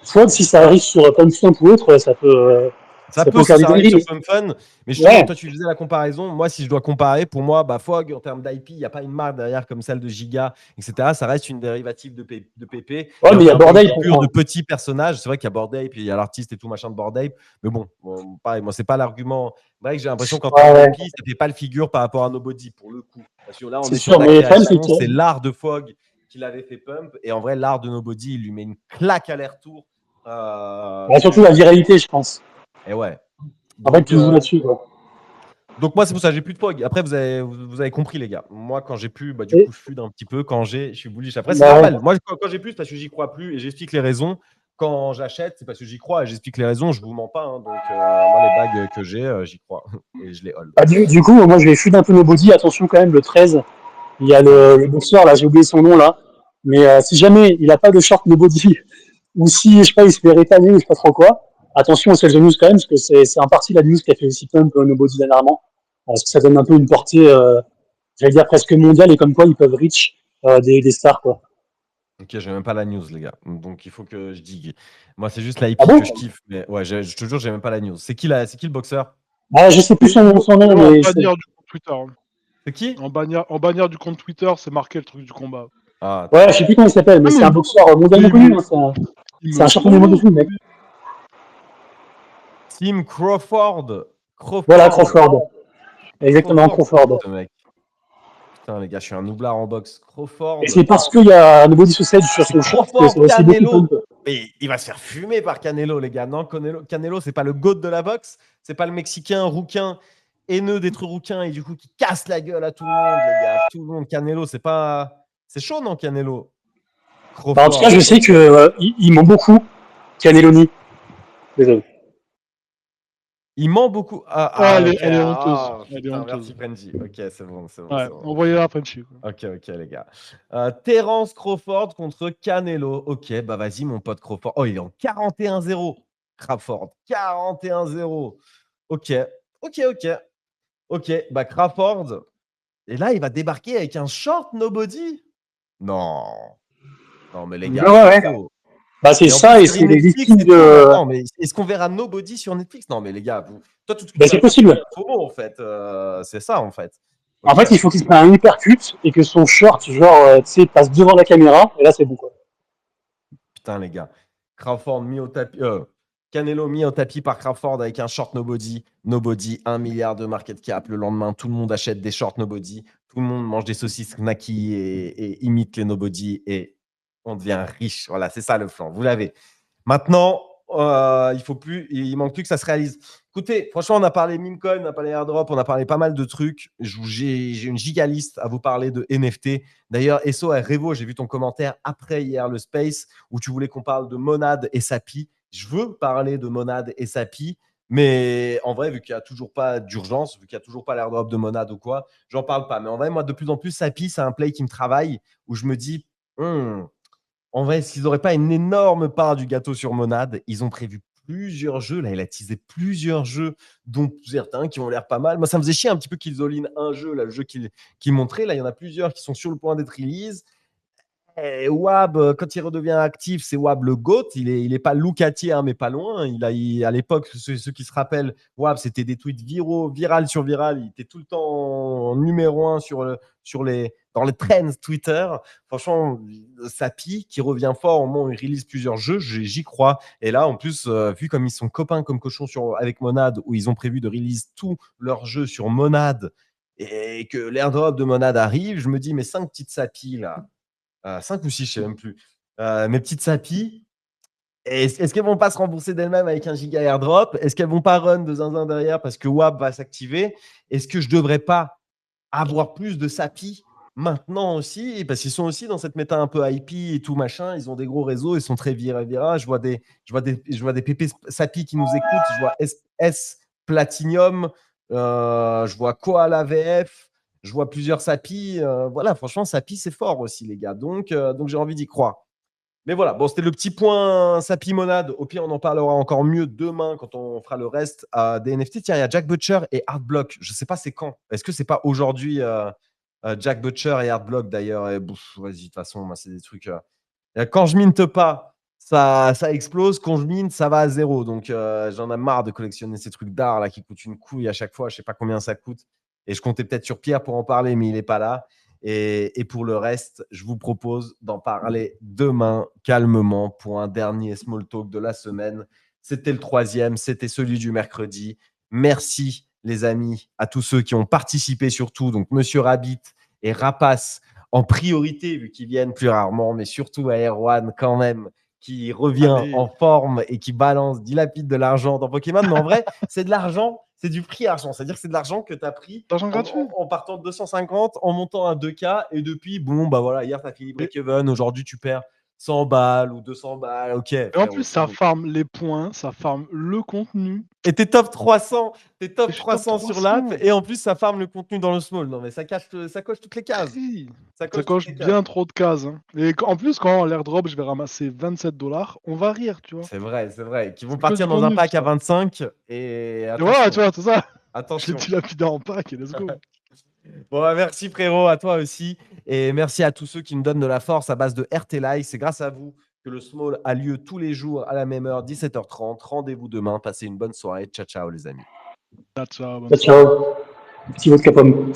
Fog, si ça arrive sur Pump Funk ou autre, ça peut Ça peut, si faire des ça arrive sur dingueries. Pump Fun. Mais justement, Ouais. toi, tu faisais la comparaison. Moi, si je dois comparer, pour moi, Fog, en termes d'IP, il n'y a pas une marque derrière comme celle de Giga, etc. Ça reste une dérivative de PP. Ouais, mais il y a un peu Bored Ape, une pure enfin. de petits personnages. C'est vrai qu'il y a Bored Ape, il y a l'artiste et tout machin de Bored Ape. Mais bon, pareil, moi, c'est pas l'argument. Vrai que j'ai l'impression qu'en termes Ouais. d'IP, ça ne fait pas le figure par rapport à Nobody, pour le coup. Parce que là, on C'est est sûr, sur de la mais le problème, c'est création. que C'est l'art de Fog qu'il avait fait Pump. Et en vrai, l'art de Nobody, il lui met une claque aller-retour. surtout la viralité, je pense. Et ouais. En fait, Donc, tu joues là-dessus, quoi. donc moi, c'est pour ça que j'ai plus de Fog. Après, vous avez compris, les gars. Moi, quand j'ai plus, du Et- coup, je fude un petit peu. Quand j'ai, je suis bullish. Après, c'est Bah ouais. normal. Moi, quand j'ai plus, c'est parce que j'y crois plus et j'explique les raisons. Quand j'achète, c'est parce que j'y crois et j'explique les raisons. Je vous mens pas, hein. Donc, moi, les bagues que j'ai, j'y crois et je les hold. Bah, du coup, moi, je vais fuder un peu Nobody. Attention quand même, le 13, il y a Ça marche. le boxeur, là, j'ai oublié son nom, là. Mais si jamais il n'a pas de short Nobody, ou si, je sais pas, il se fait rétamer ou je sais pas trop quoi, attention au Sales News quand même, parce que c'est en partie la news qui a fait aussi Pump Nobody dernièrement. Parce que ça donne un peu une portée, j'allais dire presque mondiale, et comme quoi ils peuvent reach des stars, quoi. Ok, j'ai même pas la news, les gars. Donc, il faut que je digue. Moi, c'est juste l'IP Ah bon? que je kiffe. Mais ouais, je te jure, j'ai même pas la news. C'est qui le boxeur? Ah, je sais plus son nom, En mais bannière du compte Twitter. Hein. C'est qui? En bannière du compte Twitter, c'est marqué le truc du combat. Ah, ouais, attends. je sais plus comment il s'appelle, mais Ah, c'est un boxeur mondialement connu, hein, c'est un champion du monde de fou, mec. Tim Crawford. Voilà, Crawford. Crawford. Exactement, C'est qui, Crawford. ce mec? Putain, les gars, je suis un noublard en boxe. Crawford. Et c'est parce qu'il y a un Nobody Suicide sur C'est son short que c'est Crawford aussi beaucoup Canelo. Pump. Mais il va se faire fumer par Canelo, les gars. Non, Canelo, c'est pas le GOAT de la boxe. C'est pas le Mexicain rouquin, haineux d'être rouquin et du coup qui casse la gueule à tout le monde, les gars. Tout le monde. Canelo, c'est pas. C'est chaud, non, Canelo? Bah, en tout cas, je Crawford. sais que ils m'ont beaucoup Caneloni. Désolé. Il ment beaucoup. Ok. Elle est honteuse. Elle est Putain, merci honteuse. Benji. Ok, c'est bon, c'est bon, Ouais, c'est bon. envoyez-la à Frenchy. Ok, les gars. Terence Crawford contre Canelo. Ok, bah vas-y, mon pote Crawford. Oh, il est en 41-0. Crawford, 41-0. Ok, bah Crawford. Et là, il va débarquer avec un short nobody. Non. Non, mais les Ouais, gars, c'est ouais. faux. Bah, c'est Et en plus, ça, et série c'est les Netflix victimes et tout. Mais de. attends, mais est-ce qu'on verra Nobody sur Netflix? Non, mais les gars, toi, tout ce que Bah, tu c'est racontes, c'est possible. FOMO, en fait. C'est ça, en fait. En Ok. fait, il faut qu'il se prenne un hypercut et que son short, genre, tu sais, passe devant la caméra, et là, c'est bon, quoi. Putain, les gars. Crawford mis au tapis. Canelo mis au tapis par Crawford avec un short nobody. Nobody, 1 milliard de market cap. Le lendemain, tout le monde achète des shorts nobody. Tout le monde mange des saucisses knacky et imite les nobody. Et on devient riche. Voilà, c'est ça le plan. Vous l'avez. Maintenant, il manque plus que ça se réalise. Écoutez, franchement, on a parlé Mimcoin, on a parlé airdrop, on a parlé pas mal de trucs. J'ai une gigaliste à vous parler de NFT. D'ailleurs, Esso et Revo, j'ai vu ton commentaire après hier le space où tu voulais qu'on parle de Monad et Sapi. Je veux parler de Monad et Sapi, mais en vrai, vu qu'il n'y a toujours pas d'urgence, vu qu'il n'y a toujours pas l'airdrop de Monad ou quoi, j'en parle pas. Mais en vrai, moi, de plus en plus, Sapi, c'est un play qui me travaille où je me dis, en vrai, s'ils n'auraient pas une énorme part du gâteau sur Monad, ils ont prévu plusieurs jeux. Là, il a teasé plusieurs jeux, dont certains qui ont l'air pas mal. Moi, ça me faisait chier un petit peu qu'ils all-in un jeu, là, le jeu qu'il montrait. Là, il y en a plusieurs qui sont sur le point d'être release. Et Wab, quand il redevient actif, c'est Wab le GOAT. Il est pas Lucati, hein, mais pas loin. À l'époque, ceux qui se rappellent, Wab, c'était des tweets viral sur viral. Il était tout le temps numéro 1 dans les trends Twitter. Franchement, Sapi, qui revient fort au moment où il release plusieurs jeux, j'y crois. Et là, en plus, vu comme ils sont copains comme cochons avec Monad, où ils ont prévu de release tous leurs jeux sur Monad, et que l'airdrop de Monad arrive, je me dis, mais 5 petites Sapis, là, 5 ou 6, je ne sais même plus. Mes petites sapis, Est-ce qu'elles vont pas se rembourser d'elles-mêmes avec un giga airdrop? Est-ce qu'elles vont pas run de zinzin derrière parce que WAP va s'activer? Est-ce que je devrais pas avoir plus de SAPI maintenant aussi? Parce qu'ils sont aussi dans cette méta un peu IP et tout machin. Ils ont des gros réseaux, ils sont très vira. Je vois des PP SAPI qui nous écoutent. Je vois S Platinum, je vois Koala VF, je vois plusieurs SAPI. Voilà, franchement, SAPI, c'est fort aussi, les gars. Donc j'ai envie d'y croire. Mais voilà, bon, c'était le petit point Sapimonade. Au pire, on en parlera encore mieux demain quand on fera le reste des NFT. Tiens, il y a Jack Butcher et Artblock. Je ne sais pas c'est quand. Est-ce que c'est pas aujourd'hui Jack Butcher et Artblock d'ailleurs? Vas-y, de toute façon, moi, c'est des trucs. Quand je minte pas, ça explose. Quand je minte, ça va à zéro. Donc, j'en ai marre de collectionner ces trucs d'art là qui coûtent une couille à chaque fois. Je ne sais pas combien ça coûte. Et je comptais peut-être sur Pierre pour en parler, mais il n'est pas là. Et pour le reste, je vous propose d'en parler demain calmement pour un dernier small talk de la semaine. C'était le 3e, c'était celui du mercredi. Merci les amis à tous ceux qui ont participé surtout. Donc Monsieur Rabbit et Rapace en priorité vu qu'ils viennent plus rarement, mais surtout à Erwan quand même qui revient en forme et qui dilapide de l'argent dans Pokémon. Mais en vrai, c'est de l'argent. C'est du prix argent, c'est-à-dire que c'est de l'argent que tu as pris en partant de 250, en montant à 2K, et depuis, bon, bah voilà, hier tu as fini break-even, aujourd'hui tu perds 100 balles ou 200 balles, ok. Et en plus, ça farme les points, ça farme le contenu. Et t'es top 300, sur l'app, et en plus ça farme le contenu dans le small. Non mais ça coche toutes les cases. Ça coche bien trop de cases. Hein. Et en plus, quand l'airdrop, je vais ramasser 27 $, on va rire, tu vois. C'est vrai. Qui vont partir dans un pack à 25 et voilà, tu vois, c'est ça. Attention. Je dilapide en pack et let's go. Bon, bah, merci frérot, à toi aussi. Et merci à tous ceux qui nous donnent de la force à base de RT-Live. C'est grâce à vous que le small a lieu tous les jours à la même heure, 17h30. Rendez-vous demain. Passez une bonne soirée. Ciao, ciao les amis. Ciao. Ciao. Petit mot de Capom.